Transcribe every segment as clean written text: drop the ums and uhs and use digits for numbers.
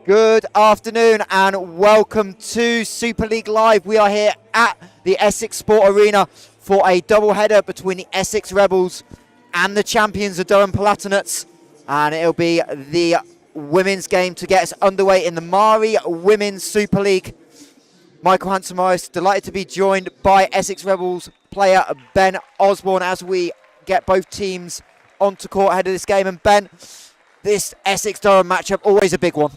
Good afternoon and welcome to Super League Live. We are here at the Essex Sport Arena for a double-header between the Essex Rebels and the champions of Durham Palatinates. And it'll be the women's game to get us underway in the Mari Women's Super League. Michael Hanson-Morris, delighted to be joined by Essex Rebels player Ben Osborne as we get both teams onto court ahead of this game. And Ben, this Essex-Durham matchup, always a big one.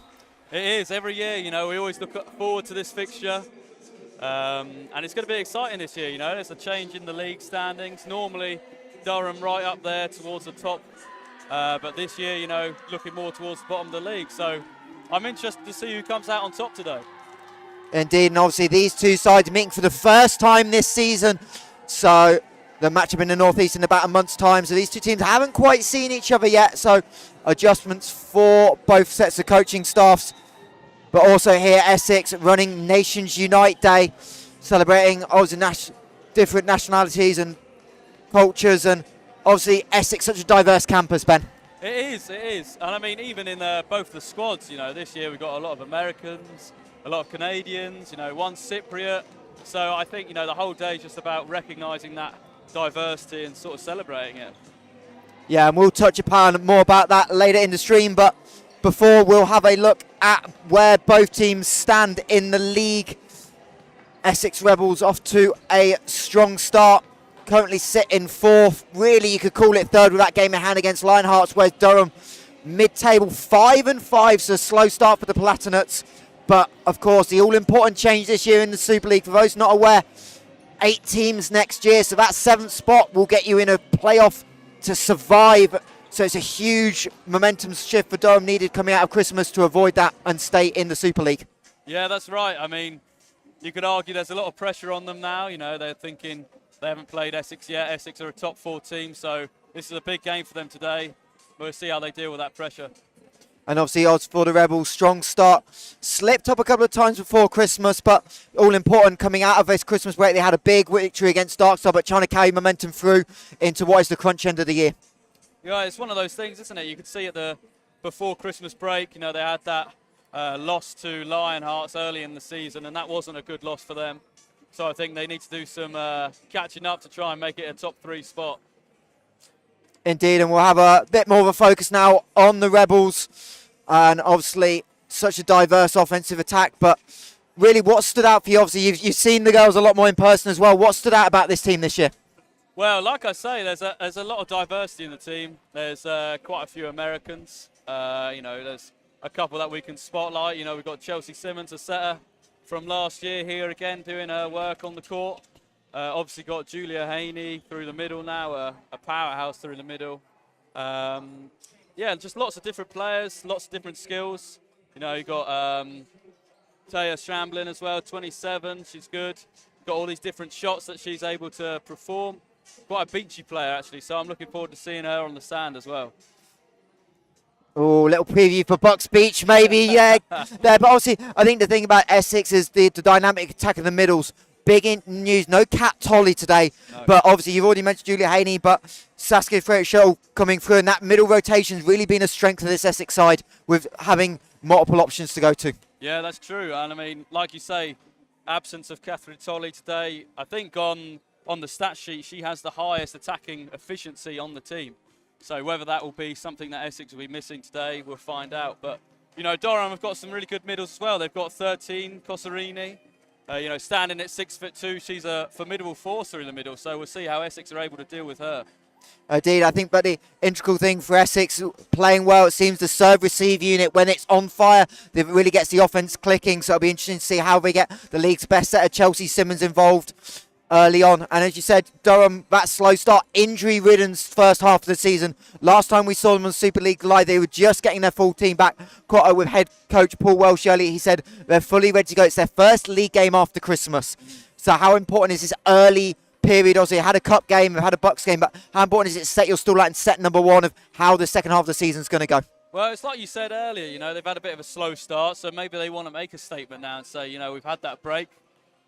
It is, every year, we always look forward to this fixture. And it's going to be exciting this year, There's a change in the league standings. Normally, Durham right up there towards the top. But this year, looking more towards the bottom of the league. So I'm interested to see who comes out on top today. Indeed, and obviously these two sides meeting for the first time this season. So the matchup in the Northeast in about a month's time. So these two teams haven't quite seen each other yet. So adjustments for both sets of coaching staffs. But also here, Essex running Nations Unite Day, celebrating obviously different nationalities and cultures. And obviously Essex, such a diverse campus, Ben. It is. And I mean, even in both the squads, this year we've got a lot of Americans, a lot of Canadians, one Cypriot. So I think, the whole day is just about recognising that diversity and sort of celebrating it. Yeah, and we'll touch upon more about that later in the stream, but before we'll have a look at where both teams stand in the league. Essex Rebels off to a strong start, currently sitting fourth. Really, you could call it third with that game in hand against Lionhearts, whereas Durham mid-table 5-5, so a slow start for the Palatinates. But, of course, the all-important change this year in the Super League, for those not aware, 8 teams next year, so that 7th spot will get you in a playoff to survive. So it's a huge momentum shift for Durham needed coming out of Christmas to avoid that and stay in the Super League. Yeah, that's right. I mean, you could argue there's a lot of pressure on them now. They're thinking they haven't played Essex yet. Essex are a top 4 team, so this is a big game for them today. We'll see how they deal with that pressure. And obviously odds for the Rebels, strong start. Slipped up a couple of times before Christmas, but all important coming out of this Christmas break. They had a big victory against Darkstar, but trying to carry momentum through into what is the crunch end of the year. Yeah, it's one of those things, isn't it? You could see at the before Christmas break, they had that loss to Lionhearts early in the season, and that wasn't a good loss for them. So I think they need to do some catching up to try and make it a top 3 spot. Indeed, and we'll have a bit more of a focus now on the Rebels. And obviously, such a diverse offensive attack. But really, what stood out for you? Obviously, you've seen the girls a lot more in person as well. What stood out about this team this year? Well, like I say, there's a lot of diversity in the team. There's quite a few Americans. There's a couple that we can spotlight. We've got Chelsea Simmons, a setter from last year, here again doing her work on the court. Obviously got Julia Haney through the middle now, a powerhouse through the middle. Yeah, just lots of different players, lots of different skills. You've got Taya Shramblin as well, 27, she's good. Got all these different shots that she's able to perform. Quite a beachy player, actually, so I'm looking forward to seeing her on the sand as well. Oh, little preview for Bucks Beach, maybe, yeah. There, but obviously, I think the thing about Essex is the dynamic attack in the middles. Big news, no Kat Tolley today, no. But obviously you've already mentioned Julia Haney, but Saskia Freight-Shuttle coming through, and that middle rotation's really been a strength of this Essex side with having multiple options to go to. Yeah, that's true, and I mean, like you say, absence of Catherine Tolley today, I think on the stat sheet, she has the highest attacking efficiency on the team. So whether that will be something that Essex will be missing today, we'll find out. But, Durham have got some really good middles as well. They've got 13, Cosarini. Standing at 6'2", she's a formidable force through the middle, so we'll see how Essex are able to deal with her. Indeed, I think, but the integral thing for Essex playing well, it seems the serve-receive unit, when it's on fire, it really gets the offence clicking, so it'll be interesting to see how they get the league's best set of Chelsea Simmons involved early on. And as you said, Durham, that slow start, injury-ridden first half of the season. Last time we saw them on Super League Live, they were just getting their full team back. Caught up with head coach Paul Welsh earlier. He said they're fully ready to go. It's their first league game after Christmas. So how important is this early period? Obviously, had a cup game, had a Bucks game, but how important is it to set your stall out and set number 1 of how the second half of the season's going to go? Well, it's like you said earlier, they've had a bit of a slow start, so maybe they want to make a statement now and say, we've had that break.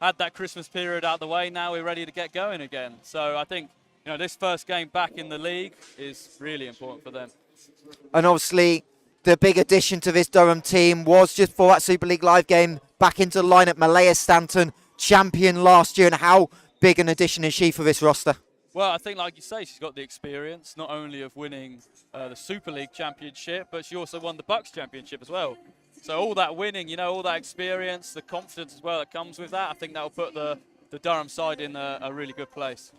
Had that Christmas period out of the way, now we're ready to get going again. So I think, this first game back in the league is really important for them. And obviously, the big addition to this Durham team was just for that Super League Live game back into the lineup, Malaya Stanton, champion last year, and how big an addition is she for this roster? Well, I think, like you say, she's got the experience not only of winning the Super League Championship, but she also won the Bucks Championship as well. So all that winning, all that experience, the confidence as well that comes with that, I think that will put the Durham side in a really good place.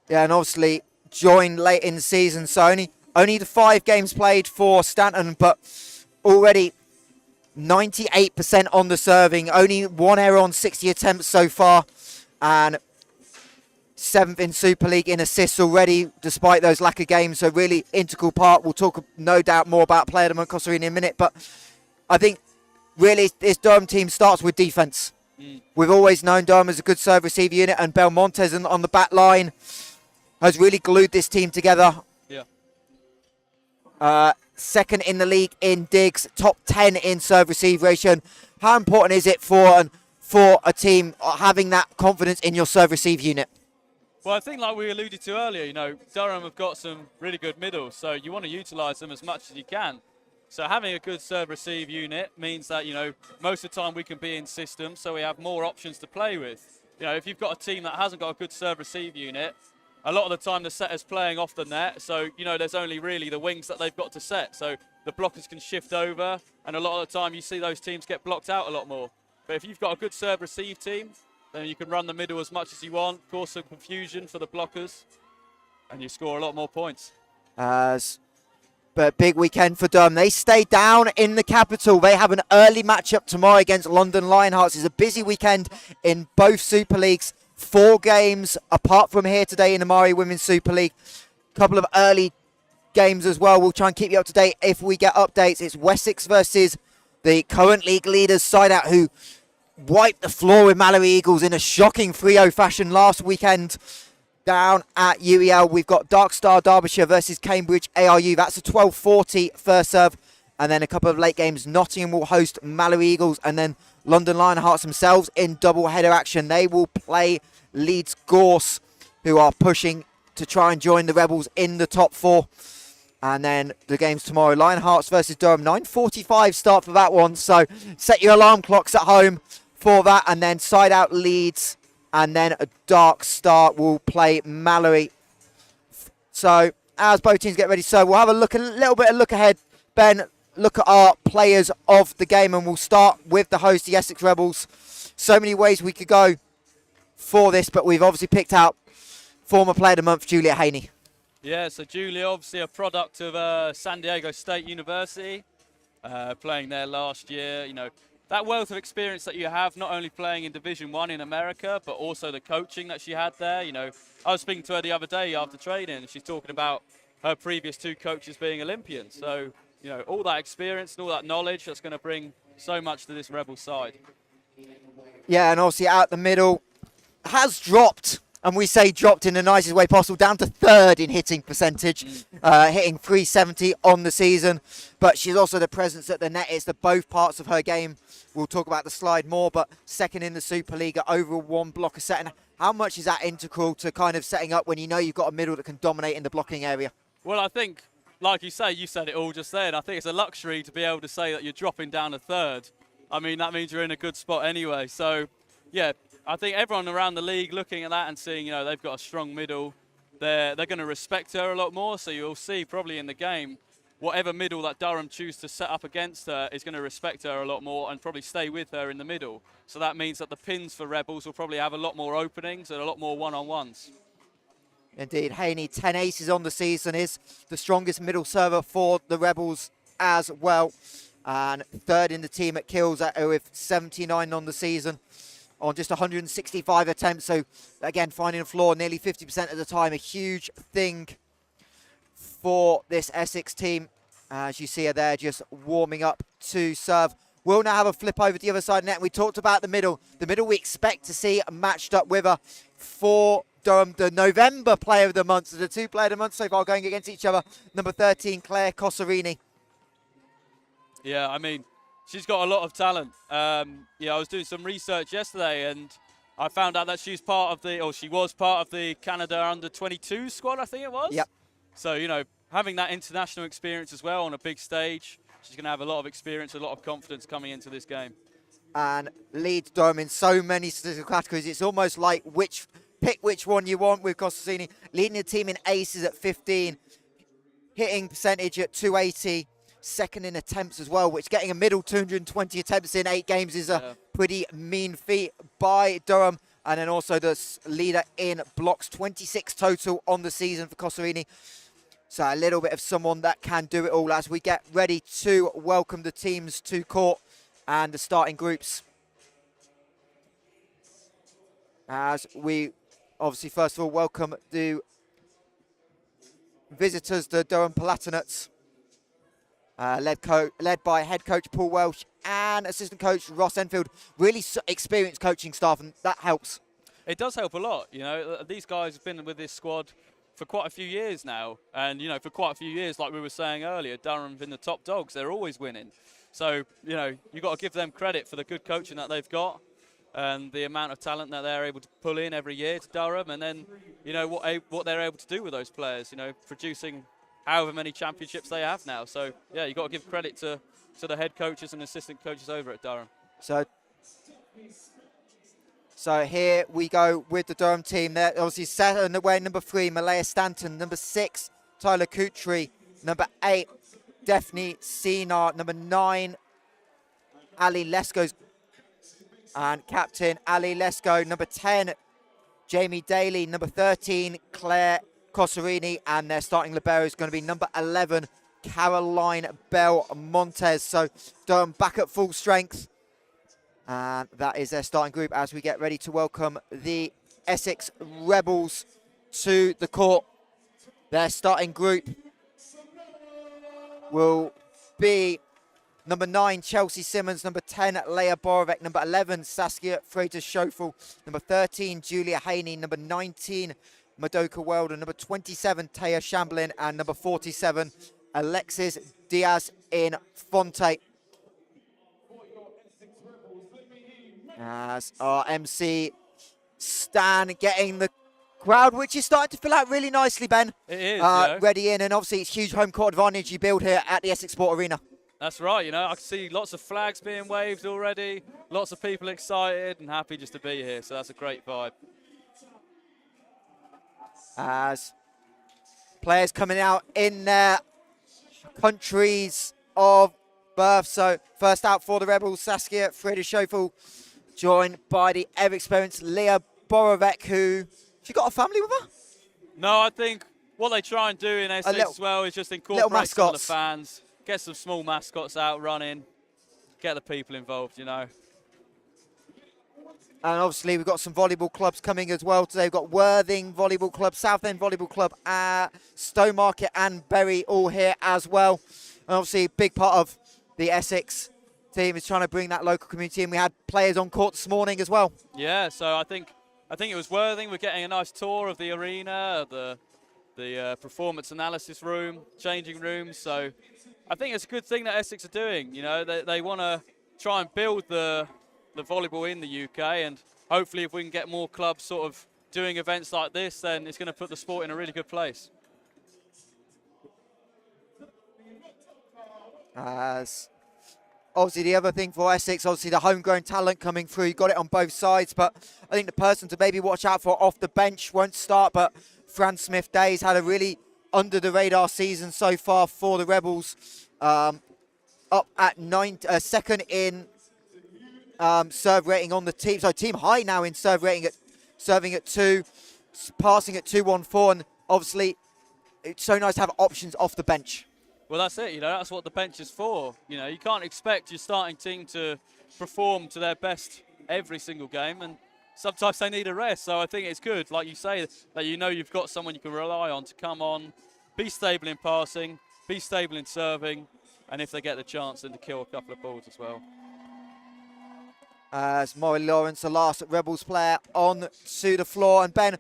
Yeah, and obviously joined late in the season, so only the 5 games played for Stanton, but already 98% on the serving, only 1 error on 60 attempts so far, and 7th in Super League in assists already, despite those lack of games. So really integral part. We'll talk no doubt more about Player of the Month Costa Rica in a minute, but I think really this Durham team starts with defence. We've always known Durham as a good serve receive unit, and Belmontes on the back line has really glued this team together. Yeah. Second in the league in digs, top 10 in serve receive ratio. How important is it for a team having that confidence in your serve receive unit? Well, I think like we alluded to earlier, Durham have got some really good middles, so you want to utilise them as much as you can. So having a good serve receive unit means that, most of the time we can be in systems, so we have more options to play with. If you've got a team that hasn't got a good serve receive unit, a lot of the time the setter's playing off the net, so, there's only really the wings that they've got to set. So the blockers can shift over, and a lot of the time you see those teams get blocked out a lot more. But if you've got a good serve receive team, then you can run the middle as much as you want, cause some confusion for the blockers, and you score a lot more points. But big weekend for Durham. They stay down in the capital. They have an early matchup tomorrow against London Lionhearts. It's a busy weekend in both Super Leagues. 4 games apart from here today in the Mari Women's Super League. Couple of early games as well. We'll try and keep you up to date if we get updates. It's Essex versus the current league leaders, side out, who wiped the floor with Mallory Eagles in a shocking 3-0 fashion last weekend down at UEL. We've got Dark Star Derbyshire versus Cambridge ARU. That's a 12:40 first serve. And then a couple of late games. Nottingham will host Mallory Eagles, and then London Lionhearts themselves in double-header action. They will play Leeds Gorse, who are pushing to try and join the Rebels in the top 4. And then the games tomorrow, Lionhearts versus Durham, 9:45 start for that one. So set your alarm clocks at home for that. And then side out Leeds, and then a Dark Star will play Mallory. So as both teams get ready, so we'll have a little bit of look ahead, Ben. Look at our players of the game, and we'll start with the host, the Essex Rebels. So many ways we could go for this, but we've obviously picked out former Player of the Month, Julia Haney. Yeah, so Julia, obviously a product of San Diego State University, playing there last year. That wealth of experience that you have, not only playing in Division 1 in America, but also the coaching that she had there. I was speaking to her the other day after training, and she's talking about her previous 2 coaches being Olympians. So, all that experience and all that knowledge, that's going to bring so much to this Rebel side. Yeah, and obviously out the middle has dropped, and we say dropped in the nicest way possible, down to 3rd in hitting percentage, hitting 370 on the season. But she's also the presence at the net. It's both parts of her game. We'll talk about the slide more, but 2nd in the Super League at over 1 block a set. And how much is that integral to kind of setting up when you've got a middle that can dominate in the blocking area? Well, I think, like you say, you said it all just then. I think it's a luxury to be able to say that you're dropping down a 3rd. I mean, that means you're in a good spot anyway. So, yeah, I think everyone around the league looking at that and seeing, they've got a strong middle, they're going to respect her a lot more. So you'll see probably in the game, whatever middle that Durham choose to set up against her is going to respect her a lot more and probably stay with her in the middle. So that means that the pins for Rebels will probably have a lot more openings and a lot more one-on-ones. Indeed, Haney, 10 aces on the season, is the strongest middle server for the Rebels as well. And 3rd in the team at kills with 79 on the season on just 165 attempts. So, again, finding a floor nearly 50% of the time. A huge thing for this Essex team. As you see her there, just warming up to serve. We'll now have a flip over to the other side of the net. We talked about the middle. The middle we expect to see matched up with her for Durham, the November Player of the Month. So the 2 Player of the Month so far going against each other. Number 13, Claire Cosarini. Yeah, I mean, she's got a lot of talent. I was doing some research yesterday, and I found out that she was part of the Canada Under-22 squad, I think it was. Yep. So, having that international experience as well on a big stage, she's going to have a lot of experience, a lot of confidence coming into this game. And leads Durham in so many statistical categories. It's almost like pick which one you want with Costantini. Leading the team in aces at 15, hitting percentage at 280, second in attempts as well, which getting a middle 220 attempts in 8 games is a pretty mean feat by Durham. And then also the leader in blocks, 26 total on the season for Costantini. So a little bit of someone that can do it all as we get ready to welcome the teams to court and the starting groups. As we obviously first of all welcome the visitors, the Durham Palatinates, led by head coach Paul Welsh and assistant coach Ross Enfield. Really experienced coaching staff, and that helps. It does help a lot. You know, these guys have been with this squad for quite a few years now, and you know, for quite a few years, like we were saying earlier, Durham's been the top dogs. They're always winning. So, you know, you've got to give them credit for the good coaching that they've got and the amount of talent that they're able to pull in every year to Durham, and then, you know, what they're able to do with those players, you know, producing however many championships they have now. So, yeah, you've got to give credit to the head coaches and assistant coaches over at Durham. So here we go with the Durham team. They're obviously set on the way, number 3, Malaya Stanton, number 6, Tyler Kutri, number 8, Daphne Sinar, number 9, Ali Lesko, and captain Ali Lesko, number 10, Jamie Daly, number 13, Claire Cosarini, and their starting libero is going to be number 11, Caroline Bell Montez. So Durham back at full strength, and that is their starting group as we get ready to welcome the Essex Rebels to the court. Their starting group will be number 9, Chelsea Simmons, number 10, Leah Borovec, number 11, Saskia Freitas-Schofel, number 13, Julia Haney, number 19, Madoka Welder, number 27, Taya Shamblin, and number 47, Alexis Diaz in Fonte. As our MC Stan getting the crowd, which is starting to fill out really nicely, Ben. It is, ready in, and obviously it's huge home court advantage you build here at the Essex Sport Arena. That's right, you know, I can see lots of flags being waved already, lots of people excited and happy just to be here, so that's a great vibe. As players coming out in their countries of birth. So first out for the Rebels, Saskia Freitas-Schofel, joined by the ever-experienced Leah Borovec, who, she got a family with her? No, I think what they try and do in Essex as well is just incorporate some of the fans, get some small mascots out running, get the people involved, you know. And obviously we've got some volleyball clubs coming as well today. We've got Worthing Volleyball Club, Southend Volleyball Club, Stowmarket and Bury all here as well. And obviously a big part of the Essex team is trying to bring that local community in. We had players on court this morning as well. Yeah, so I think it was Worthing. We're getting a nice tour of the arena, the performance analysis room, changing rooms. So I think it's a good thing that Essex are doing. You know, they want to try and build the volleyball in the UK, and hopefully if we can get more clubs sort of doing events like this, then it's going to put the sport in a really good place. As obviously the other thing for Essex, obviously the homegrown talent coming through, you got it on both sides, but I think the person to maybe watch out for off the bench won't start, but Fran Smith-Day's had a really under the radar season so far for the Rebels, up at second in serve rating on the team, so team high now in serve rating, serving at 2, passing at 214, and obviously it's so nice to have options off the bench. Well, that's it, you know, that's what the bench is for. You know, you can't expect your starting team to perform to their best every single game, and sometimes they need a rest. So I think it's good, like you say, that you know you've got someone you can rely on to come on, be stable in passing, be stable in serving, and if they get the chance, then to kill a couple of balls as well. As Maury Lawrence, the last Rebels player, on to the floor, and Ben,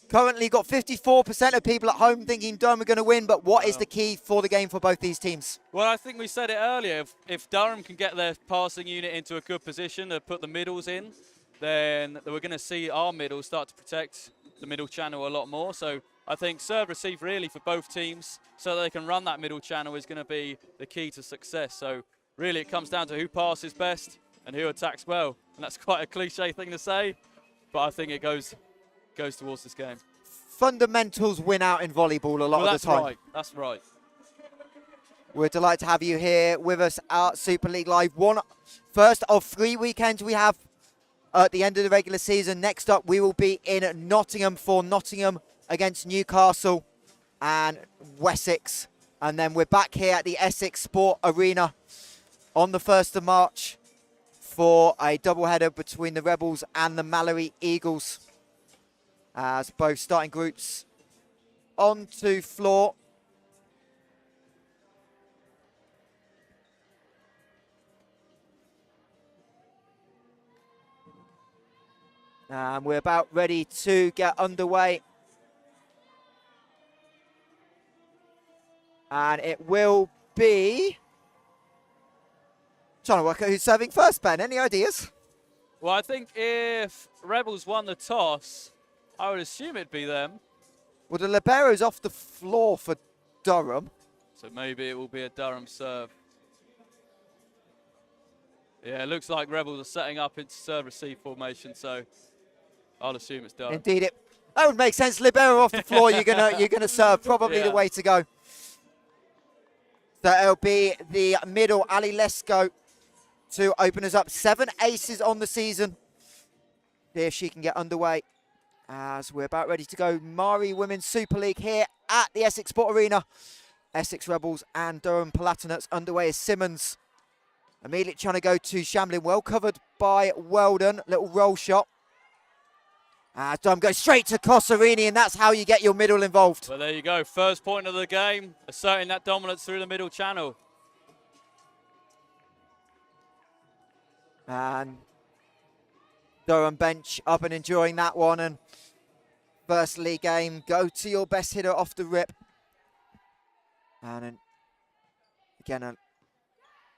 currently got 54% of people at home thinking Durham are going to win, but what is the key for the game for both these teams? Well, I think we said it earlier. If Durham can get their passing unit into a good position to put the middles in, then we're going to see our middle start to protect the middle channel a lot more. So I think serve receive really for both teams so that they can run that middle channel is going to be the key to success. So really it comes down to who passes best and who attacks well. And that's quite a cliche thing to say, but I think it goes towards this game. Fundamentals win out in volleyball a lot of the time. Right. That's right. We're delighted to have you here with us at Super League Live. First of 3 weekends we have at the end of the regular season. Next up, we will be in Nottingham for Nottingham against Newcastle and Wessex. And then we're back here at the Essex Sport Arena on the 1st of March for a doubleheader between the Rebels and the Mallory Eagles, as both starting groups onto floor. And we're about ready to get underway. And it will be... Trying to work out who's serving first, Ben. Any ideas? Well, I think if Rebels won the toss, I would assume it'd be them. Well, the libero's off the floor for Durham. So maybe it will be a Durham serve. Yeah, it looks like Rebels are setting up into serve-receive formation, so I'll assume it's Durham. Indeed, that would make sense. Libero off the floor, you're gonna serve. Probably the way to go. So it'll be the middle, Ali Lesko, to open us up. 7 aces on the season. See if she can get underway as we're about ready to go. Mari Women's Super League here at the Essex Sport Arena. Essex Rebels and Durham Palatinates underway as Simmons. Immediately trying to go to Shamblin. Well covered by Weldon. Little roll shot. As Durham goes straight to Cosarini, and that's how you get your middle involved. Well, there you go. First point of the game, asserting that dominance through the middle channel. And Durham bench up and enjoying that one. And first league game, go to your best hitter off the rip. And again, a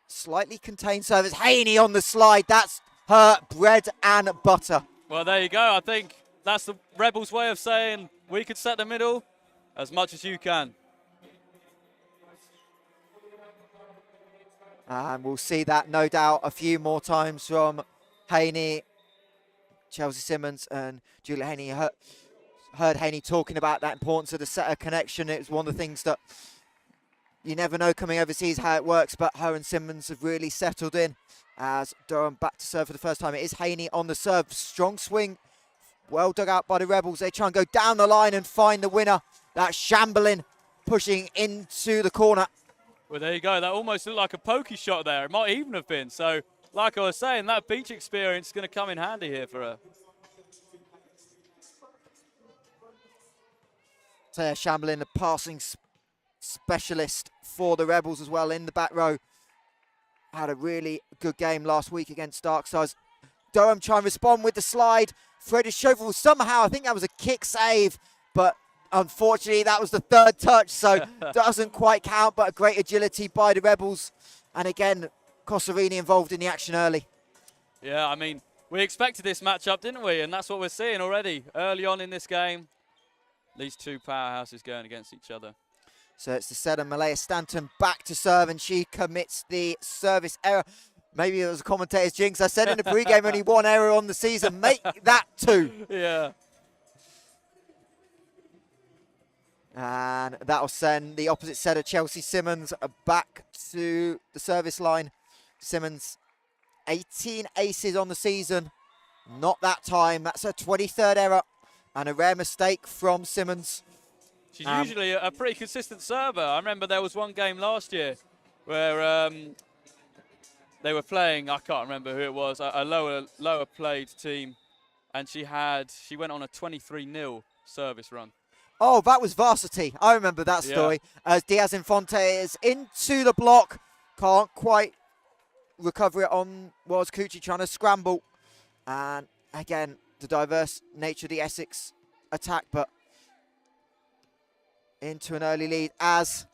slightly contained service. Haney on the slide. That's her bread and butter. Well, there you go. I think that's the Rebels' way of saying we could set the middle as much as you can. And we'll see that, no doubt, a few more times from Haney, Chelsea Simmons, and Julia Haney. Heard Haney talking about that importance of the setter connection. It was one of the things that you never know coming overseas how it works, but her and Simmons have really settled in as Durham back to serve for the first time. It is Haney on the serve. Strong swing. Well dug out by the Rebels. They try and go down the line and find the winner. That's Shamblin pushing into the corner. Well, there you go. That almost looked like a pokey shot there. It might even have been. So, like I was saying, that beach experience is going to come in handy here for her. Taya Shamblin, the passing specialist for the Rebels as well in the back row. Had a really good game last week against Darkstars. Durham trying to respond with the slide. Freddie Chauvel somehow, I think that was a kick save, but unfortunately that was the third touch, so doesn't quite count, but a great agility by the Rebels. And again, Cosarini involved in the action early. Yeah, I mean, we expected this matchup, didn't we? And that's what we're seeing already early on in this game. These two powerhouses going against each other. So it's the setter, Malaya Stanton, back to serve, and she commits the service error. Maybe it was a commentator's jinx. I said in the pregame only one error on the season. Make that 2. Yeah. And that'll send the opposite setter, Chelsea Simmons, back to the service line. Simmons, 18 aces on the season. Not that time. That's her 23rd error and a rare mistake from Simmons. She's usually a pretty consistent server. I remember there was one game last year where they were playing, I can't remember who it was, a lower played team, and she went on a 23-0 service run. Oh, that was varsity. I remember that story. Yeah. As Diaz Infante is into the block. Can't quite recover it on was Cucci trying to scramble. And again, the diverse nature of the Essex attack, but into an early lead as...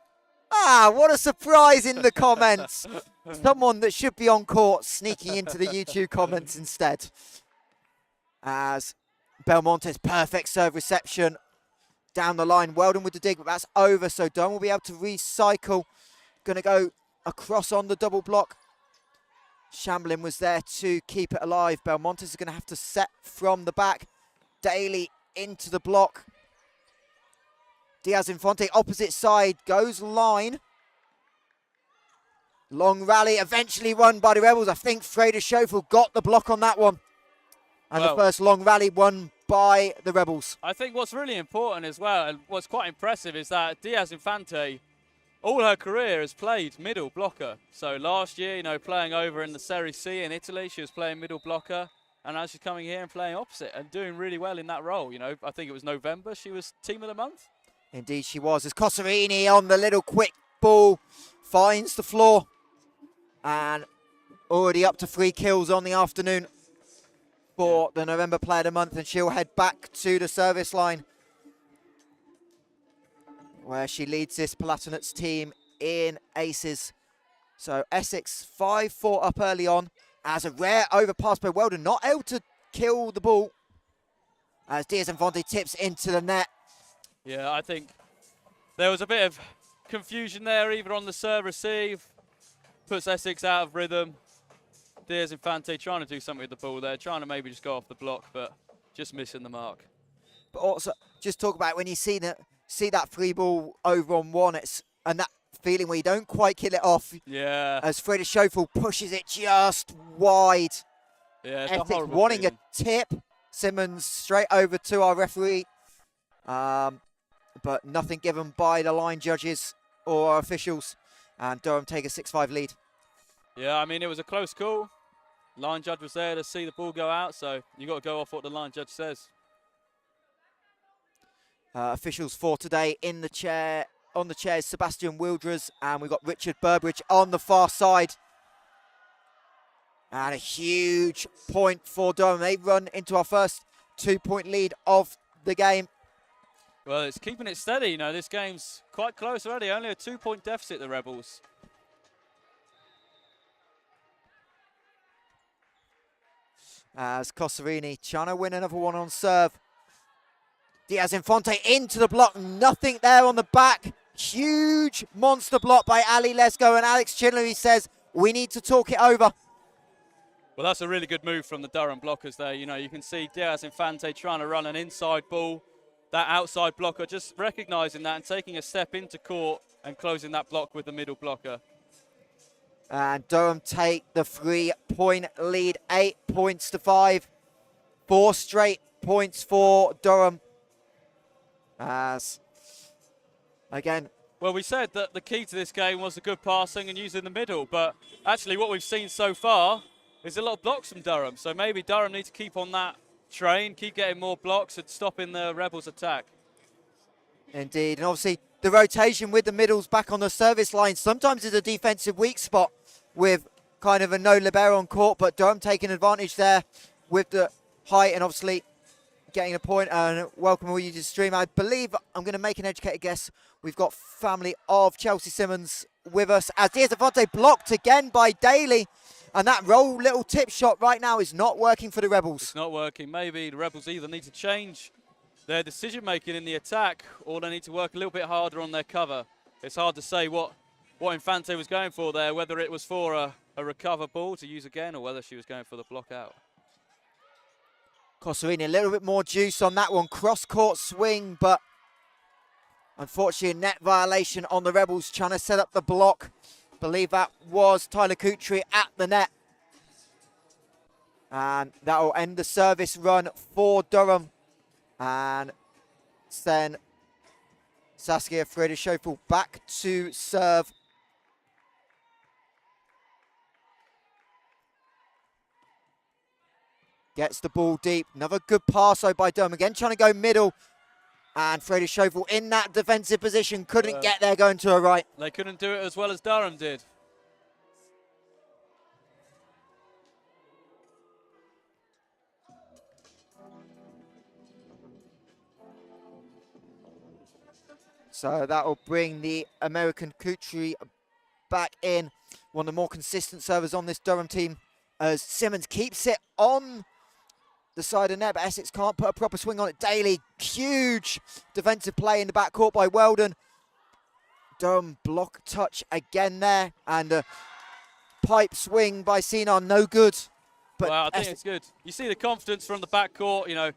what a surprise in the comments. Someone that should be on court sneaking into the YouTube comments instead. As Belmonte's perfect serve reception down the line. Weldon with the dig, but that's over. So Durham will be able to recycle. Going to go across on the double block. Shamblin was there to keep it alive. Belmontes is going to have to set from the back. Daly into the block. Diaz Infante, opposite side, goes line. Long rally, eventually won by the Rebels. I think Freda Schofel got the block on that one. And the first long rally won by the Rebels. I think what's really important as well, and what's quite impressive, is that Diaz Infante, all her career, has played middle blocker. So last year, you know, playing over in the Serie C in Italy, she was playing middle blocker. And now she's coming here and playing opposite and doing really well in that role. You know, I think it was November, she was team of the month. Indeed she was. As Cosarini on the little quick ball finds the floor. And already up to 3 kills on the afternoon for the November Player of the Month. And she'll head back to the service line, where she leads this Palatinates team in aces. So Essex 5-4 up early on. As a rare overpass by Weldon, not able to kill the ball. As Diaz Infante tips into the net. Yeah, I think there was a bit of confusion there, either on the serve receive. Puts Essex out of rhythm. Diaz Infante trying to do something with the ball there, trying to maybe just go off the block, but just missing the mark. But also, just talk about when you see that free ball over on one, and that feeling where you don't quite kill it off. Yeah. As Freda Schofel pushes it just wide. Yeah, it's Essex wanting a tip. Simmons straight over to our referee. But nothing given by the line judges or our officials. And Durham take a 6-5 lead. Yeah, I mean, it was a close call. Line judge was there to see the ball go out, so you got to go off what the line judge says. Officials for today in the chair. On the chairs, Sebastian Wilders, and we've got Richard Burbridge on the far side. And a huge point for Durham. They run into our first 2-point lead of the game. Well, it's keeping it steady. You know, this game's quite close already. Only a 2-point deficit, the Rebels. As Cosarini trying to win another one on serve. Diaz Infante into the block. Nothing there on the back. Huge monster block by Ali Lesko, and Alex Chinlery says, we need to talk it over. Well, that's a really good move from the Durham blockers there. You know, you can see Diaz Infante trying to run an inside ball. That outside blocker just recognising that and taking a step into court and closing that block with the middle blocker. And Durham take the 3-point lead, 8 points to 5. 4 straight points for Durham. As, again... Well, we said that the key to this game was the good passing and using the middle, but actually what we've seen so far is a lot of blocks from Durham. So maybe Durham needs to keep on that train, keep getting more blocks and stopping the Rebels' attack. Indeed, and obviously the rotation with the middles back on the service line sometimes is a defensive weak spot with kind of a no libero on court, but Durham taking advantage there with the height and obviously getting a point. And welcome all you to the stream. I believe I'm going to make an educated guess. We've got family of Chelsea Simmons with us as Diaz Infante blocked again by Daly. And that roll little tip shot right now is not working for the Rebels. It's not working. Maybe the Rebels either need to change their decision making in the attack or they need to work a little bit harder on their cover. It's hard to say what Infante was going for there, whether it was for a recover ball to use again or whether she was going for the block out. Cosarini a little bit more juice on that one. Cross-court swing, but unfortunately a net violation on the Rebels trying to set up the block. Believe that was Tyler Kutri at the net. And that will end the service run for Durham. And then Saskia Freda Schofel back to serve. Gets the ball deep. Another good pass by Durham. Again, trying to go middle. And Freda Schofel in that defensive position. Couldn't get there going to her right. They couldn't do it as well as Durham did. So that will bring the American Kutri back in. One of the more consistent servers on this Durham team as Simmons keeps it on the side of net, but Essex can't put a proper swing on it. Daly, huge defensive play in the backcourt by Weldon. Durham block touch again there, and a pipe swing by Sinar, no good. But well, I think it's good. You see the confidence from the backcourt, you know,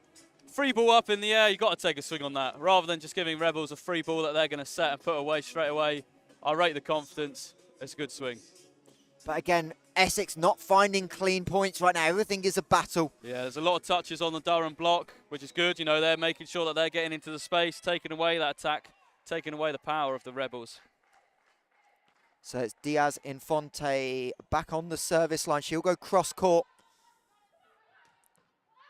free ball up in the air, you've got to take a swing on that, rather than just giving Rebels a free ball that they're going to set and put away straight away. I rate the confidence. It's a good swing. But again, Essex not finding clean points right now. Everything is a battle. Yeah, there's a lot of touches on the Durham block, which is good. You know, they're making sure that they're getting into the space, taking away that attack, taking away the power of the Rebels. So it's Diaz Infante back on the service line. She'll go cross court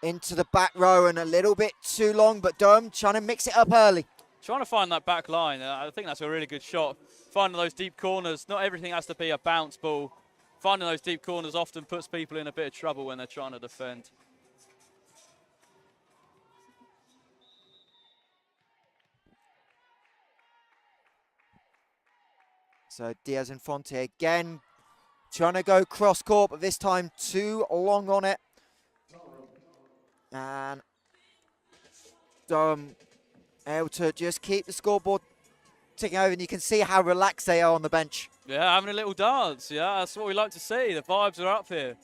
into the back row, and a little bit too long, but Durham trying to mix it up early. Trying to find that back line. I think that's a really good shot. Finding those deep corners. Not everything has to be a bounce ball. Finding those deep corners often puts people in a bit of trouble when they're trying to defend. So Diaz Infante again trying to go cross court, but this time too long on it. And Durham able to just keep the scoreboard ticking over, and you can see how relaxed they are on the bench. Yeah, having a little dance. Yeah, that's what we like to see. The vibes are up here.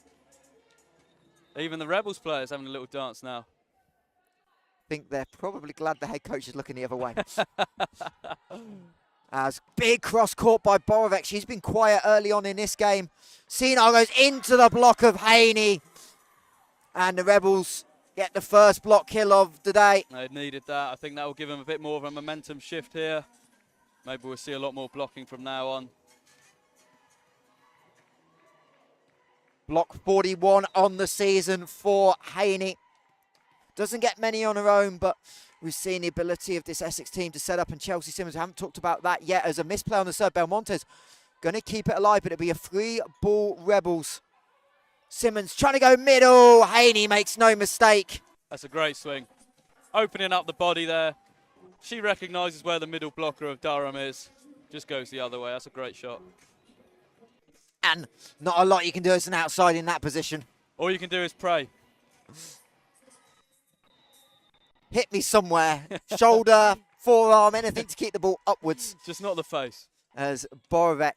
Even the Rebels players having a little dance now. I think they're probably glad the head coach is looking the other way. As big cross court by Borovec. She's been quiet early on in this game. Sinar goes into the block of Haney. And the Rebels get the first block kill of the day. They needed that. I think that will give them a bit more of a momentum shift here. Maybe we'll see a lot more blocking from now on. Block 41 on the season for Haney. Doesn't get many on her own, but we've seen the ability of this Essex team to set up, and Chelsea Simmons, we haven't talked about that yet, as a misplay on the serve. Belmonte's going to keep it alive, but it'll be a free ball Rebels. Simmons trying to go middle. Haney makes no mistake. That's a great swing. Opening up the body there. She recognises where the middle blocker of Durham is. Just goes the other way. That's a great shot. And not a lot you can do as an outside in that position. All you can do is pray. Hit me somewhere. Shoulder, forearm, anything to keep the ball upwards. Just not the face. As Borovec.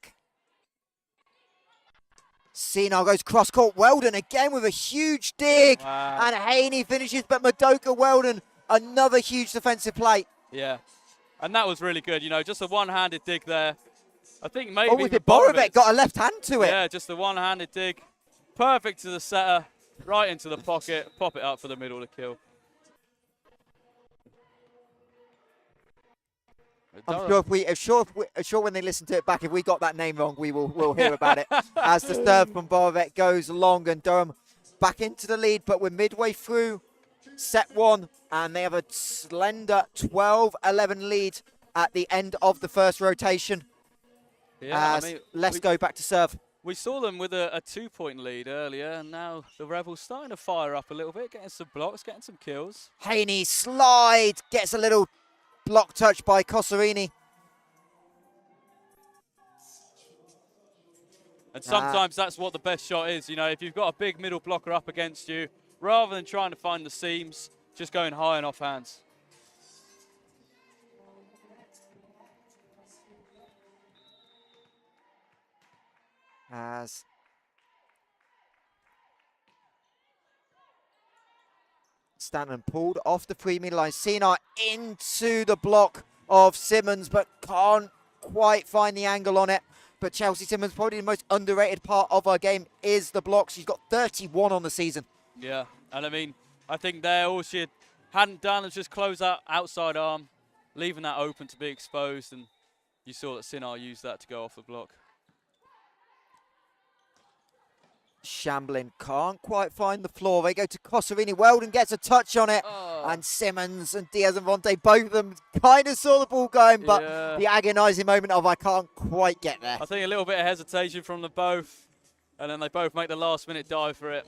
Sinar goes cross court. Weldon again with a huge dig. Wow. And Haney finishes, but Madoka Weldon, another huge defensive play. Yeah. And that was really good. You know, just a one-handed dig there. I think maybe... Oh, Borovec got a left hand to it. Yeah, just a one-handed dig. Perfect to the setter. Right into the pocket. Pop it up for the middle to kill. I'm sure when they listen to it back, if we got that name wrong, we'll hear about it. As the serve from Borovec goes long, and Durham back into the lead, but we're midway through set one, and they have a slender 12-11 lead at the end of the first rotation. Yeah, let's go back to serve. We saw them with a 2-point lead earlier, and now the Rebels starting to fire up a little bit, getting some blocks, getting some kills. Haney slide, gets a little block touch by Cosarini. And sometimes that's what the best shot is. You know, if you've got a big middle blocker up against you, rather than trying to find the seams, just going high and off hands. As Stanton pulled off the free middle line. Sinar into the block of Simmons, but can't quite find the angle on it. But Chelsea Simmons, probably the most underrated part of her game is the block. She's got 31 on the season. Yeah, and I mean, I think there all she hadn't done was just close that outside arm, leaving that open to be exposed, and you saw that Sinar used that to go off the block. Shamblin can't quite find the floor. They go to Cosarini. Weldon gets a touch on it. Oh. And Simmons and Diaz and Vontae, both of them kind of saw the ball going, but the agonising moment of I can't quite get there. I think a little bit of hesitation from them both, and then they both make the last-minute dive for it.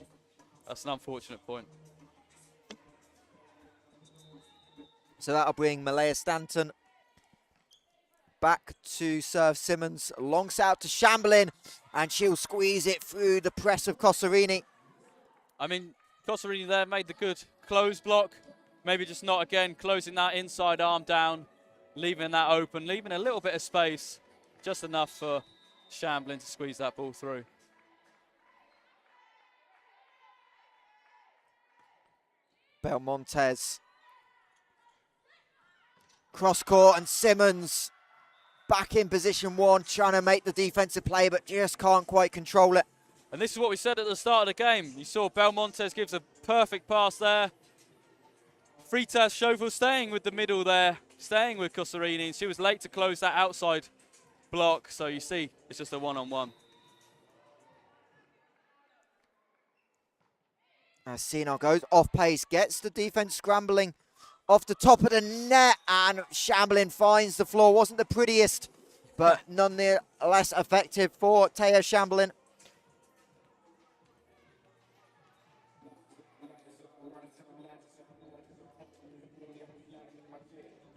That's an unfortunate point. So that'll bring Malaya Stanton back to serve Simmons. Long set out to Shamblin, and she'll squeeze it through the press of Cosarini. I mean, Cosarini there made the good close block. Maybe just not again closing that inside arm down, leaving that open, leaving a little bit of space, just enough for Shamblin to squeeze that ball through. Belmontes. Cross court, and Simmons back in position one, trying to make the defensive play, but just can't quite control it. And this is what we said at the start of the game. You saw Belmontes gives a perfect pass there. Freitas Schofield staying with the middle there, staying with Cosarini. She was late to close that outside block, so you see it's just a one-on-one. As Sinar goes off pace, gets the defense scrambling off the top of the net, and Shamblin finds the floor. Wasn't the prettiest, but nonetheless effective for Taya Shamblin.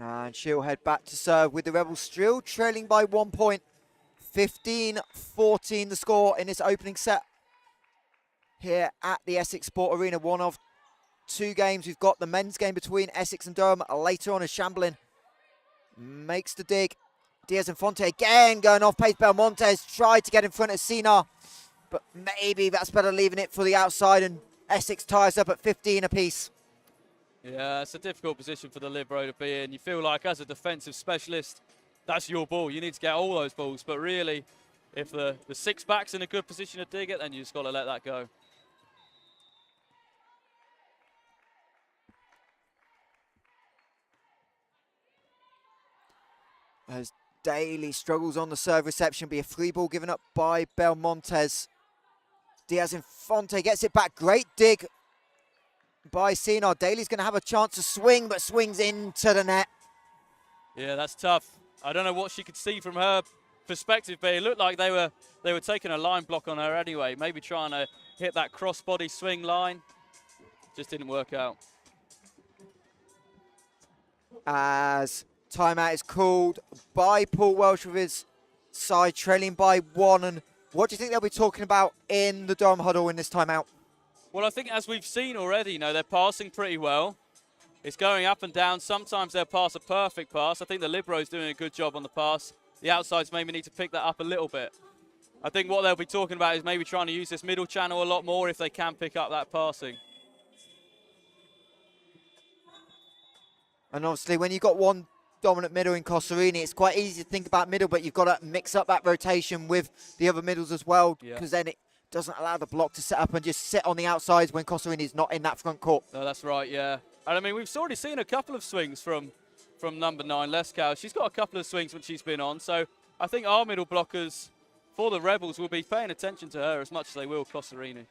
And she'll head back to serve with the Rebels still trailing by 1 point. 15-14 the score in this opening set here at the Essex Sport Arena. One of two games. We've got the men's game between Essex and Durham later on as Shamblin makes the dig. Diaz-Infante again going off pace. Belmontes tried to get in front of Sinar, but maybe that's better leaving it for the outside, and Essex ties up at 15 apiece. Yeah, it's a difficult position for the Libero to be in. You feel like as a defensive specialist, that's your ball. You need to get all those balls, but really, if the six back's in a good position to dig it, then you just got to let that go. As Daly struggles on the serve reception, be a free ball given up by Belmontes. Diaz-Infante gets it back. Great dig by Sinar. Daly's going to have a chance to swing, but swings into the net. Yeah, that's tough. I don't know what she could see from her perspective, but it looked like they were taking a line block on her anyway. Maybe trying to hit that cross-body swing line. Just didn't work out. As timeout is called by Paul Welsh with his side trailing by 1. And what do you think they'll be talking about in the Durham huddle in this timeout? Well, I think as we've seen already, they're passing pretty well. It's going up and down. Sometimes they'll pass a perfect pass. I think the Libero's doing a good job on the pass. The outsides maybe need to pick that up a little bit. I think what they'll be talking about is maybe trying to use this middle channel a lot more if they can pick up that passing. And obviously when you've got one dominant middle in Cosarini, it's quite easy to think about middle, but you've got to mix up that rotation with the other middles as well, because then it doesn't allow the block to set up and just sit on the outsides when Cosarini is not in that front court. No, that's right, yeah. And I mean, we've already seen a couple of swings from number 9, Leskow. She's got a couple of swings when she's been on, so I think our middle blockers for the Rebels will be paying attention to her as much as they will Cosarini.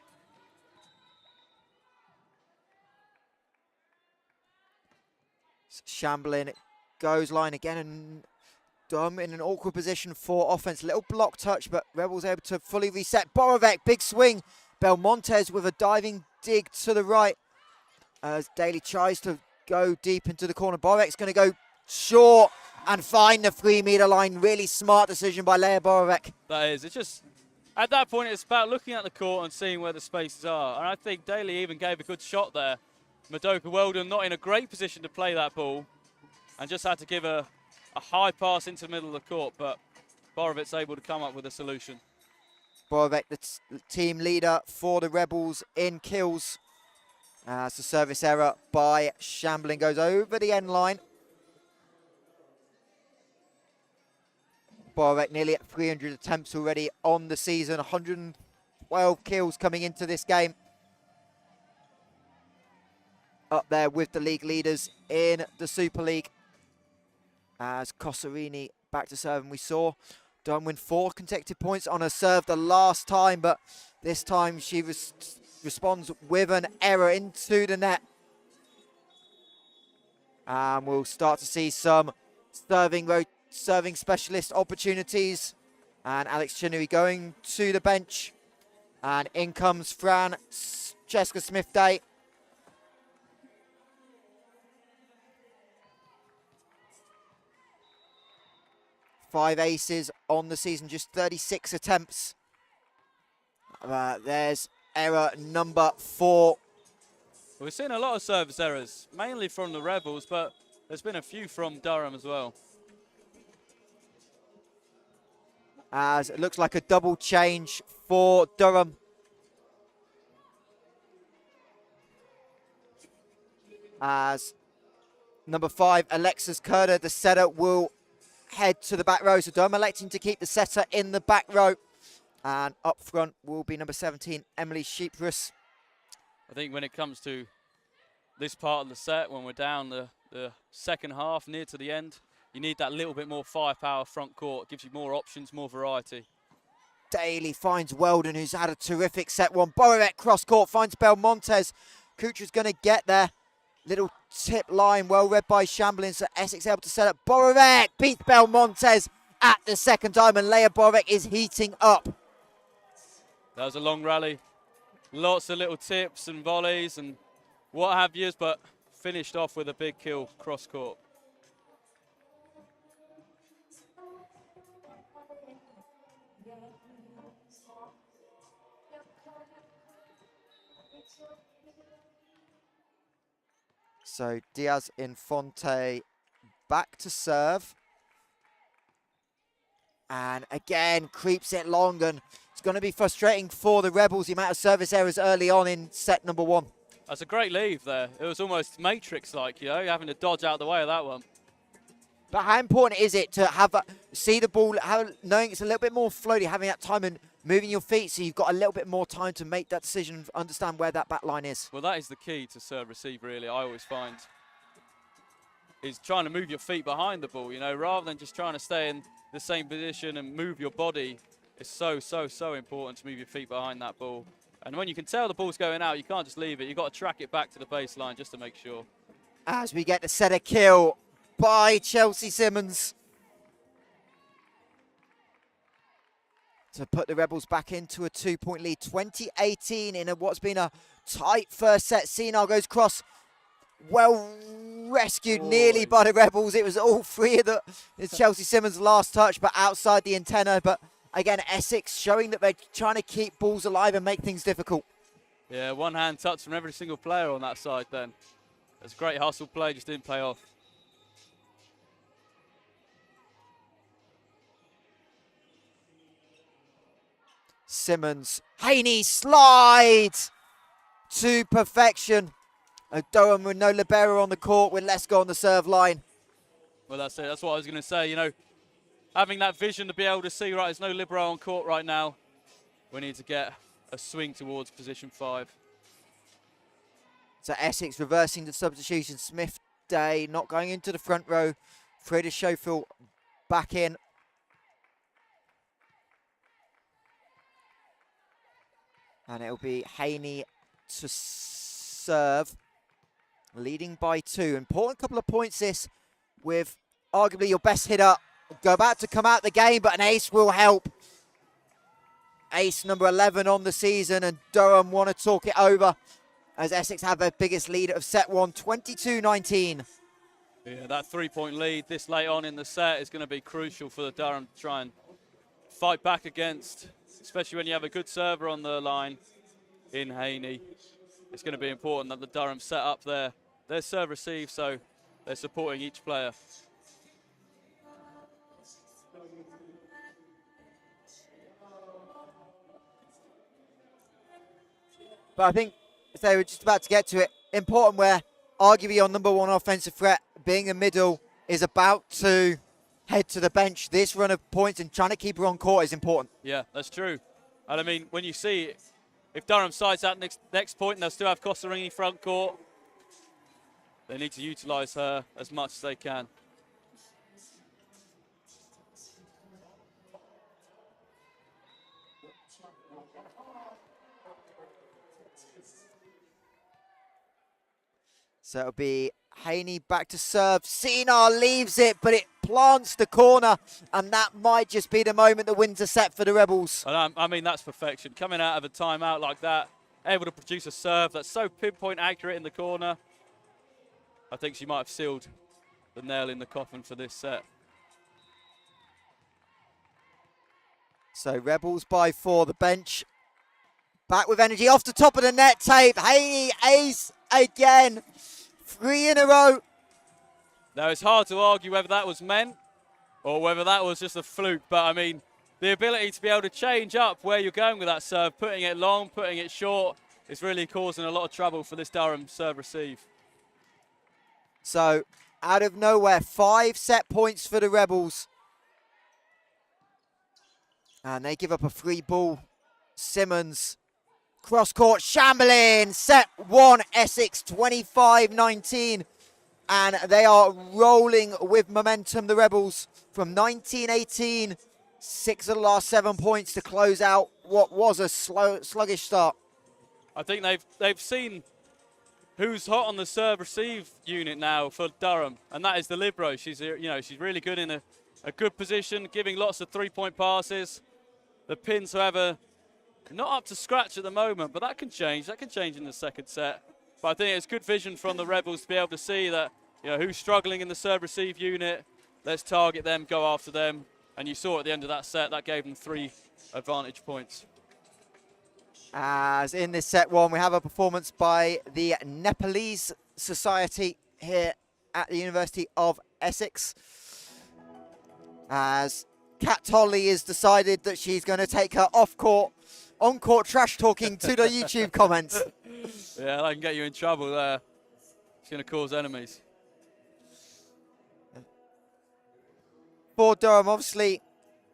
Shamblin goes line again, and Durham in an awkward position for offense. Little block touch, but Rebels able to fully reset. Borovec, big swing. Belmontes with a diving dig to the right as Daly tries to go deep into the corner. Borovec's going to go short and find the 3-meter line. Really smart decision by Leah Borovec. That is. It's just, at that point, it's about looking at the court and seeing where the spaces are. And I think Daly even gave a good shot there. Madoka Weldon not in a great position to play that ball and just had to give a high pass into the middle of the court, but Borovic's able to come up with a solution. Borovec, the team leader for the Rebels in kills. It's a service error by Shamblin, goes over the end line. Borovec nearly at 300 attempts already on the season, 112 kills coming into this game. Up there with the league leaders in the Super League. As Cosarini back to serve, and we saw Durham win 4 consecutive points on her serve the last time, but this time she responds with an error into the net. And we'll start to see some serving specialist opportunities. And Alex Chinnery going to the bench. And in comes Francesca Smith-Day. Five aces on the season, just 36 attempts. There's error number 4 We've seen a lot of service errors, mainly from the Rebels, but there's been a few from Durham as well. As it looks like a double change for Durham. As number 5, Alexis Kerder, the setter, will head to the back row. So Durham electing to keep the setter in the back row. And up front will be number 17, Emily Sheeprus. I think when it comes to this part of the set, when we're down the second half, near to the end, you need that little bit more firepower front court. It gives you more options, more variety. Daly finds Weldon, who's had a terrific set one. Borowek cross court finds Belmontes. Kutra's going to get there. Little tip line, well read by Shamblin, so Essex able to set up. Borowek beats Belmontes at the second time, and Leia Borowek is heating up. That was a long rally. Lots of little tips and volleys and what have yous, but finished off with a big kill cross court. So Diaz Infante back to serve. And again, creeps it long, and it's going to be frustrating for the Rebels, the amount of service errors early on in set number 1. That's a great leave there. It was almost Matrix-like, you know, having to dodge out of the way of that one. But how important is it to have see the ball, knowing it's a little bit more floaty, having that time and moving your feet so you've got a little bit more time to make that decision and understand where that back line is? Well, that is the key to serve-receive, really, I always find. Is trying to move your feet behind the ball, you know, rather than just trying to stay in the same position and move your body. It's so important to move your feet behind that ball. And when you can tell the ball's going out, you can't just leave it. You've got to track it back to the baseline just to make sure. As we get the set a kill by Chelsea Simmons to put the Rebels back into a 2-point lead. 2018 in what's been a tight first set. Sinar goes cross. Well rescued nearly by the Rebels. It was all three of it's Chelsea Simmons' last touch, but outside the antenna. But again, Essex showing that they're trying to keep balls alive and make things difficult. Yeah, one-hand touch from every single player on that side then. It's a great hustle play, just didn't pay off. Simmons, Haney slides to perfection. Durham with no libero on the court, with Lesko on the serve line. Well, that's it. That's what I was going to say. You know, having that vision to be able to see, right, there's no libero on court right now. We need to get a swing towards position 5. So Essex reversing the substitution. Smith Day not going into the front row. Freda Schofield back in. And it'll be Haney to serve. Leading by 2. Important couple of points this, with arguably your best hitter about to come out the game, but an ace will help. Ace number 11 on the season, and Durham want to talk it over as Essex have their biggest lead of set 1, 22-19. Yeah, that 3-point lead this late on in the set is going to be crucial for the Durham to try and fight back against, especially when you have a good server on the line in Haney. It's going to be important that the Durham set up their serve receive, so they're supporting each player. But I think, if they were just about to get to it, important where arguably your number 1 offensive threat, being a middle, is about to head to the bench. This run of points and trying to keep her on court is important. Yeah, that's true. And I mean, when you see, if Durham sides that next point and they'll still have Costarini front court, they need to utilise her as much as they can. So it'll be Haney back to serve. Sinar leaves it, but it plants the corner, and that might just be the moment that wins a set for the Rebels. And I mean, that's perfection. Coming out of a timeout like that, able to produce a serve that's so pinpoint accurate in the corner. I think she might have sealed the nail in the coffin for this set. So Rebels by 4, the bench back with energy off the top of the net tape. Haney ace again. 3 in a row. Now, it's hard to argue whether that was meant or whether that was just a fluke, but I mean, the ability to be able to change up where you're going with that serve, putting it long, putting it short, is really causing a lot of trouble for this Durham serve receive. So, out of nowhere, 5 set points for the Rebels. And they give up a free ball. Simmons, cross court, Chamberlain, set 1, Essex 25-19. And they are rolling with momentum, the Rebels, from 19-18. 6 of the last 7 points to close out what was a sluggish start. I think they've seen who's hot on the serve receive unit now for Durham, and that is the libero. She's she's really good in a good position, giving lots of 3-point passes. The pins, however, not up to scratch at the moment, but that can change. That can change in the second set. But I think it's good vision from the Rebels to be able to see that who's struggling in the serve receive unit. Let's target them, go after them. And you saw at the end of that set, that gave them 3 advantage points. As in this set 1, we have a performance by the Nepalese Society here at the University of Essex. As Kat Tolley has decided that she's going to take her on-court trash talking to the YouTube comments. Yeah, that can get you in trouble there. It's going to cause enemies. For Durham, obviously,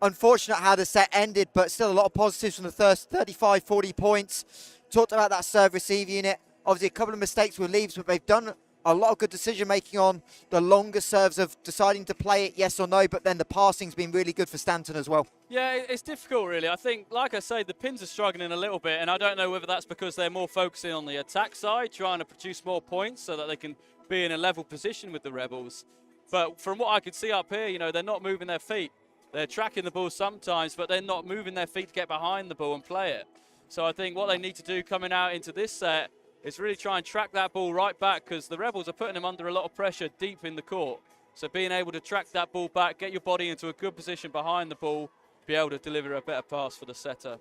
unfortunate how the set ended, but still a lot of positives from the first 35, 40 points. Talked about that serve-receive unit. Obviously, a couple of mistakes with leaves, but they've done a lot of good decision-making on the longer serves of deciding to play it yes or no, but then the passing's been really good for Stanton as well. Yeah, it's difficult, really. I think, like I say, the pins are struggling a little bit, and I don't know whether that's because they're more focusing on the attack side, trying to produce more points so that they can be in a level position with the Rebels. But from what I could see up here, they're not moving their feet. They're tracking the ball sometimes, but they're not moving their feet to get behind the ball and play it. So I think what they need to do coming out into this set is really try and track that ball right back, because the Rebels are putting them under a lot of pressure deep in the court. So being able to track that ball back, get your body into a good position behind the ball, be able to deliver a better pass for the setter.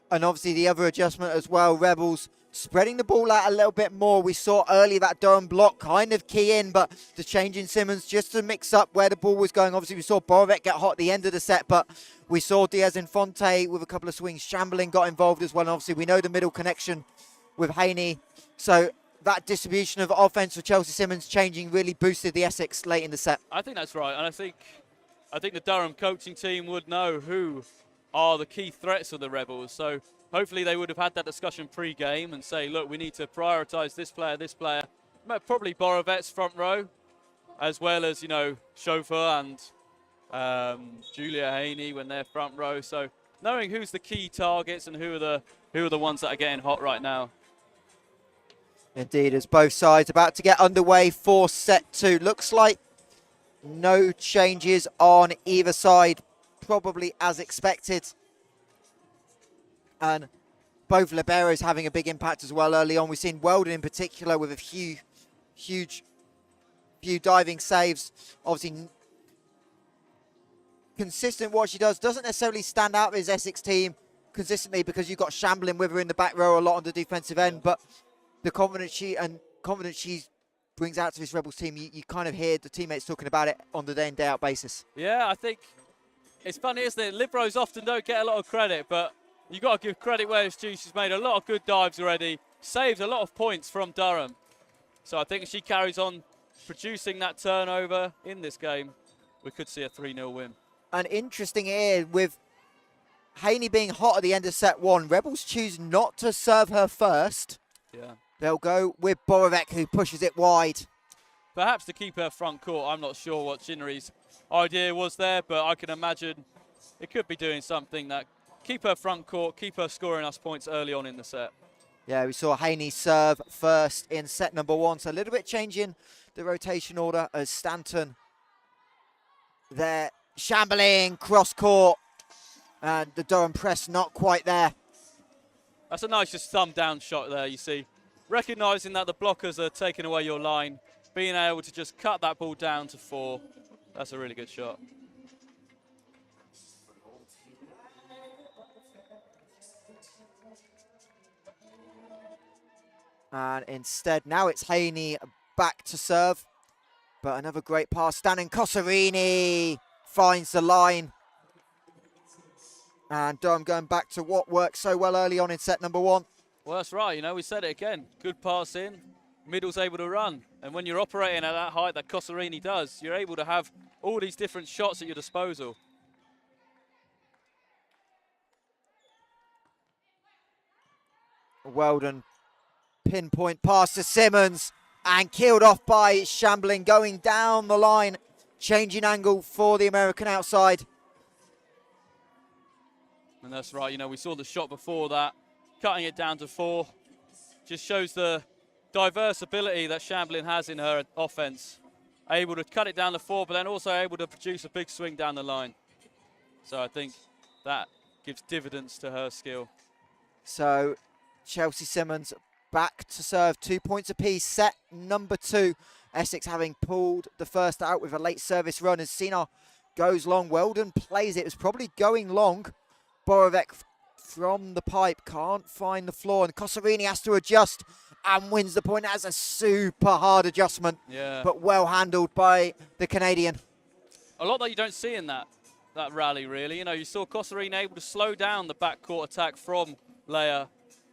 And obviously the other adjustment as well, Rebels spreading the ball out a little bit more. We saw early that Durham block kind of key in, but the change in Simmons just to mix up where the ball was going. Obviously we saw Borovic get hot at the end of the set, but we saw Diaz Infante with a couple of swings. Chamberlain got involved as well, and obviously we know the middle connection with Haney. So that distribution of offense for Chelsea Simmons changing really boosted the Essex late in the set. I think that's right, and I think the Durham coaching team would know who are the key threats of the Rebels. So hopefully they would have had that discussion pre-game and say, look, we need to prioritise this player. Probably Borovets front row, as well as, Chauffeur and Julia Haney when they're front row. So knowing who's the key targets and who are the ones that are getting hot right now. Indeed, as both sides about to get underway for set 2. Looks like no changes on either side, probably as expected. And both liberos having a big impact as well early on. We've seen Weldon in particular with a huge diving saves. Obviously, consistent what she does. Doesn't necessarily stand out with his Essex team consistently because you've got Chamberlain with her in the back row a lot on the defensive end. But the confidence she brings out to this Rebels team, you kind of hear the teammates talking about it on the day in, day out basis. Yeah, I think it's funny, isn't it? Liberos often don't get a lot of credit, but you've got to give credit where it's due. She's made a lot of good dives already, saved a lot of points from Durham. So I think if she carries on producing that turnover in this game, we could see a 3-0 win. And interesting here, with Haney being hot at the end of set 1, Rebels choose not to serve her first. Yeah. They'll go with Borovic, who pushes it wide. Perhaps to keep her front court. I'm not sure what Chinnery's idea was there, but I can imagine it could be doing something that keep her front court, keep her scoring us points early on in the set. Yeah, we saw Haney serve first in set number 1, so a little bit changing the rotation order as Stanton there. Chamberlain, cross court, and the Durham press not quite there. That's a nice just thumb down shot there, you see. Recognising that the blockers are taking away your line, being able to just cut that ball down to 4, that's a really good shot. And instead, now it's Haney back to serve. But another great pass. Stan Cosarini finds the line. And Durham going back to what worked so well early on in set number 1. Well, that's right. You know, we said it again. Good pass in. Middle's able to run. And when you're operating at that height that Cosarini does, you're able to have all these different shots at your disposal. Weldon pinpoint pass to Simmons and killed off by Shamblin, going down the line, changing angle for the American outside. And that's right, you know, we saw the shot before that, cutting it down to 4. Just shows the diverse ability that Shamblin has in her offense. Able to cut it down to 4, but then also able to produce a big swing down the line. So I think that gives dividends to her skill. So Chelsea Simmons back to serve, 2 points apiece. Set number 2. Essex having pulled the first out with a late service run as Sinar goes long. Weldon plays it. It was probably going long. Borovec from the pipe can't find the floor, and Cosarini has to adjust and wins the point. That's a super hard adjustment, but well handled by the Canadian. A lot that you don't see in that rally, really. You know, you saw Cosarini able to slow down the backcourt attack from Leia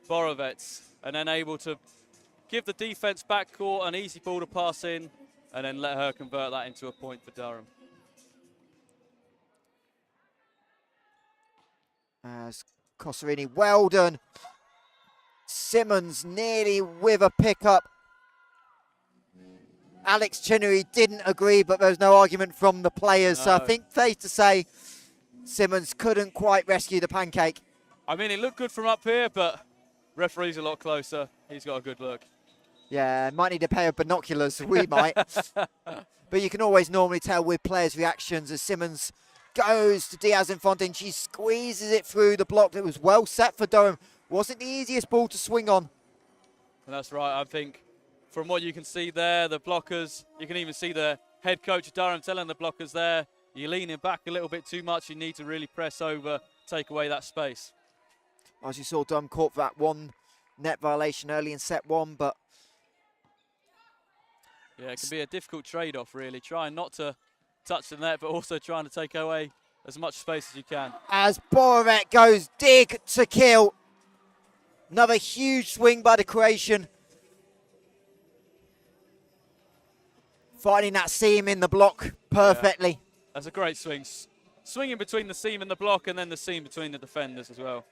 Borovec, and then able to give the defense backcourt an easy ball to pass in, and then let her convert that into a point for Durham. As Cosarini, Weldon, Simmons nearly with a pickup. Alex Chinnery didn't agree, but there was no argument from the players. No. So I think safe to say Simmons couldn't quite rescue the pancake. I mean, it looked good from up here, but referee's a lot closer. He's got a good look. Yeah, might need a pair of binoculars. We might. But you can always normally tell with players' reactions as Simmons goes to Diaz Infante, and she squeezes it through the block. It was well set for Durham. Wasn't the easiest ball to swing on. And that's right. I think from what you can see there, the blockers, you can even see the head coach of Durham telling the blockers there, you're leaning back a little bit too much. You need to really press over, take away that space. As you saw, Durham caught that one net violation early in set 1, but yeah, it can be a difficult trade-off, really. Trying not to touch the net, but also trying to take away as much space as you can. As Borovec goes dig to kill. Another huge swing by the Croatian. Finding that seam in the block perfectly. Yeah, that's a great swing. Swinging between the seam and the block, and then the seam between the defenders as well.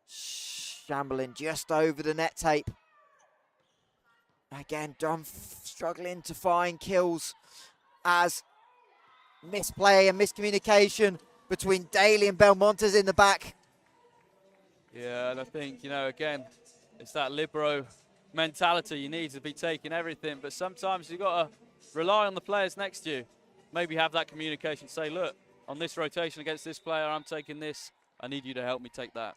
Shamblin just over the net tape. Again, Durham struggling to find kills as misplay and miscommunication between Daly and Belmontes in the back. Yeah, and I think, you know, again, it's that libero mentality. You need to be taking everything, but sometimes you've got to rely on the players next to you. Maybe have that communication. Say, look, on this rotation against this player, I'm taking this. I need you to help me take that.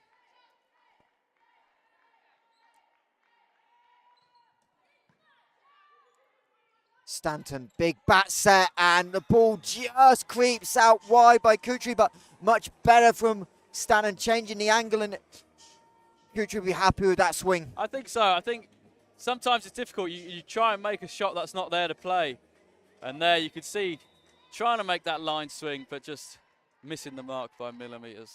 Stanton, big bat set, and the ball just creeps out wide by Kutri, but much better from Stanton, changing the angle, and Kutri will be happy with that swing. I think so. I think sometimes it's difficult. You try and make a shot that's not there to play, and there you could see trying to make that line swing, but just missing the mark by millimeters.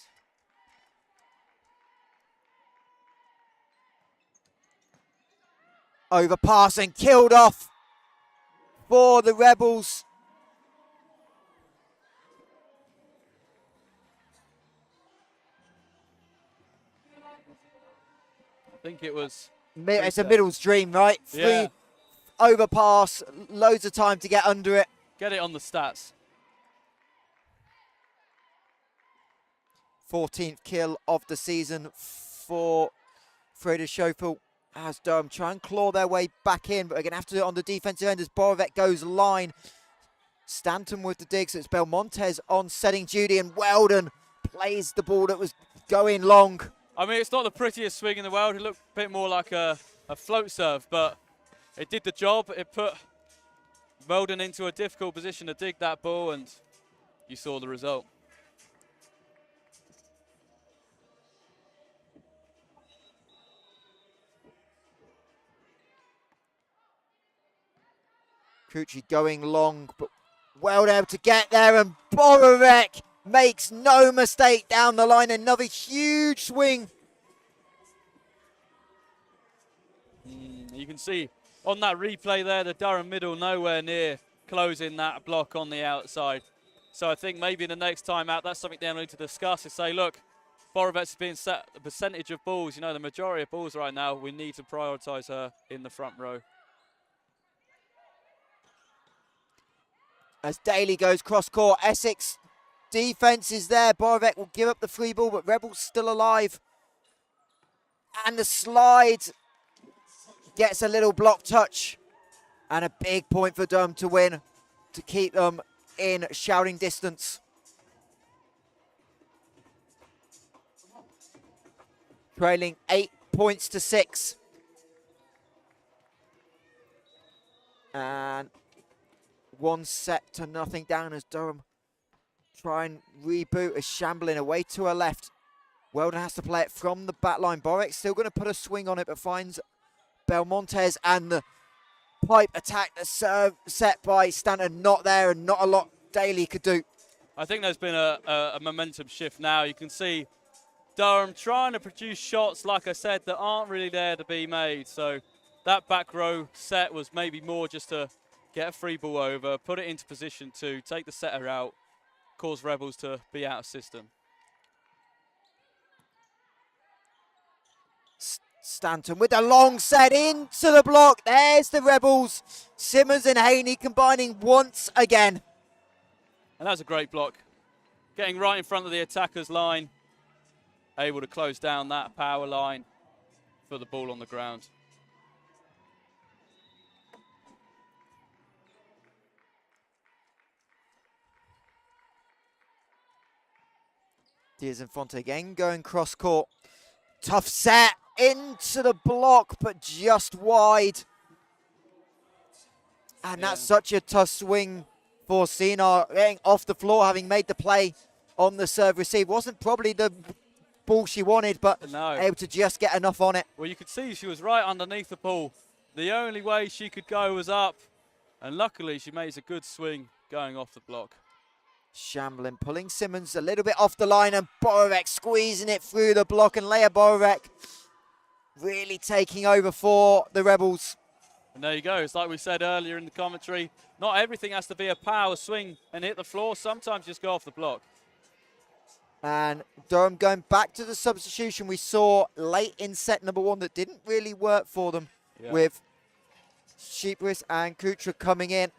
Overpass and killed off for the Rebels. I think it was... It's a middle's dream, right? Yeah. Free overpass, loads of time to get under it. Get it on the stats. 14th kill of the season for Freda Schofel. As Durham try and claw their way back in, but they're going to have to do it on the defensive end as Borovec goes line. Stanton with the dig, so it's Belmontes on setting duty, and Weldon plays the ball that was going long. I mean, it's not the prettiest swing in the world. It looked a bit more like a float serve, but it did the job. It put Weldon into a difficult position to dig that ball, and you saw the result. Kuchi going long, but well able to get there, and Borowek makes no mistake down the line. Another huge swing. You can see on that replay there, the Durham middle nowhere near closing that block on the outside. So I think maybe the next time out, that's something they'll need to discuss, is say, look, Borovec's being set the percentage of balls, you know, the majority of balls right now, we need to prioritise her in the front row. As Daly goes cross-court, Essex defence is there. Borovec will give up the free ball, but Rebels still alive. And the slide gets a little block touch. And a big point for Durham to win, to keep them in shouting distance. Trailing 8 points to 6. And 1-0 down as Durham try and reboot as shambling away to her left. Weldon has to play it from the back line. Borek still going to put a swing on it, but finds Belmontes, and the pipe attack, the serve set by Stanton not there, and not a lot Daly could do. I think there's been a momentum shift now. You can see Durham trying to produce shots, like I said, that aren't really there to be made. So that back row set was maybe more just to get a free ball over, put it into position to take the setter out, cause Rebels to be out of system. Stanton with a long set into the block. There's the Rebels. Simmons and Haney combining once again. And that was a great block. Getting right in front of the attacker's line, able to close down that power line for the ball on the ground. Diaz and Fonte again going cross court. Tough set into the block, but just wide. And that's such a tough swing for Sinar, getting off the floor, having made the play on the serve receive. Wasn't probably the ball she wanted, but able to just get enough on it. Well, you could see she was right underneath the ball. The only way she could go was up, and luckily she makes a good swing going off the block. Shambling, pulling Simmons a little bit off the line, and Borowek squeezing it through the block, and Leia Borowek really taking over for the Rebels. And there you go. It's like we said earlier in the commentary, not everything has to be a power swing and hit the floor. Sometimes just go off the block. And Durham going back to the substitution we saw late in set number 1 that didn't really work for them, with Sheepris and Kutra coming in.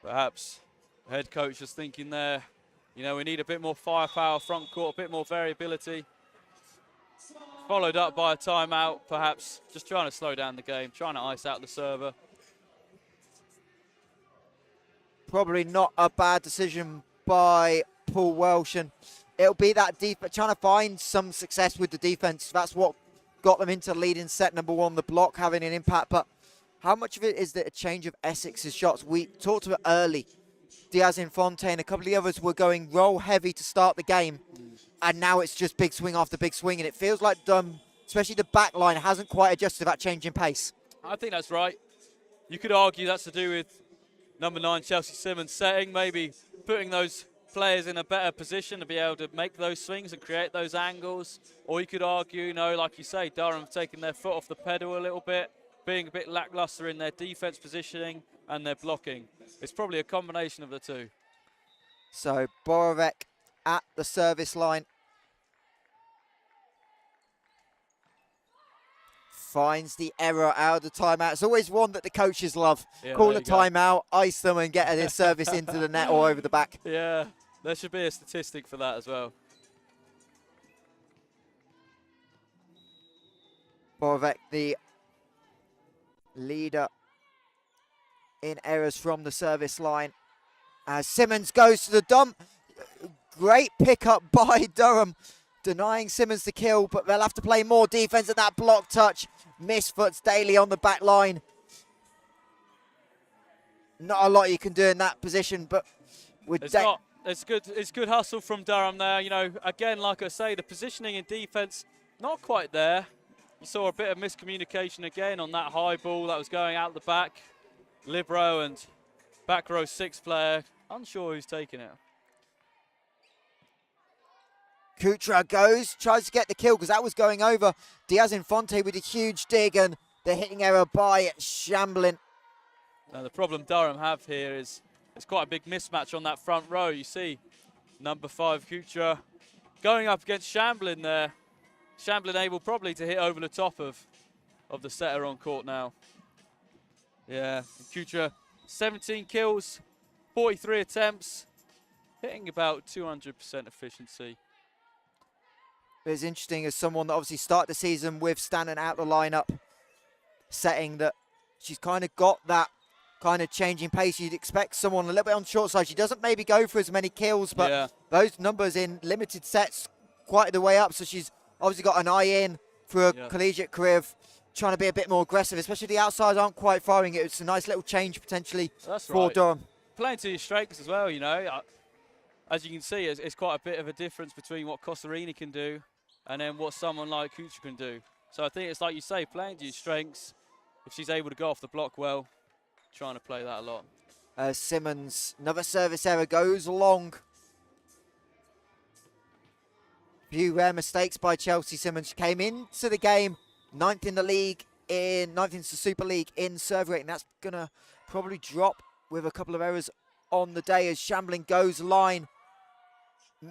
Perhaps the head coach is thinking there, you know, we need a bit more firepower front court, a bit more variability. Followed up by a timeout, perhaps just trying to slow down the game, trying to ice out the server. Probably not a bad decision by Paul Welsh, and it'll be that trying to find some success with the defense. That's what got them into lead in set number 1, the block having an impact. But how much of it is that a change of Essex's shots? We talked about early. Diaz Infante and a couple of the others were going roll heavy to start the game, and now it's just big swing after big swing, and it feels like especially the back line hasn't quite adjusted to that change in pace. I think that's right. You could argue that's to do with number 9 Chelsea Simmons setting, maybe putting those players in a better position to be able to make those swings and create those angles. Or you could argue, you know, like you say, Durham taking their foot off the pedal a little bit, being a bit lackluster in their defense positioning and their blocking. It's probably a combination of the two. So Borowek at the service line. Finds the error out of the timeout. It's always one that the coaches love. Call a timeout, ice them, and get a service into the net or over the back. Yeah, there should be a statistic for that as well. Borowek, the leader in errors from the service line. As Simmons goes to the dump. Great pickup by Durham, denying Simmons the kill, but they'll have to play more defense at that block touch. Misfoots Daly on the back line. Not a lot you can do in that position, but with it's good hustle from Durham there. You know, again, like I say, the positioning and defense not quite there. You saw a bit of miscommunication again on that high ball that was going out the back. libero and back row 6 player. Unsure who's taking it. Kutra goes, tries to get the kill because that was going over. Diaz Infante with a huge dig and the hitting error by Shamblin. Now the problem Durham have here is it's quite a big mismatch on that front row. You see number 5 Kutra going up against Shamblin there. Shamblin able probably to hit over the top of the setter on court now. Yeah, Kutra 17 kills, 43 attempts, hitting about 200% efficiency. It's interesting as someone that obviously started the season with standing out the lineup, setting that she's kind of got that kind of changing pace. You'd expect someone a little bit on the short side. She doesn't maybe go for as many kills, but yeah, those numbers in limited sets quite the way up. So she's obviously got an eye in for a collegiate career of trying to be a bit more aggressive, especially the outsides aren't quite firing it. It's a nice little change potentially for Durham. Playing to your strengths as well, you know. As you can see, it's quite a bit of a difference between what Costarini can do and then what someone like Kutra can do. So I think it's like you say, playing to your strengths. If she's able to go off the block well, trying to play that a lot. Simmons, another service error goes long. Few rare mistakes by Chelsea Simmons. She came into the game 9th in the league, 9th in the Super League in serve rate, and that's going to probably drop with a couple of errors on the day as Shamblin goes line.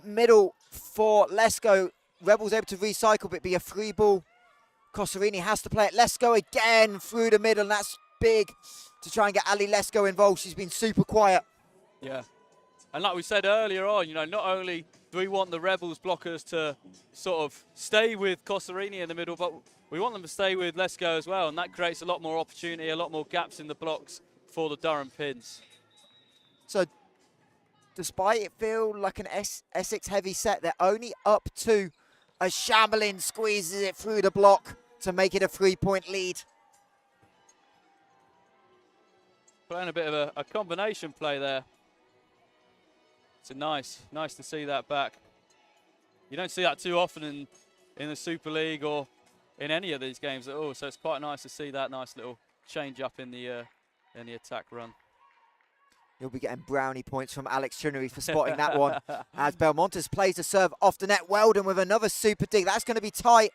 Middle for Lesko. Rebels able to recycle, but be a free ball. Costarini has to play it. Lesko again through the middle, and that's big to try and get Ali Lesko involved. She's been super quiet. Yeah. And like we said earlier on, you know, not only do we want the Rebels blockers to sort of stay with Costarini in the middle, but we want them to stay with Lesko as well, and that creates a lot more opportunity, a lot more gaps in the blocks for the Durham pins. So despite it feel like an Essex heavy set, they're only up 2 as Shamblin squeezes it through the block to make it a 3-point lead. Playing a bit of a combination play there. It's nice to see that back. You don't see that too often in the Super League or in any of these games at all, so it's quite nice to see that nice little change up in the attack run. You'll be getting brownie points from Alex Chinnery for spotting that one. As Belmontes plays the serve off the net. Weldon with another super dig. That's going to be tight.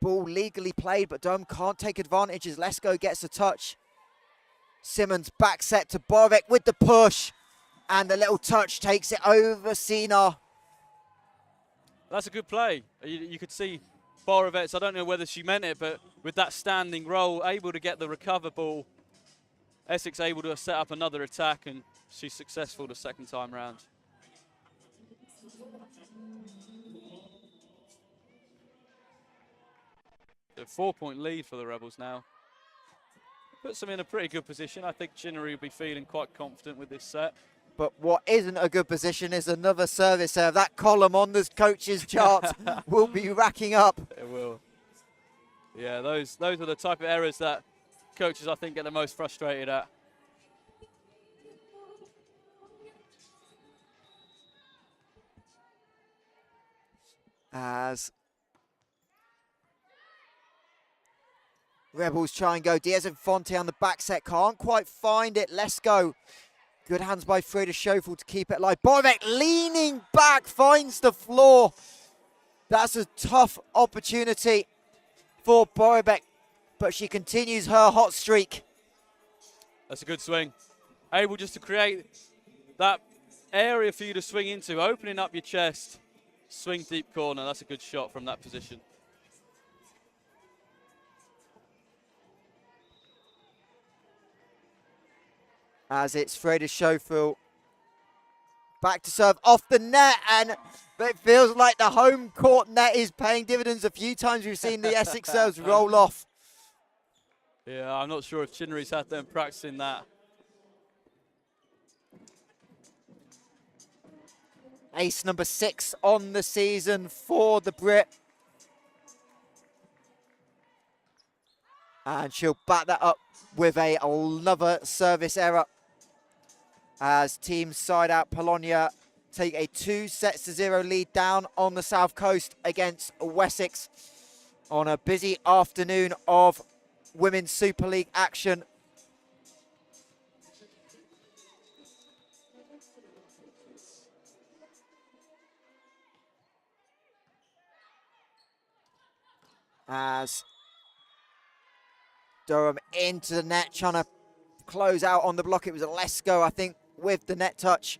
Ball legally played, but Durham can't take advantage as Lesko gets a touch. Simmons back set to Borek with the push. And the little touch takes it over Sina. That's a good play. You could see Borovets, I don't know whether she meant it, but with that standing roll, able to get the recover ball. Essex able to set up another attack, and she's successful the second time round. A 4-point lead for the Rebels now. Puts them in a pretty good position. I think Chinnery will be feeling quite confident with this set. But what isn't a good position is another service serve. That column on the coach's chart will be racking up. It will. Yeah, those are the type of errors that coaches, I think, get the most frustrated at. As Rebels try and go. Diaz and Fonte on the back set. Can't quite find it. Let's go. Good hands by Freda Schofel to keep it alive. Borek leaning back, finds the floor. That's a tough opportunity for Borek, but she continues her hot streak. That's a good swing. Able just to create that area for you to swing into, opening up your chest, swing deep corner. That's a good shot from that position. As it's Freda Schofel back to serve off the net, and it feels like the home court net is paying dividends. A few times we've seen the Essex serves roll off. Yeah, I'm not sure if Chinnery's had them practicing that. Ace number 6 on the season for the Brit. And she'll back that up with another service error. As teams side out Polonia take a 2-0 lead down on the south coast against Wessex on a busy afternoon of Women's Super League action. As Durham into the net, trying to close out on the block. It was a Lesko, I think, with the net touch.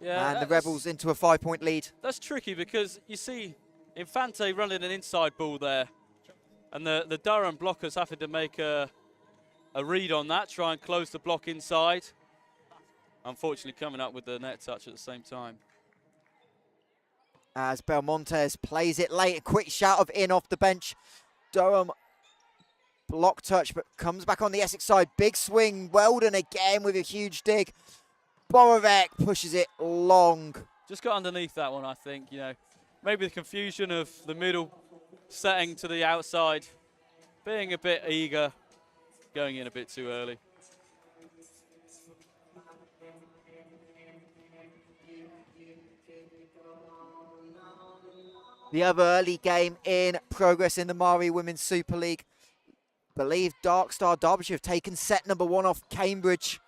Yeah, And the Rebels into a 5-point lead. That's tricky because you see Infante running an inside ball there. And the Durham blockers having to make a read on that, try and close the block inside. Unfortunately, coming up with the net touch at the same time. As Belmontes plays it late, a quick shout of in off the bench. Durham block touch, but comes back on the Essex side. Big swing, Weldon again with a huge dig. Borovec pushes it long. Just got underneath that one, I think. You know, maybe the confusion of the middle setting to the outside, being a bit eager, going in a bit too early. The other early game in progress in the Mari Women's Super League. Believe Dark Star Derbyshire have taken set number 1 off Cambridge.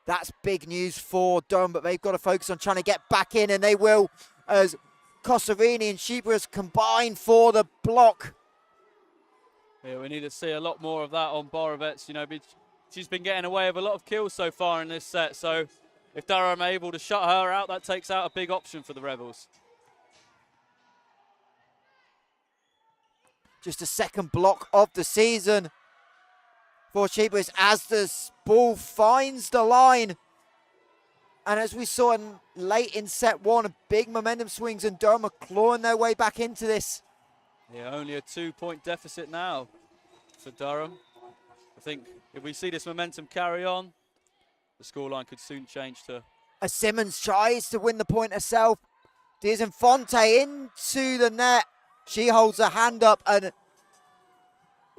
That's big news for Durham, but they've got to focus on trying to get back in, and they will, as Cosarini and Shebras combine for the block. Yeah, we need to see a lot more of that on Borovets. You know, she's been getting away with a lot of kills so far in this set, so if Durham are able to shut her out, that takes out a big option for the Rebels. Just a second block of the season for Shebras as the ball finds the line. And as we saw late in set 1, big momentum swings, and Durham are clawing their way back into this. Yeah, only a 2-point deficit now for Durham. I think if we see this momentum carry on, the scoreline could soon change to... As Simmons tries to win the point herself. Diaz Infante into the net. She holds her hand up, and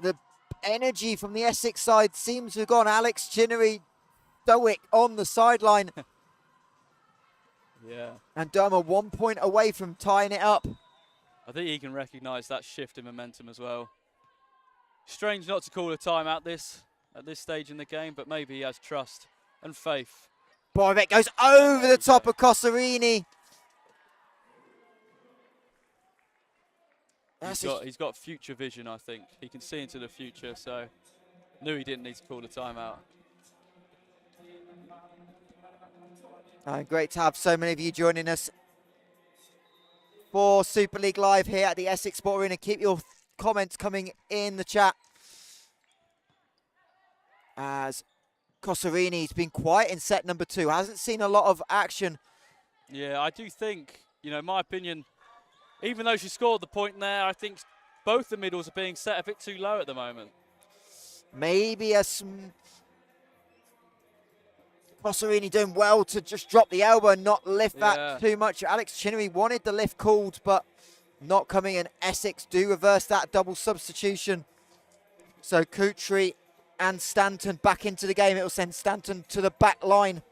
the energy from the Essex side seems to have gone. Alex Chinnery stoic on the sideline. Yeah. And Durham are 1 point away from tying it up. I think he can recognise that shift in momentum as well. Strange not to call a timeout at this stage in the game, but maybe he has trust and faith. Borovec goes over the top of Cosarini. He's got future vision, I think. He can see into the future, so knew he didn't need to call a timeout. Great to have so many of you joining us for Super League Live here at the Essex Sport Arena. Keep your comments coming in the chat. As Cosarini's been quiet in set number 2, hasn't seen a lot of action. Yeah, I do think, you know, in my opinion, even though she scored the point there, I think both the middles are being set a bit too low at the moment. Maybe Cosarini doing well to just drop the elbow and not lift that too much. Alex Chinnery wanted the lift called, but not coming in. Essex do reverse that double substitution. So Kutri and Stanton back into the game. It will send Stanton to the back line.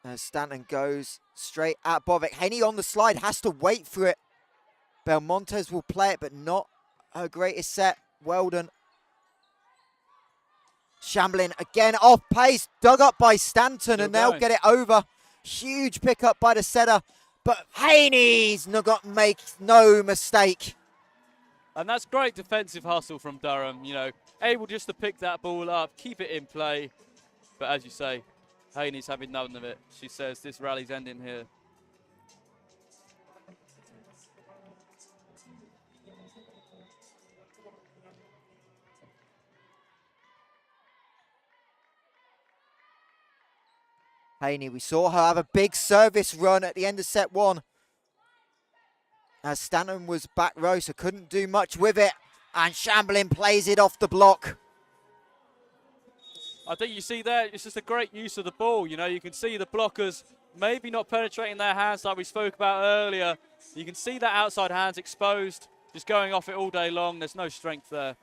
As Stanton goes straight at Bovic. Haney on the slide, has to wait for it. Belmontes will play it, but not her greatest set. Weldon. Shamblin again off pace, dug up by Stanton, and they'll get it over. Huge pickup by the setter, but Haney's makes no mistake. And that's great defensive hustle from Durham, you know, able just to pick that ball up, keep it in play. But as you say, Haney's having none of it. She says this rally's ending here. Haney, we saw her have a big service run at the end of set 1. As Stanton was back row, so couldn't do much with it. And Shamblin plays it off the block. I think you see there, it's just a great use of the ball. You know, you can see the blockers maybe not penetrating their hands like we spoke about earlier. You can see that outside hands exposed, just going off it all day long. There's no strength there.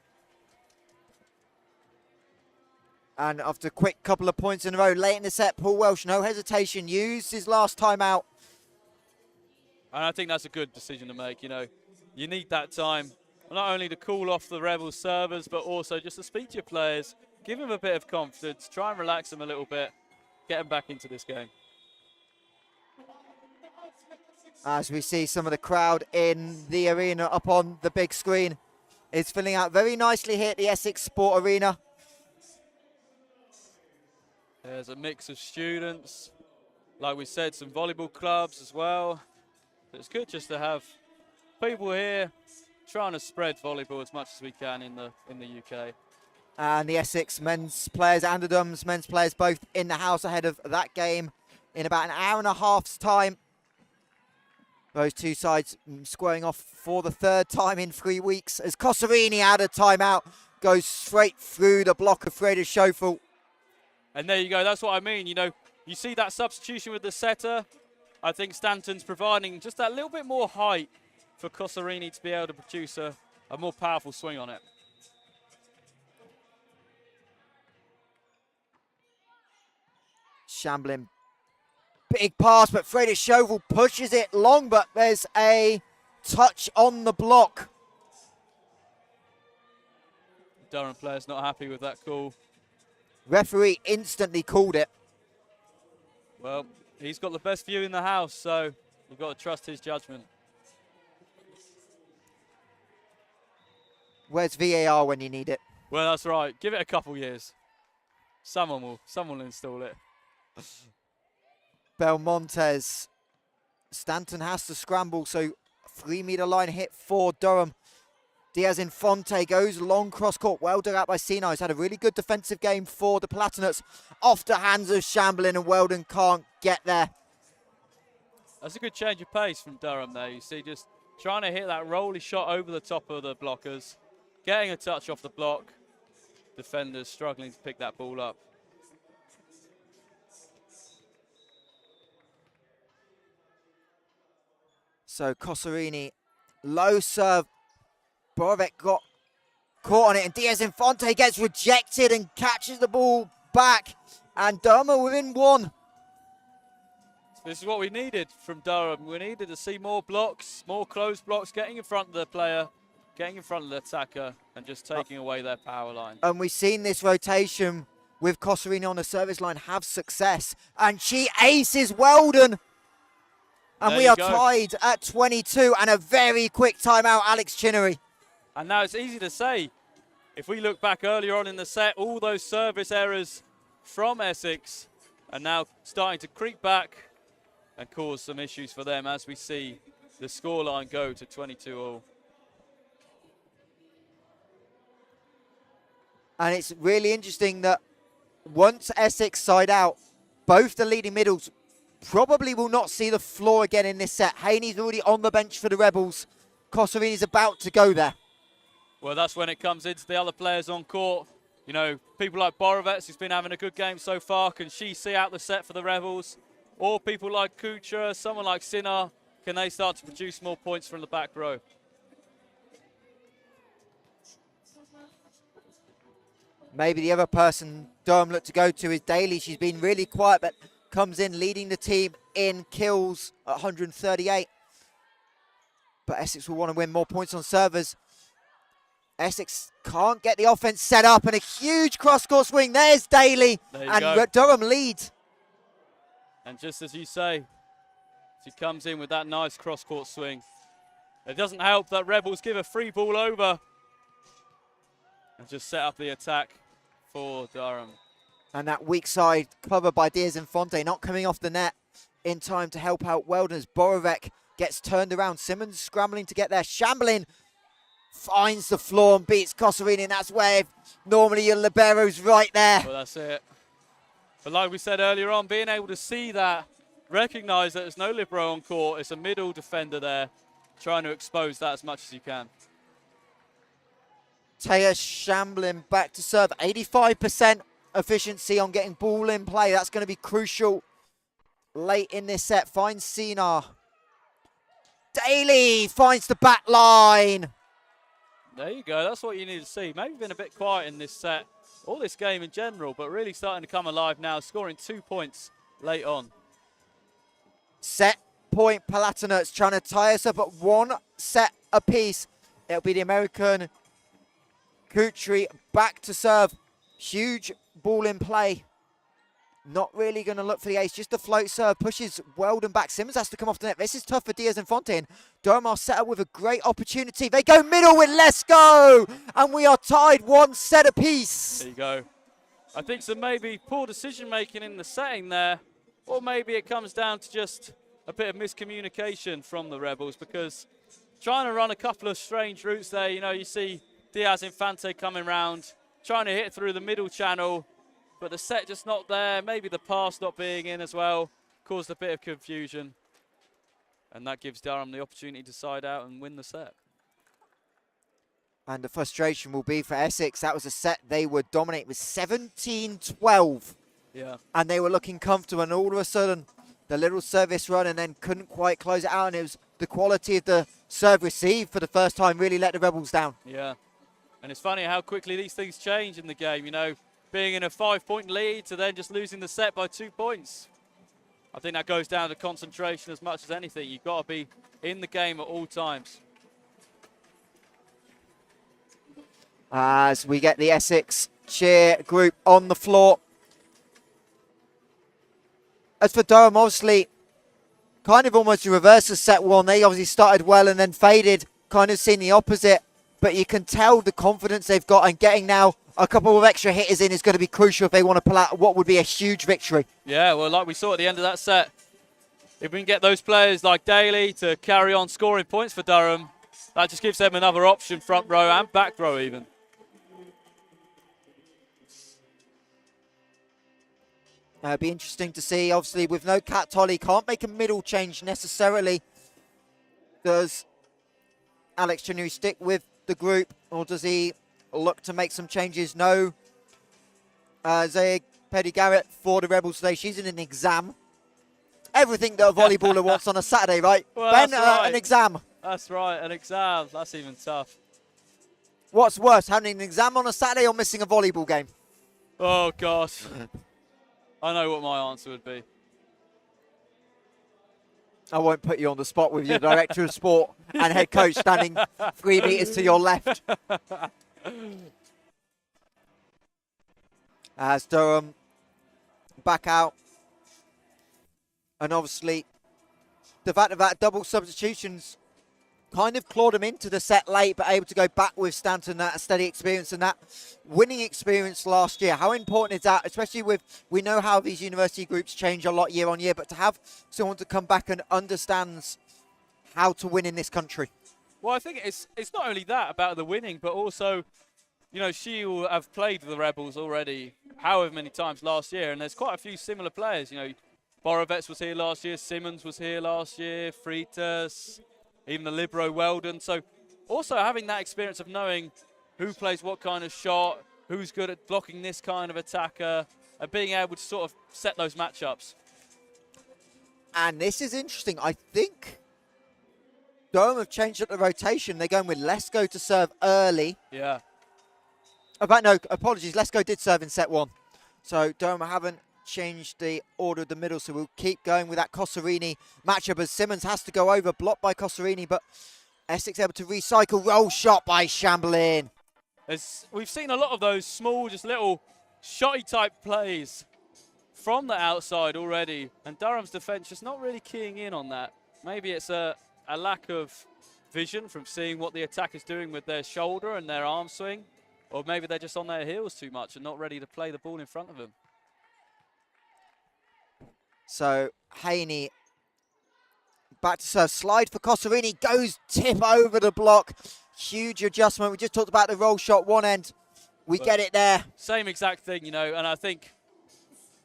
And after a quick couple of points in a row, late in the set, Paul Welsh, no hesitation, used his last time out. And I think that's a good decision to make, you know. You need that time. not only to cool off the Rebels servers, but also just to speak to your players, give them a bit of confidence, try and relax them a little bit, get them back into this game. As we see some of the crowd in the arena up on the big screen, it's filling out very nicely here at the Essex Sport Arena. There's a mix of students, like we said, some volleyball clubs as well. It's good just to have people here trying to spread volleyball as much as we can in the UK. And the Essex men's players and the Durham's men's players both in the house ahead of that game in about an hour and a half's time. Those two sides squaring off for the third time in 3 weeks as Cosarini out of timeout goes straight through the block of Freda Schofel. And there you go, that's what I mean. You know, you see that substitution with the setter. I think Stanton's providing just that little bit more height for Cosarini to be able to produce a more powerful swing on it. Shamblin, big pass, but Freda Schofel pushes it long, but there's a touch on the block. Durham player's not happy with that call. Referee instantly called it. Well, he's got the best view in the house, so you've got to trust his judgment. Where's VAR when you need it? Well, that's right. Give it a couple years. Someone will install it. Belmontes. Stanton has to scramble, so 3-meter line hit for Durham. Diaz Infante goes long cross court, well dug out by Sina. He's had a really good defensive game for the Palatinates. Off the hands of Shamblin, and Weldon can't get there. That's a good change of pace from Durham there. You see, just trying to hit that rolly shot over the top of the blockers, getting a touch off the block. Defenders struggling to pick that ball up. So Cosarini, low serve. Borovic got caught on it, and Diaz Infante gets rejected and catches the ball back. And Durham are within one. This is what we needed from Durham. We needed to see more blocks, more closed blocks, getting in front of the player, getting in front of the attacker, and just taking away their power line. And we've seen this rotation with Cosarini on the service line have success. And she aces Weldon. And There we you are go. tied at 22 and a very quick timeout, Alex Chinnery. And now it's easy to say, if we look back earlier on in the set, all those service errors from Essex are now starting to creep back and cause some issues for them as we see the scoreline go to 22-all. And it's really interesting that once Essex side out, both the leading middles probably will not see the floor again in this set. Haney's already on the bench for the Rebels. Cosarini's about to go there. Well, that's when it comes into the other players on court. You know, people like Borovic, who's been having a good game so far, can she see out the set for the Rebels? Or people like Kuchera, someone like Sinar, can they start to produce more points from the back row? Maybe the other person Durham look to go to is Daly. She's been really quiet, but comes in leading the team in kills at 138. But Essex will want to win more points on servers. Essex can't get the offense set up, and a huge cross-court swing. There's Daly, and Durham lead. And just as you say, she comes in with that nice cross-court swing. It doesn't help that Rebels give a free ball over and just set up the attack for Durham. And that weak side covered by Diaz Infante, not coming off the net in time to help out Weldon as Borovic gets turned around. Simmons scrambling to get there. Shamblin finds the floor and beats Cosarini, and that's where normally your libero's right there. Well, that's it. But like we said earlier on, being able to see that, recognise that there's no libero on court, it's a middle defender there, trying to expose that as much as you can. Taya Shamblin back to serve. 85% efficiency on getting ball in play. That's going to be crucial late in this set. Finds Sinar. Daly finds the back line. There you go. That's what you need to see. Maybe been a bit quiet in this set, or this game in general, but really starting to come alive now, scoring 2 points late on. Set point Palatinates trying to tie us up at 1 set apiece. It'll be the American Kutri back to serve. Huge ball in play. Not really going to look for the ace, just a float serve. Pushes Weldon back. Simmons has to come off the net. This is tough for Diaz and Fontaine. Durham are set up with a great opportunity. They go middle with Let's Go! And we are tied 1 set apiece. There you go. I think some maybe poor decision making in the setting there, or maybe it comes down to just a bit of miscommunication from the Rebels, because trying to run a couple of strange routes there, you know, you see Diaz Infante coming round, trying to hit through the middle channel, but the set just not there. Maybe the pass not being in as well caused a bit of confusion. And that gives Durham the opportunity to side out and win the set. And the frustration will be for Essex. That was a set they would dominate with 17-12. Yeah. And they were looking comfortable, and all of a sudden, the little service run and then couldn't quite close it out. And it was the quality of the serve receive for the first time really let the Rebels down. Yeah. And it's funny how quickly these things change in the game, you know, being in a 5-point lead to then just losing the set by 2 points. I think that goes down to concentration as much as anything. You've got to be in the game at all times. As we get the Essex cheer group on the floor. As for Durham, obviously, kind of almost the reverse of set one. They obviously started well and then faded, kind of seeing the opposite. But you can tell the confidence they've got, and getting now a couple of extra hitters in is going to be crucial if they want to pull out what would be a huge victory. Yeah, well, like we saw at the end of that set, if we can get those players like Daly to carry on scoring points for Durham, that just gives them another option, front row and back row even. It'll be interesting to see. Obviously, with no Cat Tolly, can't make a middle change necessarily. Does Alex Chanu stick with the group, or does he look to make some changes? No. Zaya Petty Garrett for the Rebels today. She's in an exam. Everything that a volleyballer wants on a Saturday, right? Well, Ben, that's right. an exam. That's right, an exam. That's even tough. What's worse, having an exam on a Saturday or missing a volleyball game? Oh, gosh. I know what my answer would be. I won't put you on the spot with your director of sport and head coach standing 3 meters to your left. As Durham back out. And obviously, the fact of that double substitutions kind of clawed him into the set late, but able to go back with Stanton, that steady experience and that winning experience last year. How important is that, especially with, we know how these university groups change a lot year on year, but to have someone to come back and understands how to win in this country? Well, I think it's not only that about the winning, but also, you know, she will have played with the Rebels already however many times last year, and there's quite a few similar players. You know, Borovets was here last year, Simmons was here last year, Freitas, even the Libero Weldon. So also having that experience of knowing who plays what kind of shot, who's good at blocking this kind of attacker, and being able to sort of set those matchups. And this is interesting. I think Durham have changed up the rotation. They're going with Lesko to serve early. Yeah. No, apologies. Lesko did serve in set one. So Durham haven't changed the order of the middle, so we'll keep going with that Cosarini matchup as Simmons has to go over, blocked by Cosarini, but Essex able to recycle. Roll shot by Chamberlain. We've seen a lot of those small, just little shotty type plays from the outside already, and Durham's defence just not really keying in on that. Maybe it's a lack of vision from seeing what the attack is doing with their shoulder and their arm swing, or maybe they're just on their heels too much and not ready to play the ball in front of them. So Haney back to serve, slide for Cosarini, goes tip over the block. Huge adjustment. We just talked about the roll shot one end. We get it there. Same exact thing, you know, and I think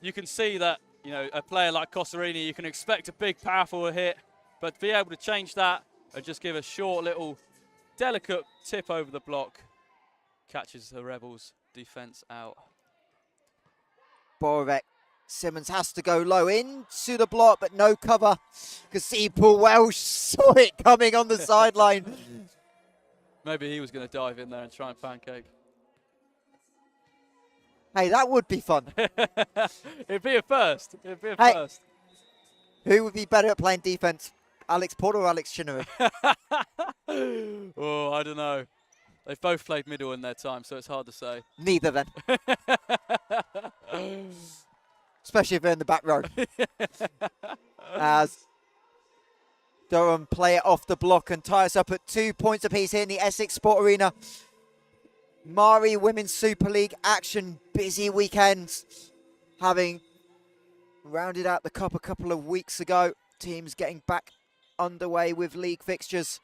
you can see that, you know, a player like Cosarini, you can expect a big, powerful hit, but to be able to change that and just give a short little delicate tip over the block catches the Rebels' defence out. Borovec. Simmons has to go low into the block, but no cover. Paul Welsh saw it coming on the sideline. Maybe he was going to dive in there and try and pancake. Hey, that would be fun. It'd be a first. It'd be a first. Who would be better at playing defense? Alex Porter or Alex Chinnery? Oh, I don't know. They've both played middle in their time, so it's hard to say. Neither then. Especially if they're in the back row. As Durham play it off the block and tie us up at 2 points apiece here in the Essex Sport Arena. Mari Women's Super League action, busy weekend. Having rounded out the cup a couple of weeks ago. Teams getting back underway with league fixtures.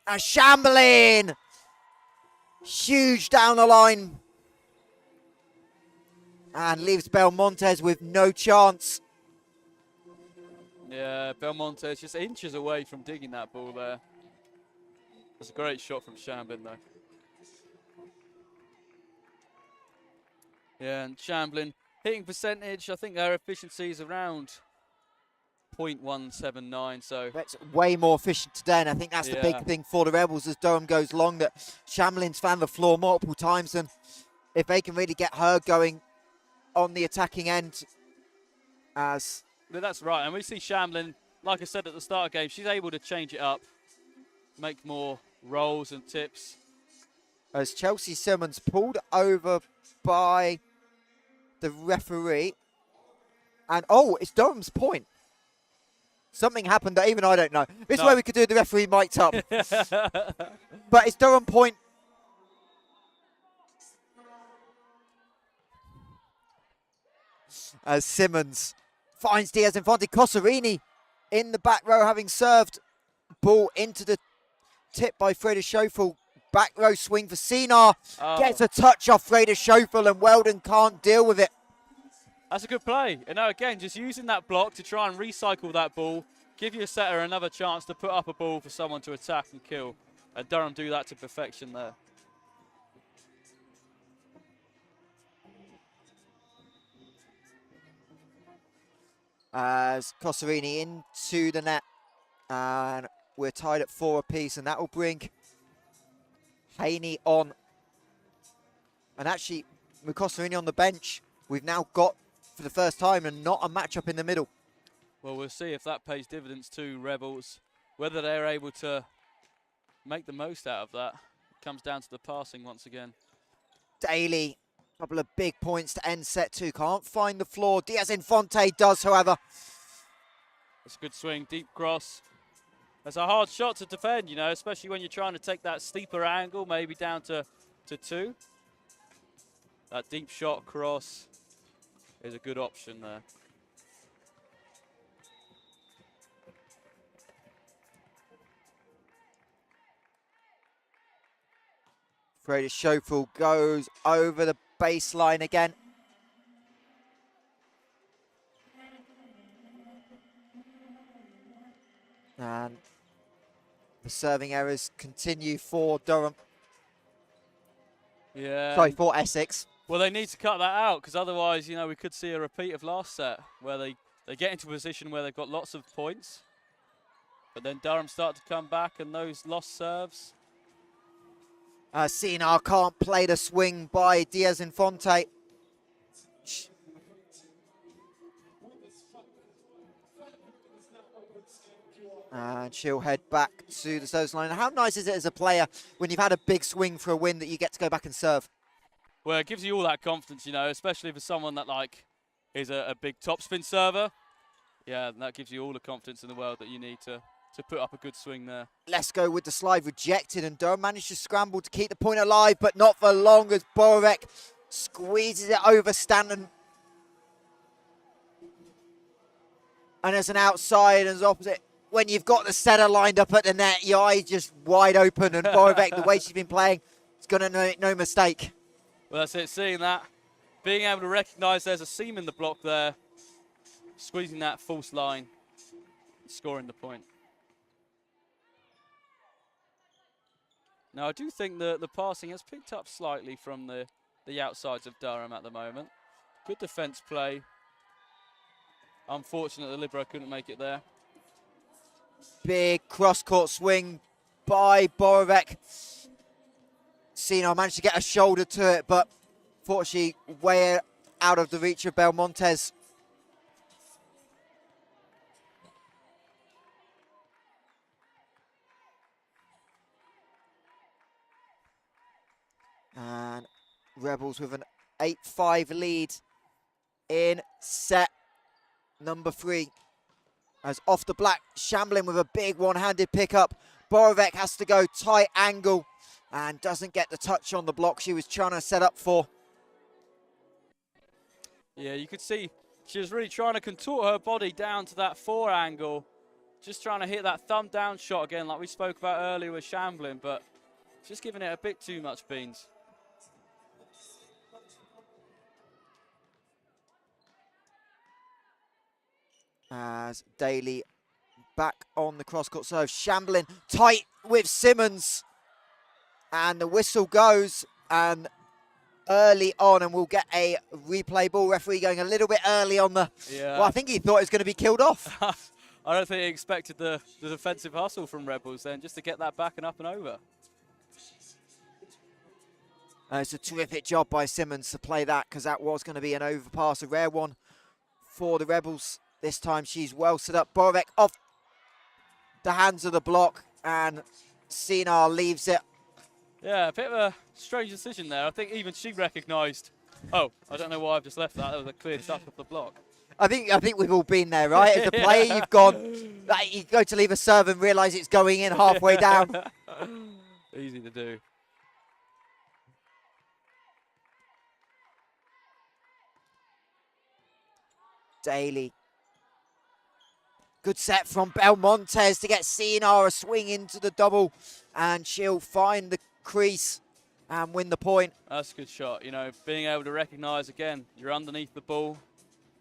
And Shamblin! Huge down the line. And leaves Belmontes with no chance. Yeah, Belmontes just inches away from digging that ball there. That's a great shot from Shamblin, though. Yeah, and Shamblin hitting percentage, I think their efficiency is around 0.179, so That's way more efficient today, and I think that's the big thing for the Rebels as Durham goes long, that Shamblin's found the floor multiple times, and if they can really get her going on the attacking end as... But that's right, and we see Shamblin, like I said at the start of the game, she's able to change it up, make more rolls and tips. As Chelsea Simmons pulled over by the referee, and it's Durham's point. Something happened that even I don't know. This is where we could do the referee mic'd up. But it's Durham point. As Simmons finds Diaz Infante. Cosarini in the back row having served. Ball into the tip by Freda Schofel. Back row swing for Sinar. Gets a touch off Freda Schofel and Weldon can't deal with it. That's a good play. And now again, just using that block to try and recycle that ball, give your setter another chance to put up a ball for someone to attack and kill. And Durham do that to perfection there. As Cosarini into the net. And we're tied at 4 apiece, and that will bring Haney on. And actually, with Cosarini on the bench, we've now got, for the first time, and not a matchup in the middle. Well, we'll see if that pays dividends to Rebels. Whether they're able to make the most out of that. It comes down to the passing once again. Daly, a couple of big points to end set 2. Can't find the floor. Diaz Infante does, however. It's a good swing, deep cross. That's a hard shot to defend, you know, especially when you're trying to take that steeper angle, maybe down to 2. That deep shot cross is a good option there. Freda Schofel goes over the baseline again. And the serving errors continue for Durham. Yeah. Sorry, for Essex. Well, they need to cut that out because otherwise, you know, we could see a repeat of last set where they get into a position where they've got lots of points. But then Durham start to come back and those lost serves. Sinar can't play the swing by Diaz Infante. And she'll head back to the service line. How nice is it as a player when you've had a big swing for a win that you get to go back and serve? Well, it gives you all that confidence, you know, especially for someone that like is a big topspin server. Yeah, that gives you all the confidence in the world that you need to put up a good swing there. Let's go with the slide rejected, and Durham managed to scramble to keep the point alive, but not for long as Borek squeezes it over Stanton. And as an outside and as opposite, when you've got the setter lined up at the net, your eyes just wide open, and Borek, the way she's been playing, is going to make no mistake. Well, that's it, seeing that, being able to recognise there's a seam in the block there, squeezing that false line, scoring the point. Now, I do think the passing has picked up slightly from the outsides of Durham at the moment. Good defence play. Unfortunate the libero couldn't make it there. Big cross-court swing by Borek. Sinar managed to get a shoulder to it, but fortunately way out of the reach of Belmontes. Rebels with an 8-5 lead in set number 3. As off the black, Shamblin with a big one-handed pickup. Borovec has to go tight angle and doesn't get the touch on the block she was trying to set up for. Yeah, you could see she was really trying to contort her body down to that 4 angle. Just trying to hit that thumb down shot again like we spoke about earlier with Shamblin, but just giving it a bit too much beans. As Daly back on the cross-court serve. Shamblin tight with Simmons. And the whistle goes, and early on, and we'll get a replay ball. Referee going a little bit early on the... Yeah. Well, I think he thought it was going to be killed off. I don't think he expected the defensive hustle from Rebels then, just to get that back and up and over. It's a terrific job by Simmons to play that, because that was going to be an overpass, a rare one for the Rebels. This time she's well set up. Borovec off the hands of the block, and Sinar leaves it. Yeah, a bit of a strange decision there. I think even she recognised, oh, I don't know why I've just left that. That was a clear touch off the block. I think we've all been there, right? As a player, you've gone, like, you go to leave a serve and realise it's going in halfway down. Easy to do. Daly. Good set from Belmontes to get Sinar a swing into the double, and she'll find the crease and win the point. That's a good shot. You know, being able to recognise again, you're underneath the ball.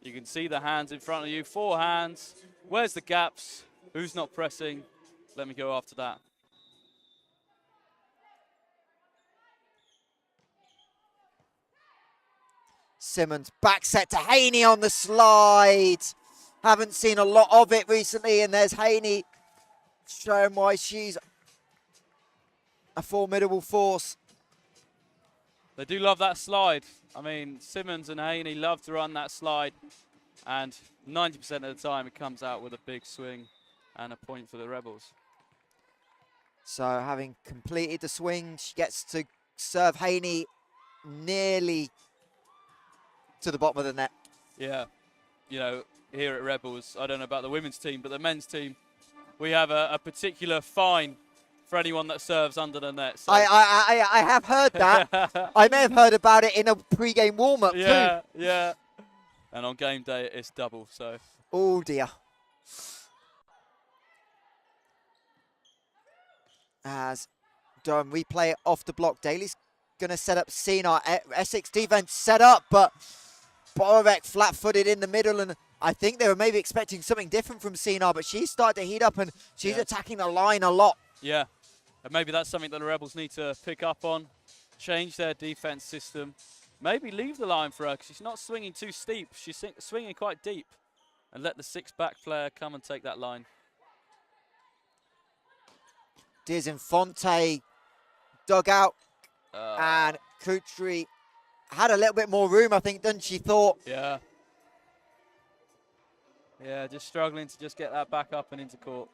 You can see the hands in front of you. 4 hands. Where's the gaps? Who's not pressing? Let me go after that. Simmons back set to Haney on the slide. Haven't seen a lot of it recently, and there's Haney showing why she's a formidable force. They do love that slide. I mean, Simmons and Haney love to run that slide, and 90% of the time it comes out with a big swing and a point for the Rebels. So having completed the swing, she gets to serve Haney nearly to the bottom of the net. Yeah, you know, here at Rebels, I don't know about the women's team, but the men's team, we have a particular fine for anyone that serves under the net. So. I have heard that. I may have heard about it in a pre-game warm-up too. Yeah. And on game day, it's double. So. Oh dear. As Durham replay it off the block, Daly's going to set up Sinar. Essex defense set up, but Borovec flat-footed in the middle, and I think they were maybe expecting something different from Sinar, but she's started to heat up, and she's attacking the line a lot. Yeah, and maybe that's something that the Rebels need to pick up on, change their defense system, maybe leave the line for her, because she's not swinging too steep. She's swinging quite deep, and let the 6-back player come and take that line. Dizinfonte dug out, and Kutri had a little bit more room, I think, than she thought. Yeah. Yeah, just struggling to just get that back up and into court.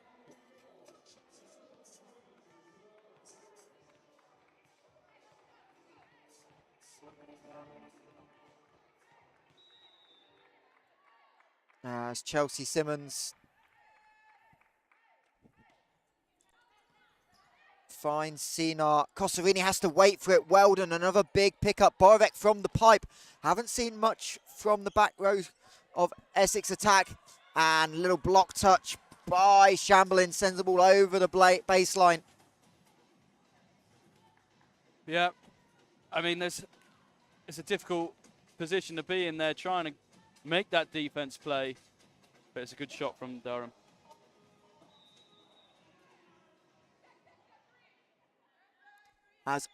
As Chelsea Simmons finds Sinar. Cosarini has to wait for it. Weldon, another big pickup. Borovec from the pipe. Haven't seen much from the back row of Essex attack. And little block touch by Shamblin sends the ball over the baseline. Yeah. I mean, it's a difficult position to be in there, trying to make that defense play. But it's a good shot from Durham. As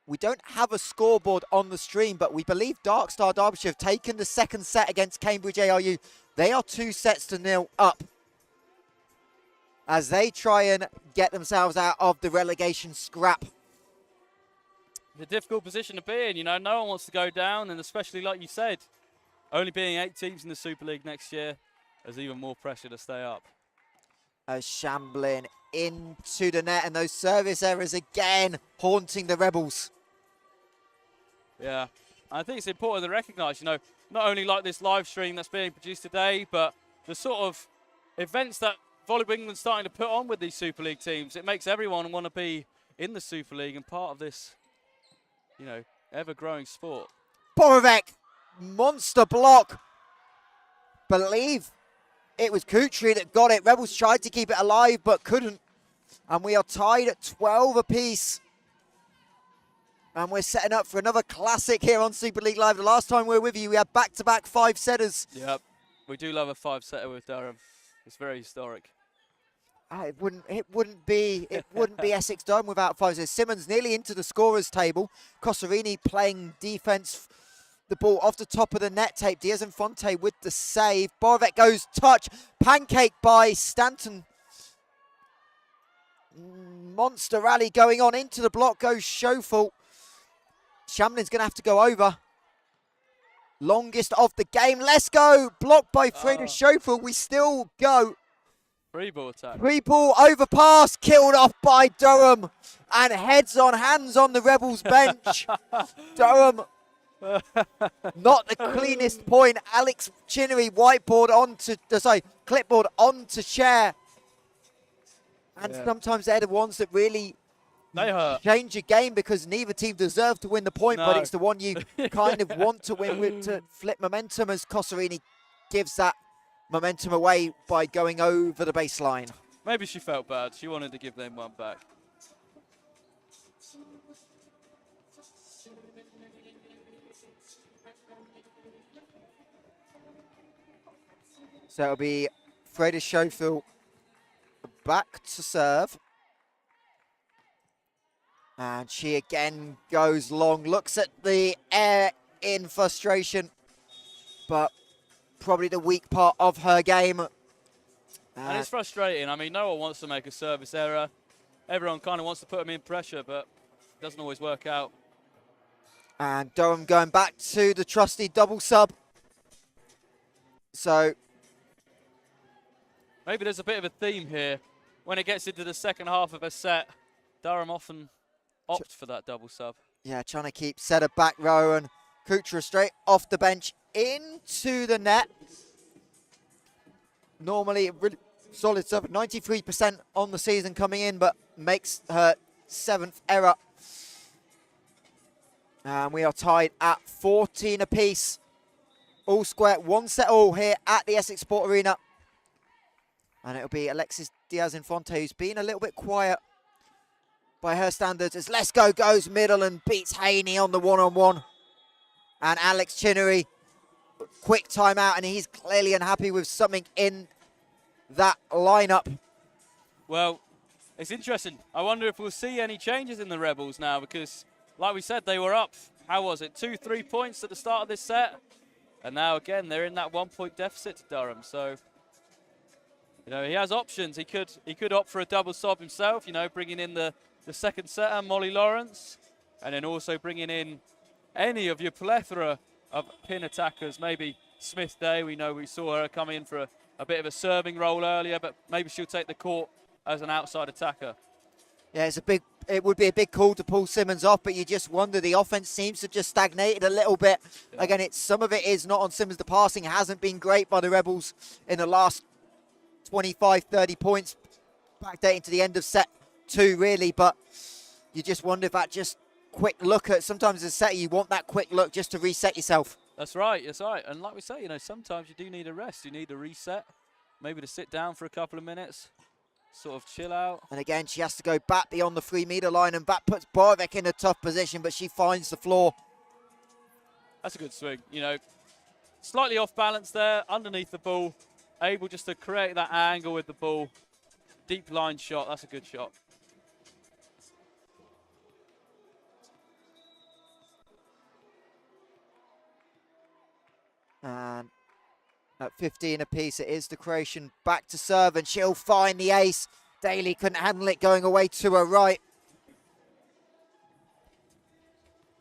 we don't have a scoreboard on the stream, but we believe Dark Star Derbyshire have taken the second set against Cambridge ARU. They are 2-0 up as they try and get themselves out of the relegation scrap. It's a difficult position to be in. You know, no one wants to go down, and especially like you said, only being 8 teams in the Super League next year, there's even more pressure to stay up. As Shamblin into the net, and those service errors again haunting the Rebels. Yeah, I think it's important to recognise, not only like this live stream that's being produced today, but the sort of events that Volleyball England's starting to put on with these Super League teams. It makes everyone want to be in the Super League and part of this, ever-growing sport. Borovic, monster block. Believe it was Kutri that got it. Rebels tried to keep it alive, but couldn't. And we are tied at 12 apiece. And we're setting up for another classic here on Super League Live. The last time we were with you, we had back-to-back 5-setters. Yep, we do love a 5-setter with Durham. It's very historic. It wouldn't be Essex Durham without 5-setters. Simmons nearly into the scorers table. Cosarini playing defense. The ball off the top of the net tape. Diaz and Fonte with the save. Borovic goes touch. Pancake by Stanton. Monster rally going on. Into the block goes Schofel. Shamlin's going to have to go over. Longest of the game. Let's go. Blocked by Freda Schofel. We still go. Free ball attack. Free ball overpass. Killed off by Durham. And heads on hands on the Rebels bench. Durham. Not the cleanest point. Alex Chinnery clipboard onto chair. And sometimes they're the ones that really change a game because neither team deserve to win the point, but it's the one you kind of want to win with to flip momentum as Cosarini gives that momentum away by going over the baseline. Maybe she felt bad. She wanted to give them one back. So it'll be Freda Schofel back to serve. And she again goes long, looks at the air in frustration, but probably the weak part of her game. And it's frustrating. I mean, no one wants to make a service error. Everyone kind of wants to put them in pressure, but it doesn't always work out. And Durham going back to the trusty double sub. So maybe there's a bit of a theme here. When it gets into the second half of a set, Durham often opt for that double sub. Yeah, trying to keep setter back row, and Kuchera straight off the bench into the net. Normally a really solid sub, 93% on the season coming in, but makes her 7th error. And we are tied at 14 apiece. All square, 1 set all here at the Essex Sport Arena. And it'll be Alexis Diaz-Infante, who's been a little bit quiet by her standards, as Let's Go goes middle and beats Haney on the one-on-one. And Alex Chinnery, quick timeout, and he's clearly unhappy with something in that lineup. Well, it's interesting. I wonder if we'll see any changes in the Rebels now, because like we said, they were up, how was it, 2-3 points at the start of this set? And now again, they're in that 1-point deficit to Durham. So, he has options. He could opt for a double sub himself, bringing in the second setter, Molly Lawrence, and then also bringing in any of your plethora of pin attackers. Maybe Smith Day, we saw her come in for a bit of a serving role earlier, but maybe she'll take the court as an outside attacker. Yeah, it would be a big call to pull Simmons off, but you just wonder, the offense seems to have just stagnated a little bit. Yeah. Again, some of it is not on Simmons. The passing hasn't been great by the Rebels in the last 25, 30 points, backdating to the end of set 2, really, but you just wonder if that just quick look at, sometimes as a setter, you want that quick look just to reset yourself. That's right. And like we say, sometimes you do need a rest. You need a reset, maybe to sit down for a couple of minutes, sort of chill out. And again, she has to go back beyond the 3-meter line, and that puts Borovic in a tough position, but she finds the floor. That's a good swing, Slightly off balance there, underneath the ball, able just to create that angle with the ball. Deep line shot, that's a good shot. And at 15 apiece, it is the Croatian back to serve, and she'll find the ace. Daly couldn't handle it, going away to her right.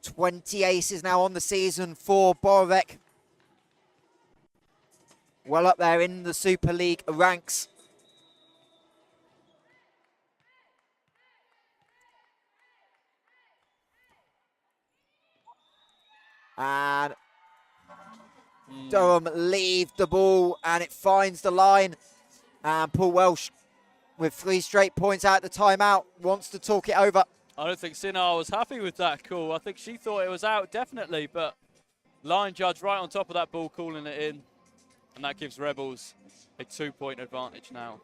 20 aces now on the season for Borovic. Well up there in the Super League ranks. And Durham leave the ball, and it finds the line. And Paul Welsh, with 3 straight points out the timeout, wants to talk it over. I don't think Sinar was happy with that call. I think she thought it was out, definitely, but line judge right on top of that ball calling it in, and that gives Rebels a 2-point advantage now.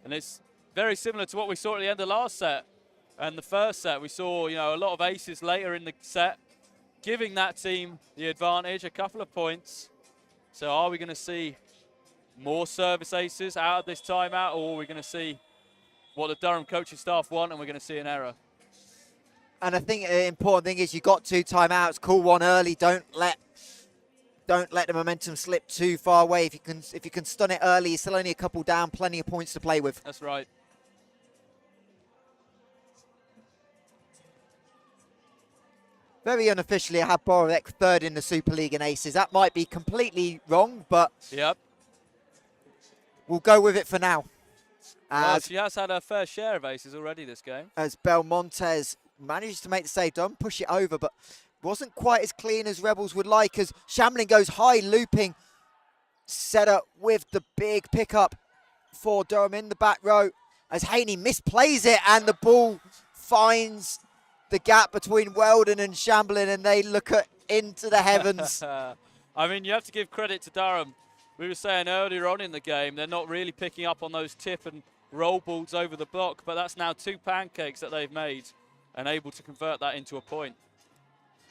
And it's very similar to what we saw at the end of last set and the first set. We saw, you know, a lot of aces later in the set, giving that team the advantage, a couple of points. So are we going to see more service aces out of this timeout, or are we going to see what the Durham coaching staff want and we're going to see an error? And I think the important thing is you got 2 timeouts, call one early, don't let the momentum slip too far away. If you can stun it early, you're still only a couple down, plenty of points to play with. That's right. Very unofficially, I have Borek third in the Super League in aces. That might be completely wrong, but yep, we'll go with it for now. Well, she has had her fair share of aces already this game. As Belmontes manages to make the save, don't push it over, but wasn't quite as clean as Rebels would like, as Shamblin goes high, looping setup with the big pickup for Durham in the back row, as Haney misplays it, and the ball finds the gap between Weldon and Shamblin, and they look into the heavens. I mean, you have to give credit to Durham. We were saying earlier on in the game, they're not really picking up on those tip and roll balls over the block, but that's now 2 pancakes that they've made and able to convert that into a point.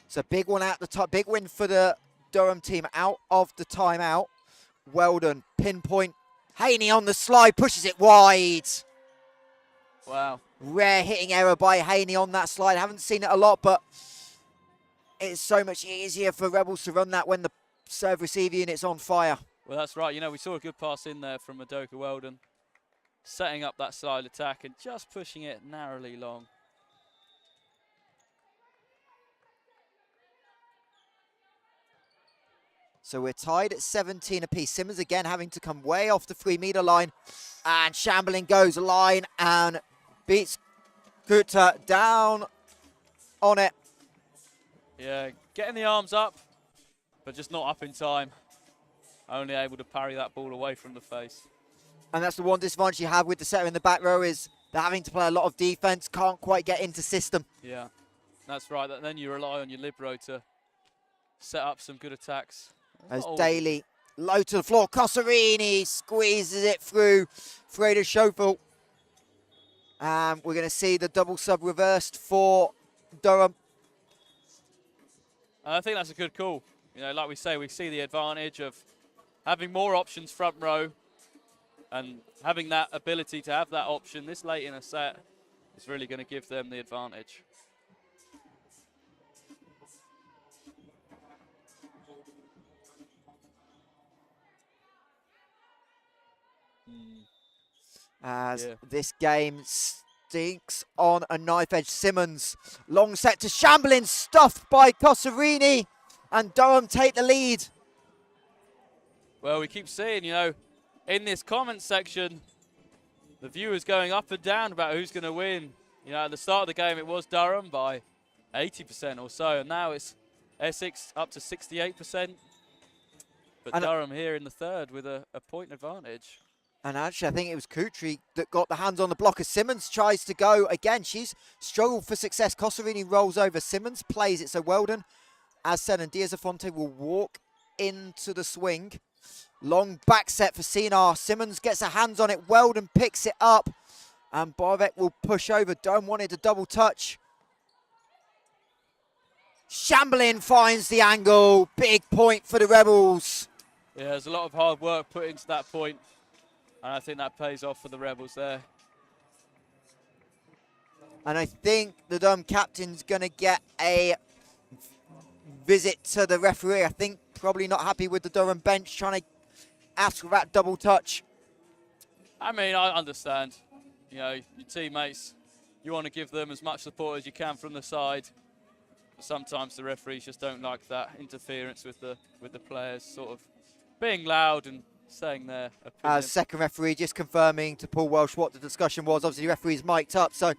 So big one out the top, big win for the Durham team out of the timeout. Weldon, pinpoint, Haney on the slide, pushes it wide. Wow. Rare hitting error by Haney on that slide. Haven't seen it a lot, but it's so much easier for Rebels to run that when the serve-receive unit's on fire. Well, that's right. You know, we saw a good pass in there from Madoka Weldon, setting up that side attack and just pushing it narrowly long. So we're tied at 17 apiece. Simmons again having to come way off the 3-meter line. And Shamblin goes line and beats Kuta down on it. Yeah, getting the arms up, but just not up in time. Only able to parry that ball away from the face. And that's the one disadvantage you have with the setter in the back row, is they're having to play a lot of defense, can't quite get into system. Yeah, that's right. Then you rely on your libero to set up some good attacks. As Daly, low to the floor, Cosarini squeezes it through Freda Schofield. And we're going to see the double sub reversed for Durham. I think that's a good call. You know, like we say, we see the advantage of having more options front row, and having that ability to have that option this late in a set is really going to give them the advantage. As this game stinks on a knife edge. Simmons, long set to Shamblin, stuffed by Cosarini, and Durham take the lead. Well, we keep seeing, you know, in this comment section, the viewers going up and down about who's going to win. You know, at the start of the game, it was Durham by 80% or so, and now it's Essex up to 68%. But and Durham here in the third with a point advantage. And actually, I think it was Kutri that got the hands on the block as Simmons tries to go again. She's struggled for success. Cosarini rolls over. Simmons plays it. So Weldon, as said, and Diazafonte will walk into the swing. Long back set for Sinar. Simmons gets her hands on it. Weldon picks it up. And Borek will push over. Durham wanted a double touch. Shamblin finds the angle. Big point for the Rebels. Yeah, there's a lot of hard work put into that point. And I think that pays off for the Rebels there. And I think the Durham captain's going to get a visit to the referee. I think probably not happy with the Durham bench, trying to ask for that double touch. I mean, I understand. You know, your teammates, you want to give them as much support as you can from the side. But sometimes the referees just don't like that interference with the players, sort of being loud and saying their opinion. Second referee just confirming to Paul Welsh what the discussion was. Obviously, the referee's mic'd up, so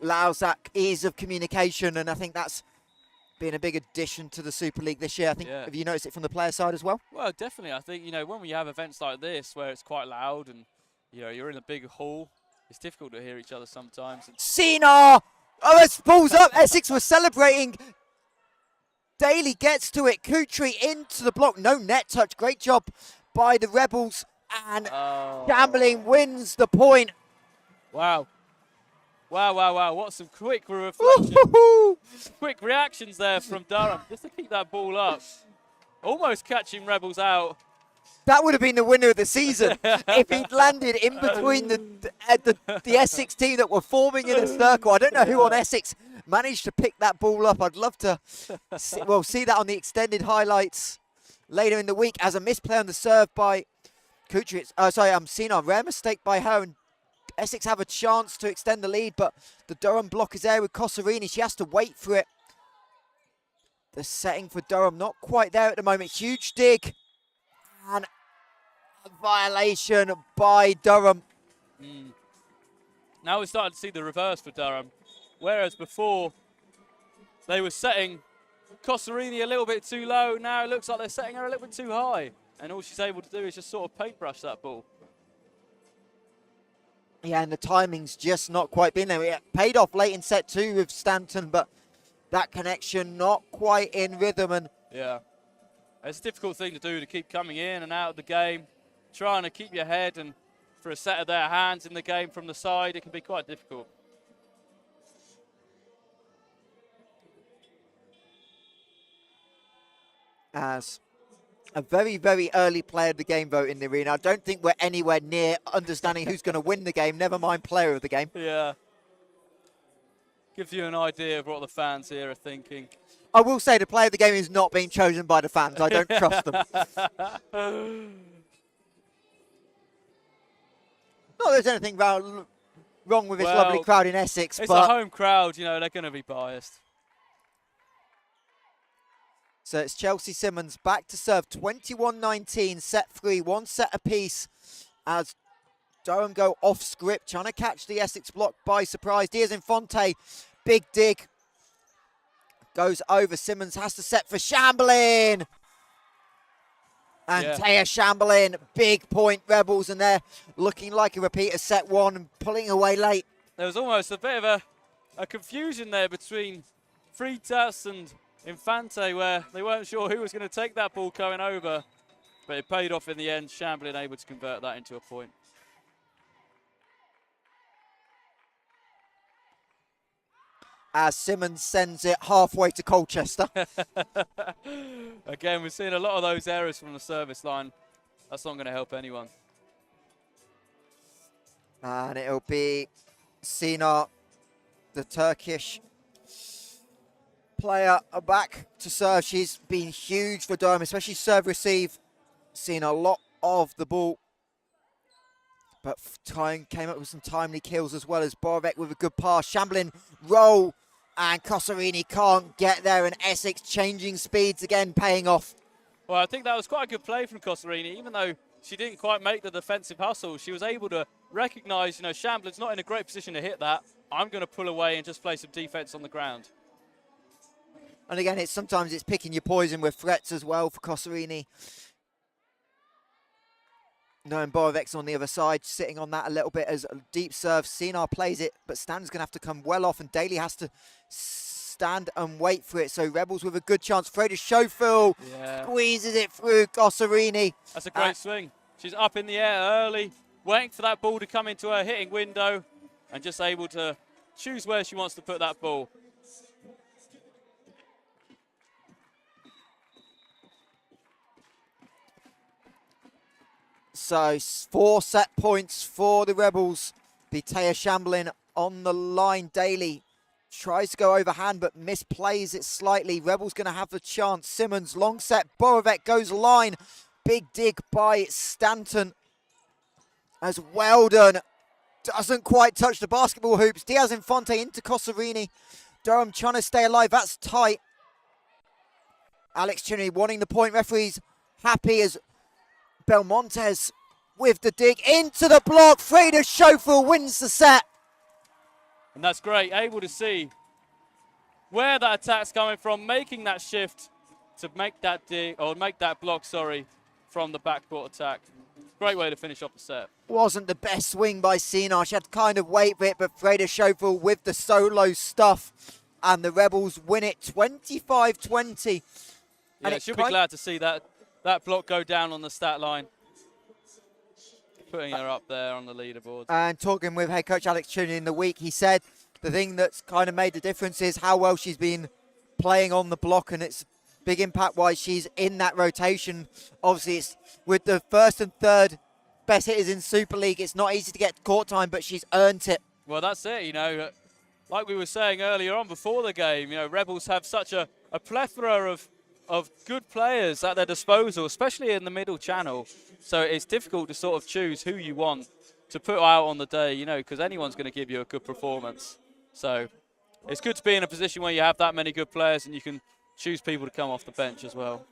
allows that ease of communication, and I think that's been a big addition to the Super League this year. I think, have you noticed it from the player side as well? Well, definitely. I think, when we have events like this where it's quite loud and, you're in a big hall, it's difficult to hear each other sometimes. Sina! Oh, it pulls up. Essex was celebrating. Daly gets to it. Kutri into the block. No net touch. Great job by the Rebels. And Gambling wins the point. Wow. Wow. What some quick reflections. Quick reactions there from Durham just to keep that ball up. Almost catching Rebels out. That would have been the winner of the season if he'd landed in between the Essex team that were forming in a circle. I don't know who on Essex managed to pick that ball up. I'd love to see that on the extended highlights later in the week as a misplay on the serve by Kutri. Sina. Rare mistake by her, and Essex have a chance to extend the lead, but the Durham block is there with Kosarini. She has to wait for it. The setting for Durham not quite there at the moment. Huge dig and a violation by Durham. Now we're starting to see the reverse for Durham. Whereas before they were setting Kosarini a little bit too low, now it looks like they're setting her a little bit too high. And all she's able to do is just sort of paintbrush that ball. Yeah, and the timing's just not quite been there. It paid off late in set 2 with Stanton, but that connection not quite in rhythm. And yeah, it's a difficult thing to do, to keep coming in and out of the game, trying to keep your head, and for a set of their hands in the game from the side, it can be quite difficult. As a very, very early player of the game vote in the arena, I don't think we're anywhere near understanding who's going to win the game, never mind player of the game. Yeah. Gives you an idea of what the fans here are thinking. I will say the player of the game is not being chosen by the fans. I don't trust them. Not that there's anything wrong with this lovely crowd in Essex. It's but a home crowd, they're going to be biased. So it's Chelsea Simmons back to serve. 21-19, set 3, 1 set apiece as Durham go off script, trying to catch the Essex block by surprise. Diaz Infante, big dig. Goes over. Simmons has to set for Chamberlain. And Taya Chamberlain, big point, Rebels, and they're looking like a repeat of set 1 and pulling away late. There was almost a bit of a confusion there between Freitas and Infante, where they weren't sure who was going to take that ball going over, but it paid off in the end. Chamberlain able to convert that into a point. As Simmons sends it halfway to Colchester. Again, we're seeing a lot of those errors from the service line. That's not going to help anyone. And it'll be Sina, the Turkish player, back to serve. She's been huge for Durham, especially serve-receive. Seen a lot of the ball. But came up with some timely kills as well as Borovec with a good pass. Chamberlain roll, and Kosarini can't get there, and Essex changing speeds again, paying off. Well, I think that was quite a good play from Kosarini. Even though she didn't quite make the defensive hustle, she was able to recognise, Chamberlain's not in a great position to hit that. I'm going to pull away and just play some defence on the ground. And again, sometimes it's picking your poison with threats as well for Kosarini. Knowing Borovec's on the other side, sitting on that a little bit as a deep serve. Sinar plays it, but Stan's going to have to come well off, and Daly has to stand and wait for it. So Rebels with a good chance. Freda Schofield squeezes it through Kosarini. That's a great swing. She's up in the air early, waiting for that ball to come into her hitting window, and just able to choose where she wants to put that ball. So 4 set points for the Rebels. Taya Chamberlain on the line. Daly tries to go overhand but misplays it slightly. Rebels going to have the chance. Simmons, long set. Borovec goes line. Big dig by Stanton. As Weldon doesn't quite touch the basketball hoops. Diaz Infante into Kosarini. Durham trying to stay alive. That's tight. Alex Chinnery wanting the point. Referees happy as Belmontes with the dig into the block. Freda Schofield wins the set. And that's great, able to see where that attack's coming from, making that shift to make that make that block, from the backcourt attack. Great way to finish off the set. Wasn't the best swing by Sinar. She had to kind of wait for it, but Freda Schofield with the solo stuff. And the Rebels win it 25-20. Yeah, she'll be glad to see that block go down on the stat line. Putting her up there on the leaderboard. And talking with head coach Alex Chin in the week, he said the thing that's kind of made the difference is how well she's been playing on the block, and it's big impact wise she's in that rotation. Obviously, it's with the first and third best hitters in Super League, it's not easy to get court time, but she's earned it. Well, that's it, you know. Like we were saying earlier on before the game, you know, Rebels have such a plethora of good players at their disposal, especially in the middle channel. So it's difficult to sort of choose who you want to put out on the day, you know, because anyone's going to give you a good performance. So it's good to be in a position where you have that many good players and you can choose people to come off the bench as well.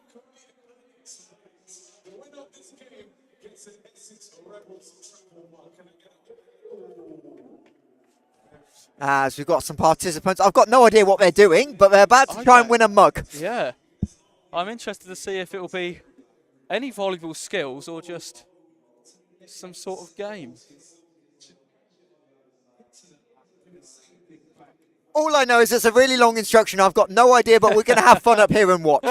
As we've got some participants, I've got no idea what they're doing, but they're about to try and win a mug. Yeah, I'm interested to see if it will be any volleyball skills or just some sort of game. All I know is it's a really long instruction. I've got no idea, but we're going to have fun up here and watch.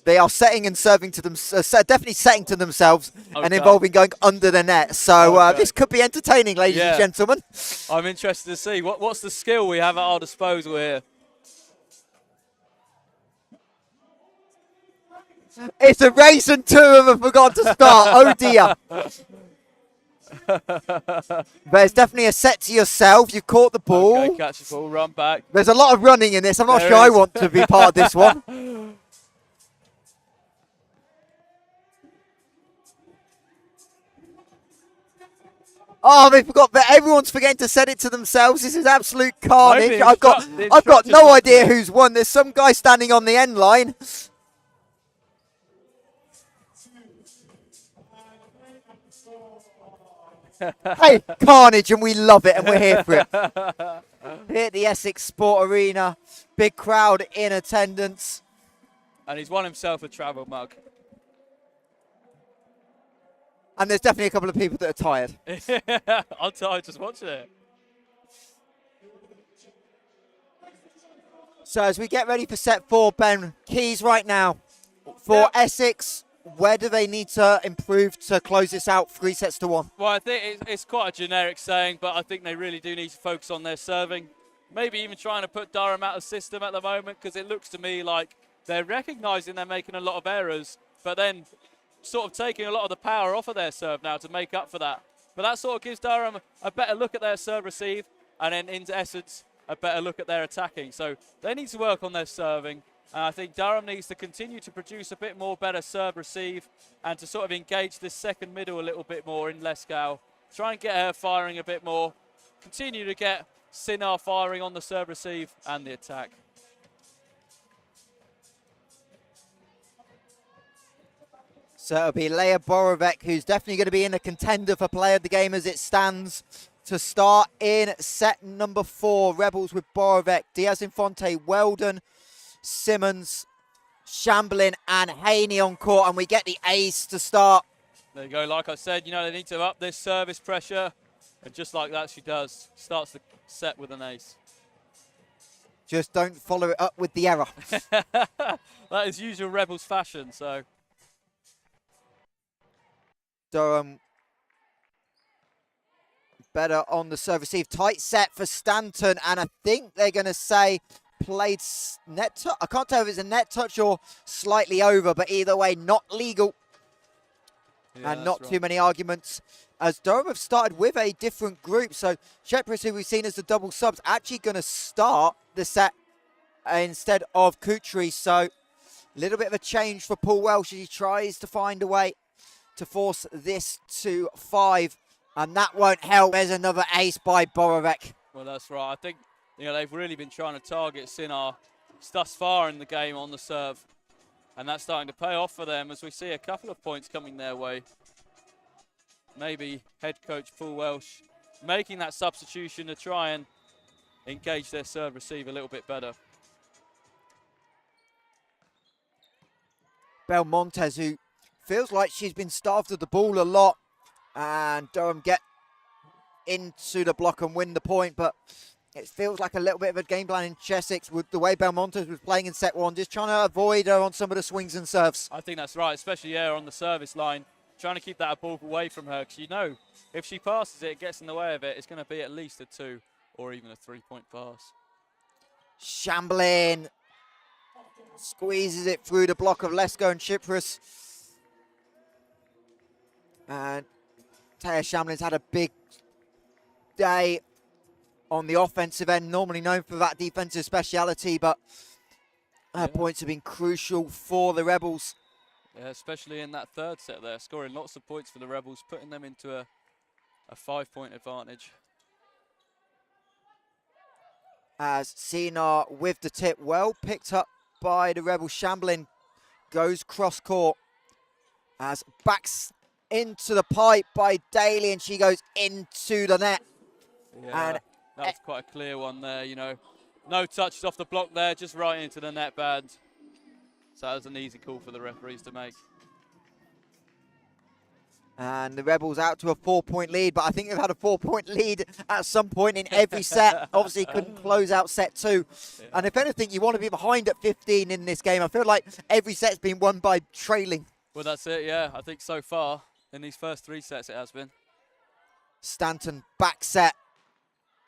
They are setting and serving to them, definitely setting to themselves and involving going under the net. So this could be entertaining, ladies and gentlemen. I'm interested to see what's the skill we have at our disposal here. It's a race and two of them forgot to start. Oh dear. But it's definitely a set to yourself. You caught the ball. Okay, catch the ball, run back. There's a lot of running in this. I'm not sure I want to be part of this one. Oh, they forgot that everyone's forgetting to set it to themselves. This is absolute carnage. I've got no idea who's won. There's some guy standing on the end line. Hey, carnage, and we love it, and we're here for it. Here at the Essex Sport Arena, big crowd in attendance. And he's won himself a travel mug. And there's definitely a couple of people that are tired. I'm tired just watching it. So as we get ready for set 4, Ben, keys right now for Essex. Where do they need to improve to close this out 3-1? Well, I think it's quite a generic saying, but I think they really do need to focus on their serving. Maybe even trying to put Durham out of system at the moment, because it looks to me like they're recognising they're making a lot of errors, but then sort of taking a lot of the power off of their serve now to make up for that. But that sort of gives Durham a better look at their serve receive, and then into Essex a better look at their attacking. So they need to work on their serving. And I think Durham needs to continue to produce a bit more better serve receive and to sort of engage this second middle a little bit more in Leskow. Try and get her firing a bit more. Continue to get Sinar firing on the serve receive and the attack. So it'll be Leia Borovec, who's definitely going to be in a contender for player of the game as it stands to start in set number 4. Rebels with Borovec, Diaz-Infante, Weldon, Simmons, Shamblin and Haney on court, and we get the ace to start. There you go. Like I said, you know, they need to up this service pressure, and just like that she does. Starts the set with an ace. Just don't follow it up with the error. That is usual Rebels fashion, so. Durham better on the serve receive. Tight set for Stanton, and I think they're going to say played net touch. I can't tell if it's a net touch or slightly over, but either way, not legal. Yeah, and not too many arguments, as Durham have started with a different group. So Shepris, who we've seen as the double subs, actually going to start the set instead of Kutri. So a little bit of a change for Paul Welsh as he tries to find a way to force this to 5. And that won't help. There's another ace by Borovec. Well, that's right. I think, you know, they've really been trying to target Sinar thus far in the game on the serve. And that's starting to pay off for them as we see a couple of points coming their way. maybe head coach Paul Welsh making that substitution to try and engage their serve receive a little bit better. Belmontes, who feels like she's been starved of the ball a lot, and Durham get into the block and win the point, but it feels like a little bit of a game plan in Essex with the way Belmontes was playing in set one, just trying to avoid her on some of the swings and serves. I think that's right, especially on the service line, trying to keep that ball away from her, because you know if she passes it, gets in the way of it, it's going to be at least a 2 or even a 3-point pass. Shamblin squeezes it through the block of Lesko and Chyprus. And Taya Shamblin's had a big day on the offensive end, normally known for that defensive speciality, but her points have been crucial for the Rebels. Yeah, especially in that third set there, scoring lots of points for the Rebels, putting them into a 5-point advantage. As Sina with the tip, well picked up by the Rebels. Shamblin goes cross court as backs into the pipe by Daly, and she goes into the net. Yeah, and that was quite a clear one there, you know. No touches off the block there, just right into the net band. So that was an easy call for the referees to make. And the Rebels out to a 4-point lead, but I think they've had a 4-point lead at some point in every set. Obviously couldn't close out set 2. Yeah. And if anything, you want to be behind at 15 in this game. I feel like every set's been won by trailing. Well, that's it, yeah. I think so far in these first 3 sets it has been. Stanton back set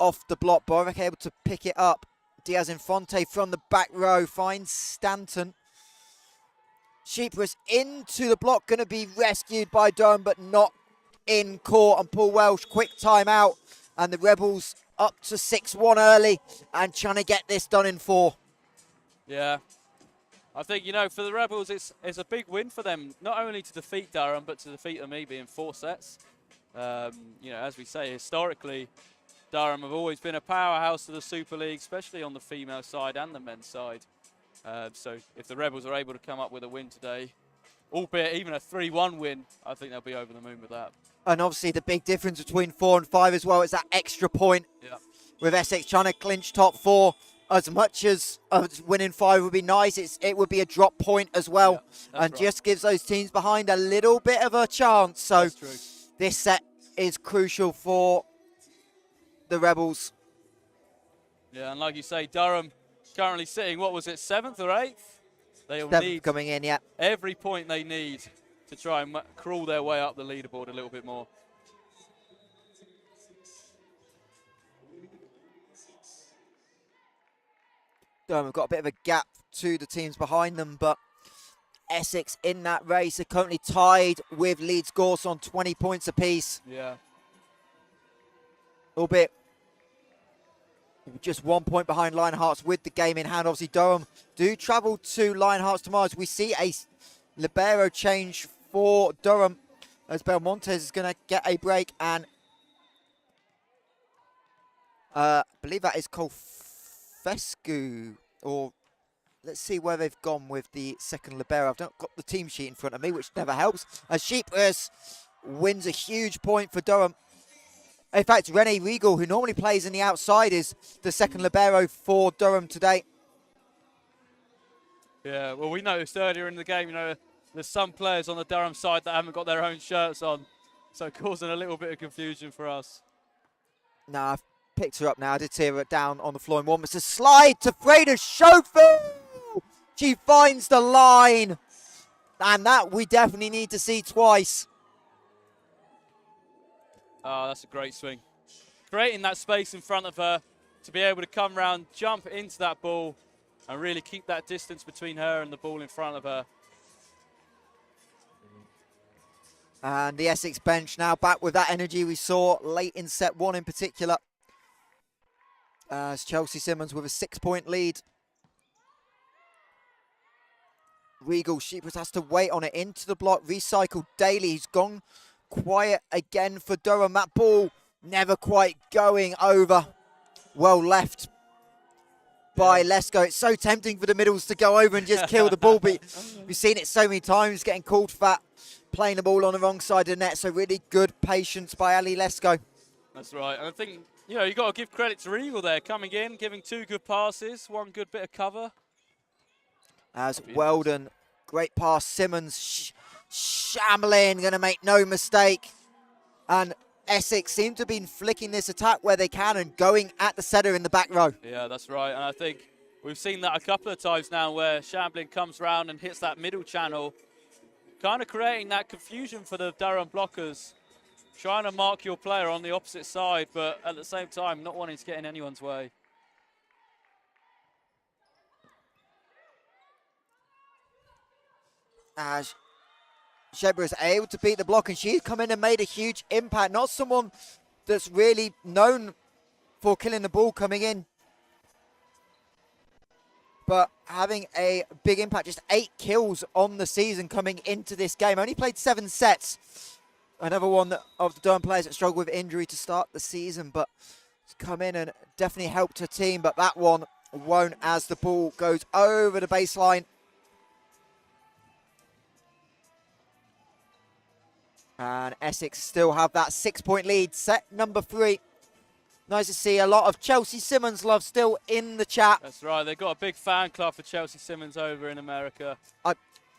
off the block. Boric able to pick it up. Diaz Infante from the back row finds Stanton. Chyprus into the block, going to be rescued by Durham, but not in court. And Paul Welsh, quick timeout. And the Rebels up to 6-1 early and trying to get this done in 4. Yeah. I think, you know, for the Rebels, it's a big win for them, not only to defeat Durham, but to defeat them maybe in 4 sets. You know, as we say, historically, Durham have always been a powerhouse of the Super League, especially on the female side and the men's side. So if the Rebels are able to come up with a win today, albeit even a 3-1 win, I think they'll be over the moon with that. And obviously the big difference between 4 and 5 as well is that extra point. Yeah. With Essex trying to clinch top 4. As much as winning 5 would be nice, it would be a drop point as well. Yeah, and just gives those teams behind a little bit of a chance. So this set is crucial for the Rebels. Yeah, and like you say, Durham currently sitting, what was it, 7th or 8th? They'll need coming in, yeah. Every point they need to try and crawl their way up the leaderboard a little bit more. Durham have got a bit of a gap to the teams behind them, but Essex in that race are currently tied with Leeds Gorse on 20 points apiece. Yeah. Albeit just 1 point behind Lionhearts with the game in hand. Obviously, Durham do travel to Lionhearts tomorrow. As we see a libero change for Durham, as Belmontes is going to get a break, and I believe that is Fescu, or let's see where they've gone with the second libero. I've not got the team sheet in front of me, which never helps. As Chyprus wins a huge point for Durham. In fact, Renee Regal, who normally plays in the outside, is the second libero for Durham today. Yeah, well, we noticed earlier in the game, you know, there's some players on the Durham side that haven't got their own shirts on, so causing a little bit of confusion for us. No, I've picked her up now. I did see her down on the floor in 1. It's a slide to Freda Schofield. She finds the line, and that we definitely need to see twice. Oh, that's a great swing. Creating that space in front of her to be able to come round, jump into that ball, and really keep that distance between her and the ball in front of her. And the Essex bench now back with that energy we saw late in set 1 in particular. As Chelsea Simmons with a 6-point lead. Regal, Sheepers has to wait on it into the block. Recycled Daly, he's gone quiet again for Durham. That ball never quite going over. Well left by Lesko. It's so tempting for the middles to go over and just kill the ball, but we've seen it so many times getting called for that playing the ball on the wrong side of the net. So really good patience by Ali Lesko. That's right. And I think, you know, you've got to give credit to Regal there, coming in, giving 2 good passes, 1 good bit of cover. As Weldon, great pass. Simmons, Shamlin going to make no mistake. And Essex seem to have been flicking this attack where they can and going at the setter in the back row. Yeah, that's right. And I think we've seen that a couple of times now where Shamblin comes round and hits that middle channel, kind of creating that confusion for the Durham blockers, trying to mark your player on the opposite side, but at the same time not wanting to get in anyone's way. As Shebra is able to beat the block, and she's come in and made a huge impact. Not someone that's really known for killing the ball coming in, but having a big impact. Just 8 kills on the season coming into this game. Only played 7 sets. Another one of the Durham players that struggled with injury to start the season, but has come in and definitely helped her team. But that one won't, as the ball goes over the baseline. And Essex still have that 6-point lead. Set number 3. Nice to see a lot of Chelsea Simmons love still in the chat. That's right. They've got a big fan club for Chelsea Simmons over in America. I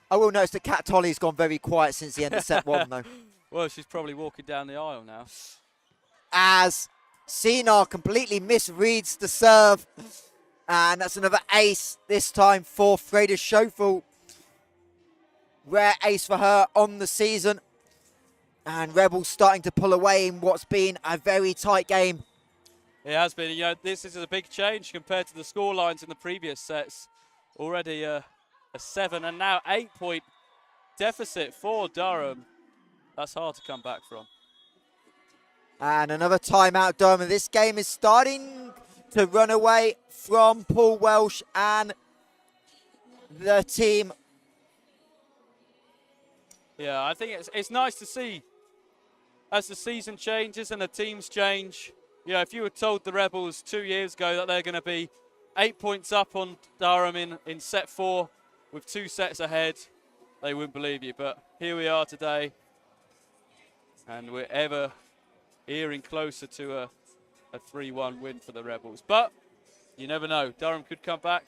will notice that Kat Tolley's gone very quiet since the end of set 1, though. Well, she's probably walking down the aisle now. As Sinar completely misreads the serve. And that's another ace, this time for Freda Schofel. Rare ace for her on the season. And Rebels starting to pull away in what's been a very tight game. It has been. You know, this is a big change compared to the score lines in the previous sets. Already a 7 and now 8-point deficit for Durham. That's hard to come back from. And another timeout, Durham. This game is starting to run away from Paul Welsh and the team. Yeah, I think it's nice to see as the season changes and the teams change. You know, if you were told the Rebels 2 years ago that they're going to be 8 points up on Durham in set 4 with 2 sets ahead, they wouldn't believe you. But here we are today, and we're ever earing closer to a 3-1 win for the Rebels. But you never know. Durham could come back.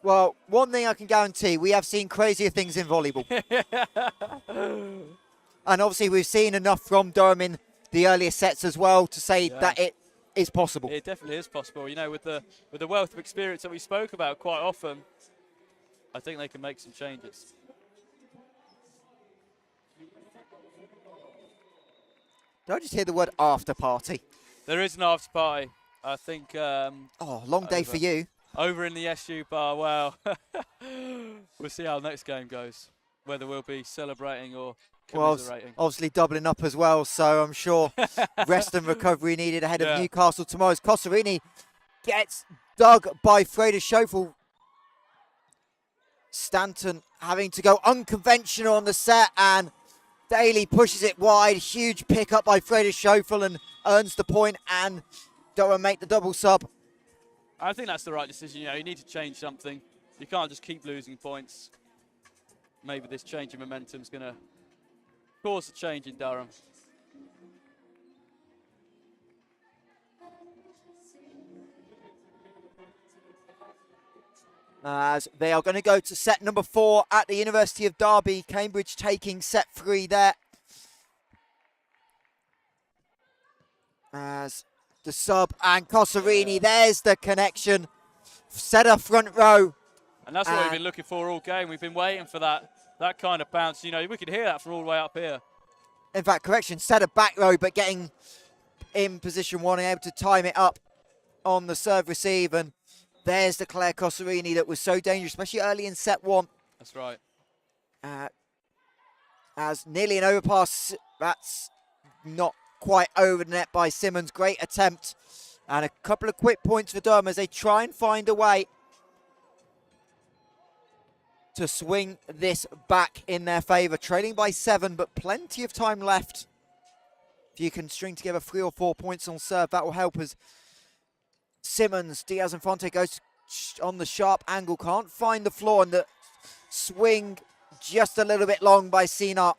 Well, one thing I can guarantee, we have seen crazier things in volleyball. And obviously we've seen enough from Durham in the earlier sets as well to say that it is possible. It definitely is possible. You know, with the wealth of experience that we spoke about quite often, I think they can make some changes. Did I just hear the word after party? There is an after party. I think. Oh, long day for you. Over in the SU bar. Well, we'll see how the next game goes. Whether we'll be celebrating or commiserating. Well, obviously doubling up as well, so I'm sure rest and recovery needed ahead of Newcastle tomorrow's. Cosarini gets dug by Freda Schofel. Stanton having to go unconventional on the set, and Daly pushes it wide. Huge pick up by Freda Schofel and earns the point, and Durham make the double sub. I think that's the right decision. You know, you need to change something. You can't just keep losing points. Maybe this change in momentum is going to cause a change in Durham. As they are going to go to set number 4 at the University of Derby. Cambridge taking set 3 there. As the sub and Cosarini, there's the connection. Setter front row. And that's what we've been looking for all game. We've been waiting for that kind of bounce. You know, we could hear that from all the way up here. In fact, correction, Setter back row, but getting in position 1 and able to time it up on the serve receive. And there's the Claire Cosarini that was so dangerous, especially early in set 1. That's right. As nearly an overpass, that's not quite over the net by Simmons. Great attempt. And a couple of quick points for Durham as they try and find a way to swing this back in their favour. Trailing by 7, but plenty of time left. If you can string together 3 or 4 points on serve, that will help us. Simmons, Diaz-Infante goes on the sharp angle, can't find the floor, and the swing just a little bit long by Sina.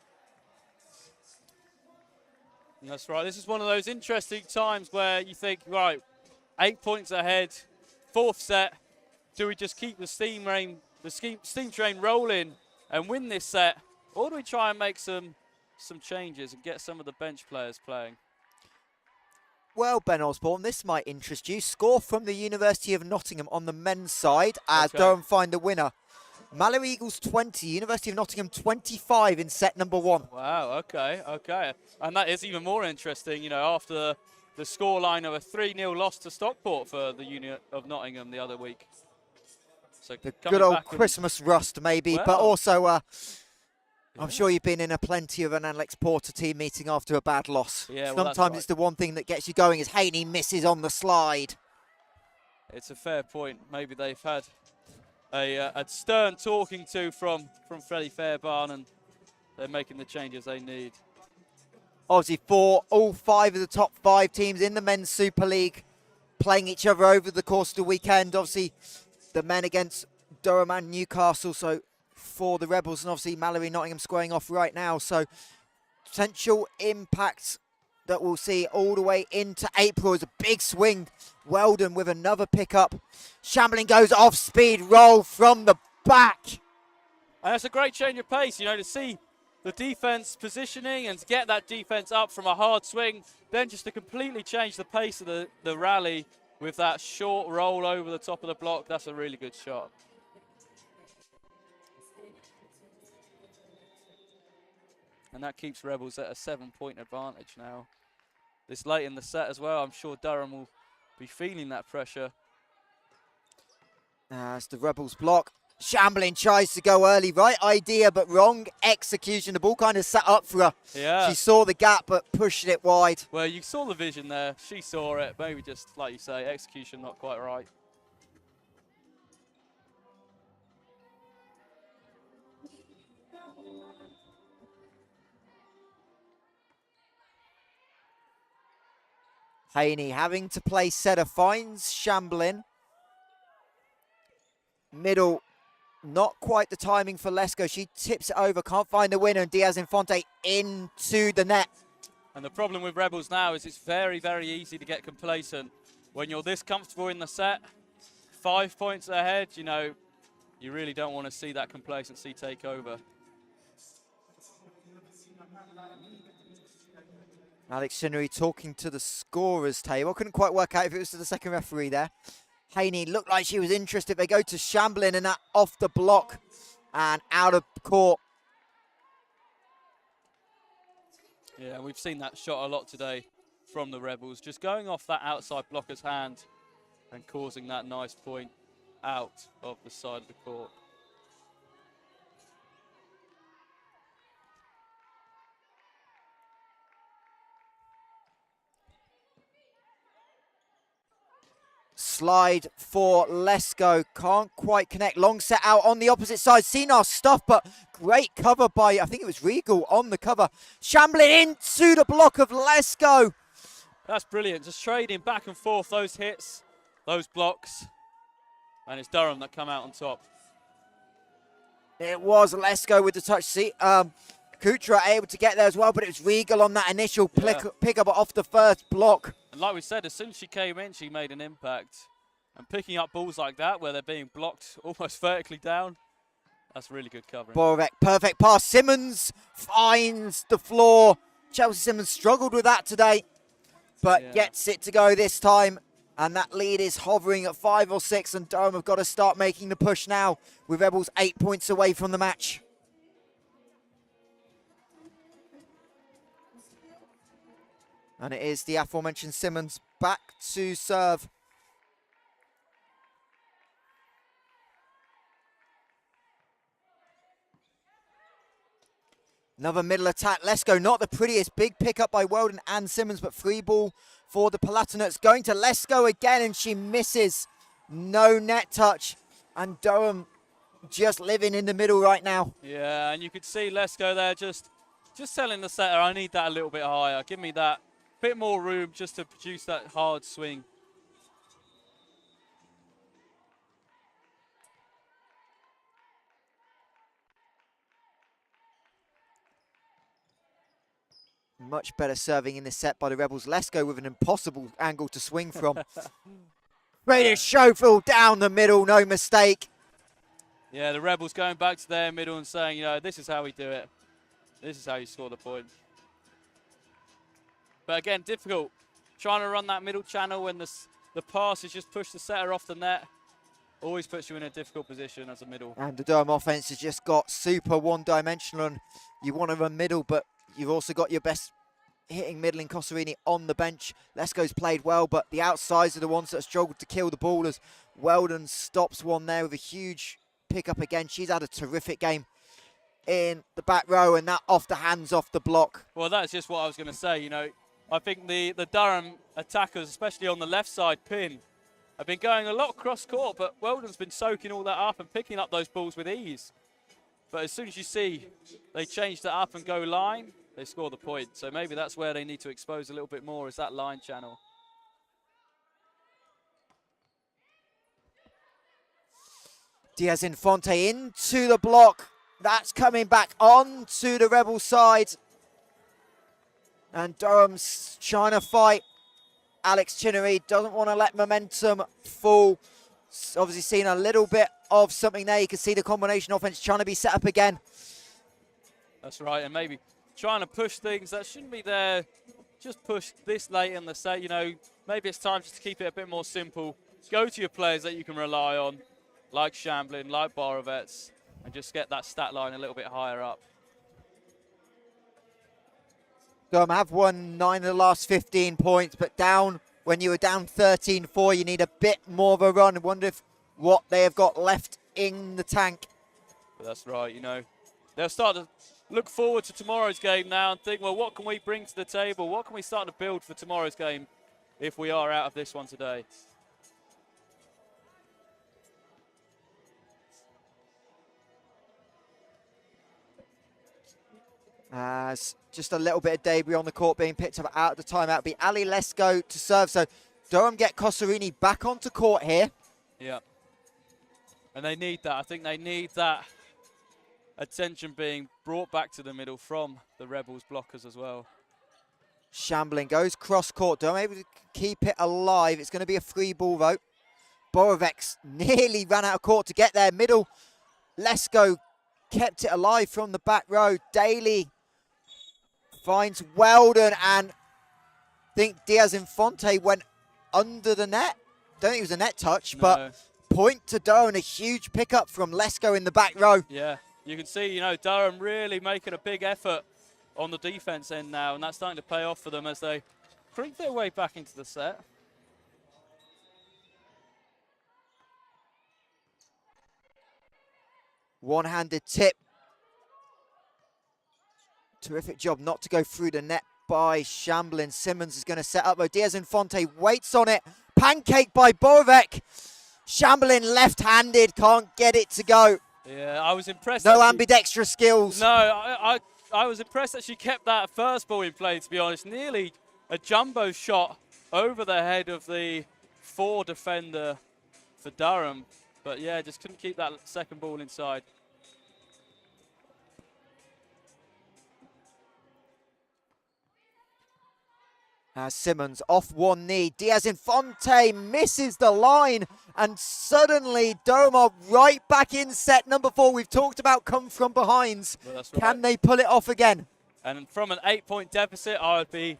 That's right. This is one of those interesting times where you think, right, 8 points ahead, fourth set. Do we just keep the steam train rolling and win this set, or do we try and make some changes and get some of the bench players playing? Well, Ben Osborne, this might interest you. Score from the University of Nottingham on the men's side as Durham find the winner. Mallory Eagles 20, University of Nottingham 25 in set number 1. Wow, okay. And that is even more interesting, you know, after the scoreline of a 3-0 loss to Stockport for the Uni of Nottingham the other week. So the good old Christmas rust, maybe, well, but also I'm sure you've been in a plenty of an Alex Porter team meeting after a bad loss. Yeah, sometimes it's the one thing that gets you going is Haney misses on the slide. It's a fair point. Maybe they've had a stern talking to from Freddie Fairbairn, and they're making the changes they need. Obviously, for all 5 of the top 5 teams in the Men's Super League playing each other over the course of the weekend. Obviously, the men against Durham and Newcastle. So for the Rebels, and obviously Mallory Nottingham squaring off right now. So potential impact that we'll see all the way into April is a big swing. Weldon with another pickup. Shambling goes off speed roll from the back. And that's a great change of pace, you know, to see the defense positioning and to get that defense up from a hard swing, then just to completely change the pace of the rally with that short roll over the top of the block. That's a really good shot. And that keeps Rebels at a 7-point advantage now. This late in the set as well, I'm sure Durham will be feeling that pressure. As the Rebels block. Shambling tries to go early. Right idea, but wrong execution. The ball kind of sat up for her. Yeah. She saw the gap, but pushed it wide. Well, you saw the vision there. She saw it. Maybe just, like you say, execution not quite right. Haney having to play setter, finds Shambling. Middle, not quite the timing for Lesko. She tips it over, can't find the winner, and Diaz Infante into the net. And the problem with Rebels now is it's very, very easy to get complacent. When you're this comfortable in the set, 5 points ahead, you know, you really don't want to see that complacency take over. Alex Shinnery talking to the scorer's table. Couldn't quite work out if it was to the second referee there. Haney looked like she was interested. They go to Shambling and that off the block and out of court. Yeah, we've seen that shot a lot today from the Rebels. Just going off that outside blocker's hand and causing that nice point out of the side of the court. Slide for Lesko, can't quite connect. Long set out on the opposite side. Sinar stuff, but great cover by, I think it was Regal on the cover. Shambling into the block of Lesko. That's brilliant. Just trading back and forth those hits, those blocks. And it's Durham that come out on top. It was Lesko with the touch. Kutra able to get there as well, but it was Regal on that initial pick up off the first block. And like we said, as soon as she came in, she made an impact. And picking up balls like that, where they're being blocked almost vertically down, that's really good covering. Borek, perfect pass. Simmons finds the floor. Chelsea Simmons struggled with that today, but gets it to go this time. And that lead is hovering at 5 or 6, and Durham have got to start making the push now, with Rebels 8 points away from the match. And it is the aforementioned Simmons back to serve. Another middle attack. Lesko, not the prettiest. Big pickup by Weldon and Simmons, but free ball for the Palatinates. Going to Lesko again, and she misses. No net touch. And Durham just living in the middle right now. Yeah, and you could see Lesko there just telling the setter, I need that a little bit higher. Give me that bit more room just to produce that hard swing. Much better serving in this set by the Rebels. Let's go with an impossible angle to swing from. Ready to Schofield down the middle, no mistake. Yeah, the Rebels going back to their middle and saying, you know, this is how we do it. This is how you score the point. But again, difficult. Trying to run that middle channel when the pass is just push the setter off the net. Always puts you in a difficult position as a middle. And the Durham offense has just got super one-dimensional. And you want to run middle, but you've also got your best hitting middle in Cosarini on the bench. Lesko's played well, but the outsides are the ones that have struggled to kill the ball as Weldon stops one there with a huge pickup again. She's had a terrific game in the back row, and that off the hands, off the block. Well, that's just what I was going to say. You know, I think the Durham attackers, especially on the left side pin, have been going a lot cross-court, but Weldon's been soaking all that up and picking up those balls with ease. But as soon as you see they change that up and go line, they score the point. So maybe that's where they need to expose a little bit more, is that line channel. Diaz Infante into the block. That's coming back onto the Rebel side. And Durham's trying to fight. Alex Chinnery doesn't want to let momentum fall. Obviously seen a little bit of something there. You can see the combination offense trying to be set up again. That's right, and maybe trying to push things that shouldn't be there. Just push this late in the set. You know, maybe it's time just to keep it a bit more simple. Go to your players that you can rely on, like Shamblin, like Borovets, and just get that stat line a little bit higher up. Durham have won 9 of the last 15 points, but down when you were down 13-4, you need a bit more of a run. I wonder if what they have got left in the tank. But that's right, you know. They'll start to look forward to tomorrow's game now and think, well, what can we bring to the table? What can we start to build for tomorrow's game if we are out of this one today? As just a little bit of debris on the court being picked up out of the timeout. It'll be Ali Lesko to serve. So Durham get Cosarini back onto court here. Yeah. And they need that. I think they need that attention being brought back to the middle from the Rebels blockers as well. Shamblin goes cross court. Durham able to keep it alive. It's going to be a free ball though. Borovex nearly ran out of court to get there. Middle. Lesko kept it alive from the back row. Daly finds Weldon, and I think Diaz Infante went under the net. Don't think it was a net touch, No. but point to Durham. A huge pickup from Lesko in the back row. Yeah, you can see, you know, Durham really making a big effort on the defense end now, and that's starting to pay off for them as they creep their way back into the set. One-handed tip. Terrific job not to go through the net by Shamblin. Simmons is going to set up, though. Diaz Infante waits on it. Pancake by Borovec. Shamblin left-handed, can't get it to go. Yeah, I was impressed. No ambidextrous skills. No, I was impressed that she kept that first ball in play, to be honest. Nearly a jumbo shot over the head of the 4 defender for Durham. But yeah, just couldn't keep that second ball inside. Simmons off one knee. Diaz Infante misses the line, and suddenly Durham are right back in set number 4. We've talked about come from behinds. Well, that's Can right. they pull it off again? And from an 8-point deficit, I would be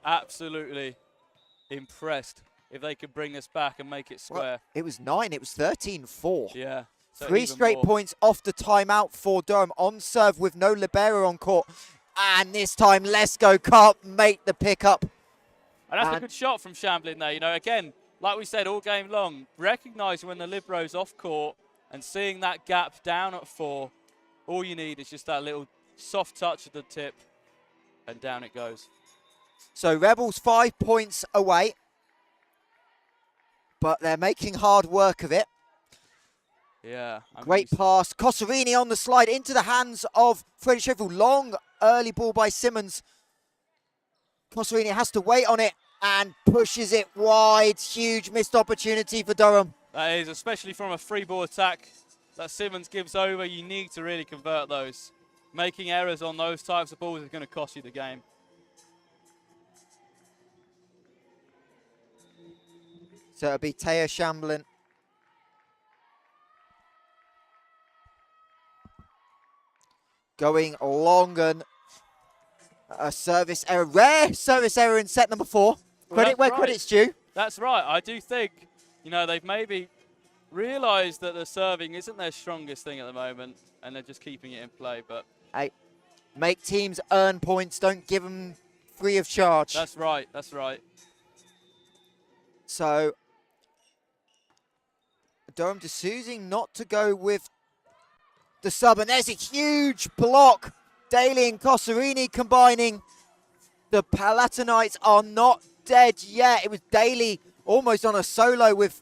absolutely impressed if they could bring this back and make it square. Well, it was 9, it was 13-4. Yeah. So 3 even straight more. points off the timeout for Durham on serve with no libero on court. And this time Lesko can't make the pickup. And that's a good shot from Shamblin there. You know, again, like we said all game long, recognising when the libero's off court and seeing that gap down at 4, all you need is just that little soft touch at the tip, and down it goes. So Rebels 5 points away, but they're making hard work of it. Yeah. Great pass. Cosarini on the slide into the hands of Freddie Sheffield. Long early ball by Simmons. Cosarini has to wait on it and pushes it wide. Huge missed opportunity for Durham. That is, especially from a free ball attack that Simmons gives over. You need to really convert those. Making errors on those types of balls is going to cost you the game. So it'll be Taya Shamblin. Going long and a service error. Rare service error in set number 4. Credit where credit's due. That's right. I do think, they've maybe realised that the serving isn't their strongest thing at the moment, and they're just keeping it in play. But hey, make teams earn points. Don't give them free of charge. That's right. That's right. So Durham just choosing not to go with the sub, and there's a huge block. Daly and Cosarini combining. The Palatinites are not dead yet. It was Daly almost on a solo with...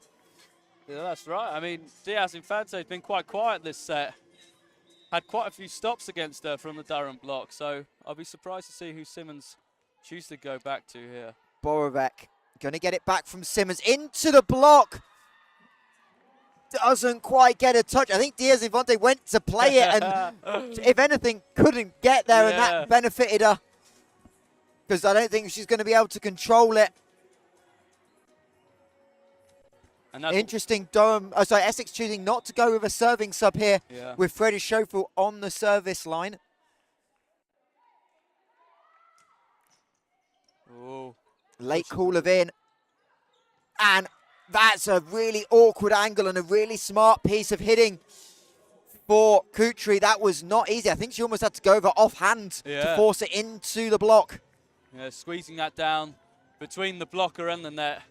Yeah, that's right. I mean, Diaz Infante has been quite quiet this set. Had quite a few stops against her from the Durham block, so I'll be surprised to see who Simmons chooses to go back to here. Borovec going to get it back from Simmons into the block. Doesn't quite get a touch. I think Diaz Infante went to play it and, if anything, couldn't get there, and that benefited her because I don't think she's going to be able to control it. And interesting, Essex choosing not to go with a serving sub here with Freddie Schofield on the service line. Ooh. Late call of in. And that's a really awkward angle and a really smart piece of hitting for Kutri. That was not easy. I think she almost had to go over offhand to force it into the block. Yeah, squeezing that down between the blocker and the net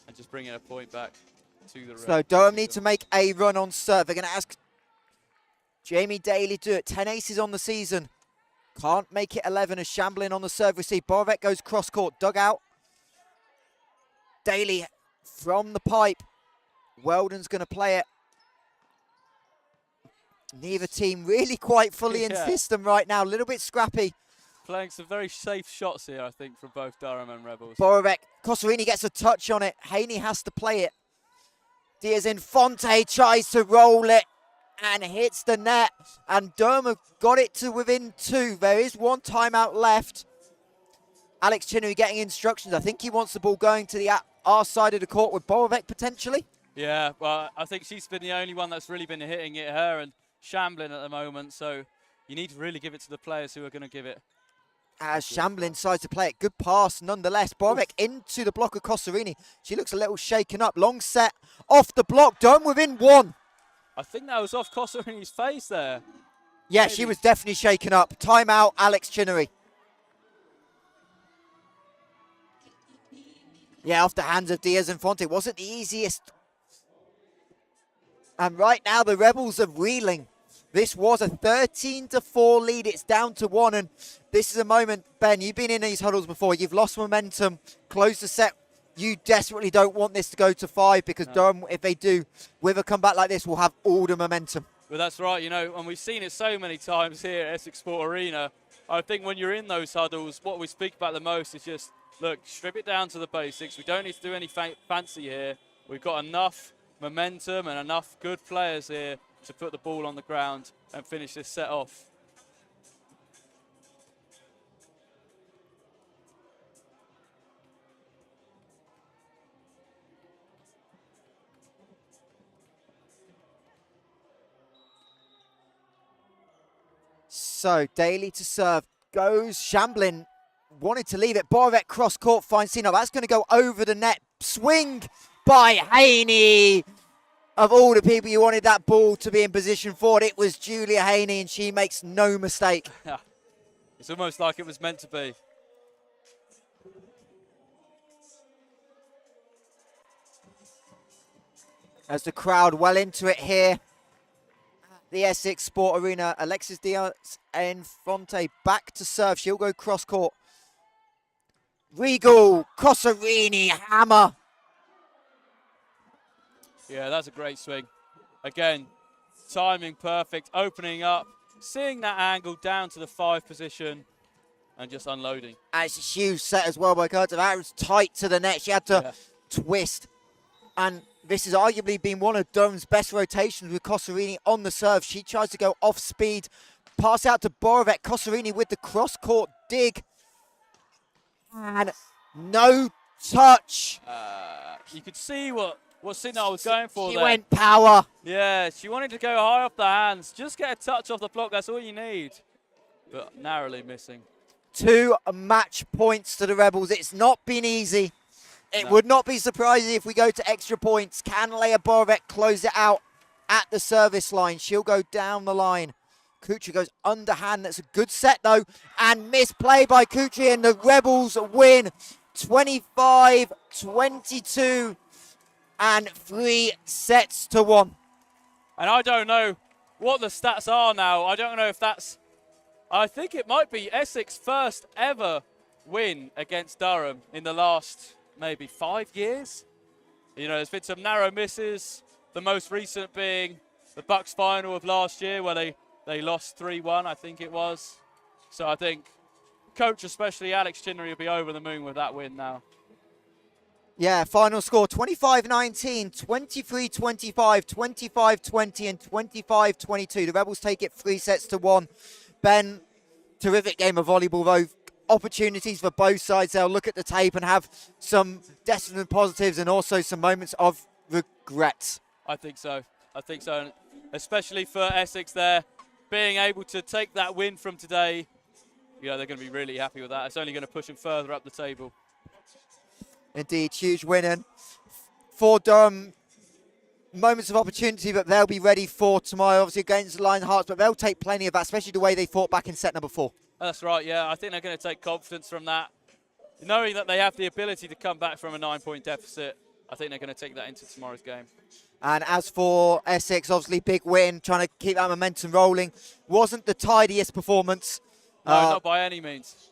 and just bringing a point back to the red. So Durham need to make a run on serve. They're going to ask Jamie Daly to do it. 10 aces on the season. Can't make it 11 as Shamblin on the serve receive. Borovec goes cross-court, dugout. Daly from the pipe. Weldon's going to play it. Neither team really quite fully in system right now. A little bit scrappy. Playing some very safe shots here, I think, from both Durham and Rebels. Borovec. Cosarini gets a touch on it. Haney has to play it. Diaz Infante tries to roll it and hits the net. And Durham have got it to within 2. There is one timeout left. Alex Chinnery getting instructions. I think he wants the ball going to the our side of the court with Borovec potentially. Yeah, well, I think she's been the only one that's really been hitting it, her and Shamblin at the moment. So you need to really give it to the players who are going to give it. As Shamblin decides to play it. Good pass nonetheless. Borovec into the block of Cosarini. She looks a little shaken up. Long set off the block. Durham within 1. I think that was off Cosarini's face there. Yeah, maybe. She was definitely shaken up. Timeout, Alex Chinnery. Yeah, off the hands of Diaz Infante. Wasn't the easiest. And right now the Rebels are reeling. This was a 13-4 lead. It's down to 1. And this is a moment, Ben, you've been in these huddles before. You've lost momentum, closed the set. You desperately don't want this to go to 5 because Durham, if they do, with a comeback like this, will have all the momentum. Well, that's right, and we've seen it so many times here at Essex Sport Arena. I think when you're in those huddles, what we speak about the most is just, look, strip it down to the basics. We don't need to do any fancy here. We've got enough momentum and enough good players here to put the ball on the ground and finish this set off. So Daly to serve, goes Shamblin, wanted to leave it. Borovec cross court finds Sino. That's going to go over the net. Swing by Haney. Of all the people you wanted that ball to be in position for, it was Julia Haney, and she makes no mistake. It's almost like it was meant to be. As the crowd well into it here. The Essex Sport Arena, Alexis Diaz Infante back to serve. She'll go cross court. Regal, Cosarini, hammer. Yeah, that's a great swing. Again, timing perfect, opening up, seeing that angle down to the 5 position and just unloading. And it's a huge set as well by Carter. That was tight to the net. She had to twist. And this has arguably been one of Durham's best rotations with Cosarini on the serve. She tries to go off speed. Pass out to Borovec. Cosarini with the cross-court dig. And no touch. you could see what Signal was going for She there. went power. Yeah, she wanted to go high off the hands. Just get a touch off the block. That's all you need. But narrowly missing. 2 match points to the Rebels. It's not been easy. It No. would not be surprising if we go to extra points. Can Leia Borovec close it out at the service line? She'll go down the line. Kutri goes underhand. That's a good set, though. And misplay by Kutri, and the Rebels win 25-22 and 3 sets to 1. And I don't know what the stats are now. I don't know if that's... I think it might be Essex first ever win against Durham in the last maybe 5 years. You know, there's been some narrow misses. The most recent being the Bucks final of last year where they lost 3-1, I think it was. So I think coach, especially Alex Chinnery, will be over the moon with that win now. Yeah, final score 25-19, 23-25, 25-20 and 25-22. The Rebels take it 3 sets to 1. Ben, terrific game of volleyball though. Opportunities for both sides. They'll look at the tape and have some definite positives and also some moments of regret. I think so. And especially for Essex there, being able to take that win from today, you know, they're going to be really happy with that. It's only going to push them further up the table. Indeed, huge win. And for Durham, moments of opportunity, but they'll be ready for tomorrow, obviously against the Lion Hearts, but they'll take plenty of that, especially the way they fought back in set number 4. That's right, yeah. I think they're going to take confidence from that. Knowing that they have the ability to come back from a 9-point deficit, I think they're going to take that into tomorrow's game. And as for Essex, obviously big win, trying to keep that momentum rolling. Wasn't the tidiest performance. No, not by any means.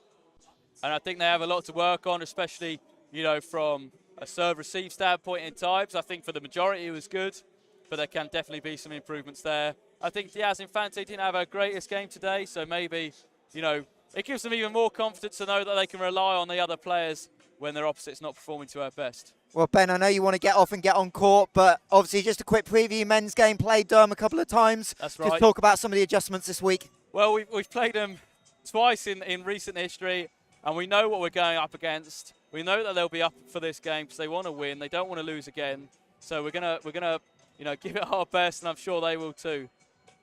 And I think they have a lot to work on, especially, you know, from a serve-receive standpoint in times. I think for the majority it was good, but there can definitely be some improvements there. I think Diaz Infante didn't have her greatest game today, so maybe, you know, it gives them even more confidence to know that they can rely on the other players when their opposite's not performing to her best. Well, Ben, I know you want to get off and get on court, but obviously just a quick preview. Men's game played Durham a couple of times. That's right. Just talk about some of the adjustments this week. Well, we've played them twice in recent history, and we know what we're going up against. We know that they'll be up for this game because they want to win. They don't want to lose again. So we're gonna you know, give it our best, and I'm sure they will too.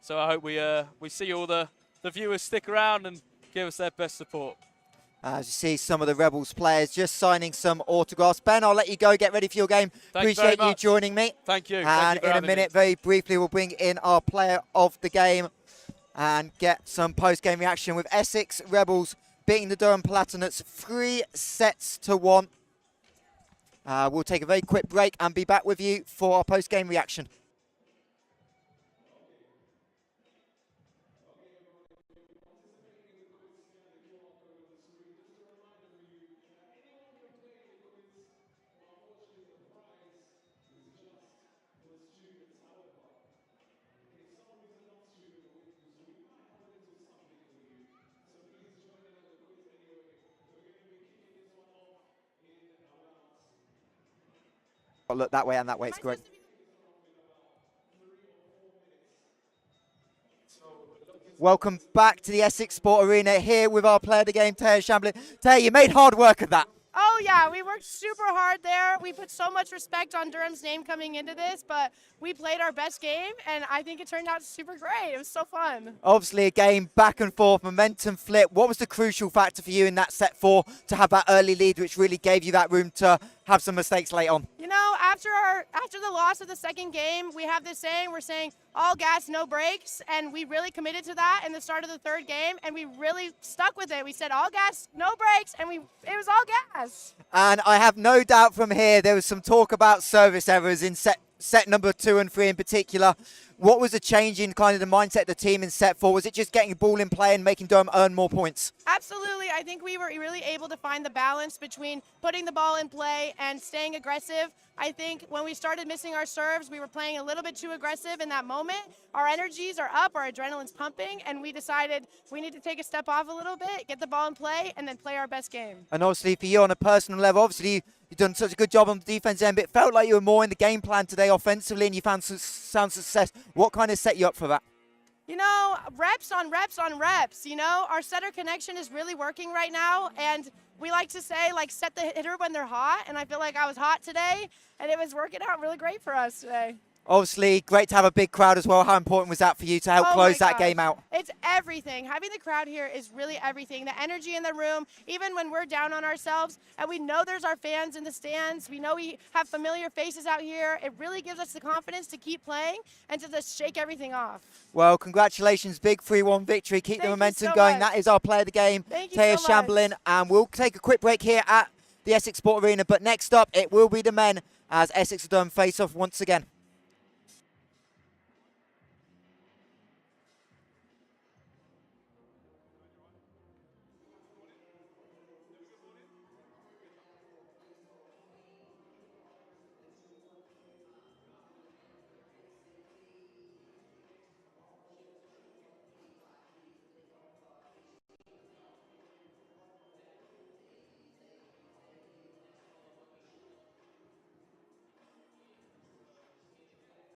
So I hope we see all the viewers stick around and give us their best support. As you see some of the Rebels players just signing some autographs. Ben, I'll let you go. Get ready for your game. Thanks Appreciate very you much. joining me. Thank you. And Thank you for in a having minute, me. very briefly, we'll bring in our player of the game and get some post-game reaction with Essex Rebels beating the Durham Palatinates 3 sets to 1. We'll take a very quick break and be back with you for our post-game reaction. I'll look that way and that way. It's great. Welcome back to the Essex Sport Arena here with our player of the game, Taya Shamblin. Taya, you made hard work of that. Oh, yeah, we worked super hard there. We put so much respect on Durham's name coming into this, but we played our best game, and I think it turned out super great. It was so fun. Obviously, a game back and forth, momentum flip. What was the crucial factor for you in that set 4 to have that early lead, which really gave you that room to have some mistakes late on? You know, after the loss of the second game, we have this saying, we're saying all gas, no brakes, and we really committed to that in the start of the third game, and we really stuck with it. We said all gas, no brakes, and it was all gas. And I have no doubt from here, there was some talk about service errors in set number 2 and 3 in particular. What was the change in kind of the mindset of the team in set 4? Was it just getting the ball in play and making Durham earn more points? Absolutely. I think we were really able to find the balance between putting the ball in play and staying aggressive. I think when we started missing our serves, we were playing a little bit too aggressive in that moment. Our energies are up, our adrenaline's pumping, and we decided we need to take a step off a little bit, get the ball in play, and then play our best game. And obviously for you on a personal level, obviously you've done such a good job on the defense end, but it felt like you were more in the game plan today offensively and you found some sound success. What kind of set you up for that? You know, reps on reps on reps. You know, our setter connection is really working right now, and we like to say, like, set the hitter when they're hot, and I feel like I was hot today, and it was working out really great for us today. Obviously, great to have a big crowd as well. How important was that for you to help close that game out? It's everything. Having the crowd here is really everything. The energy in the room, even when we're down on ourselves, and we know there's our fans in the stands. We know we have familiar faces out here. It really gives us the confidence to keep playing and to just shake everything off. Well, congratulations. Big 3-1 victory. Keep the momentum going. That is our player of the game, Taya Chamberlain. And we'll take a quick break here at the Essex Sport Arena. But next up, it will be the men as Essex and Durham face off once again.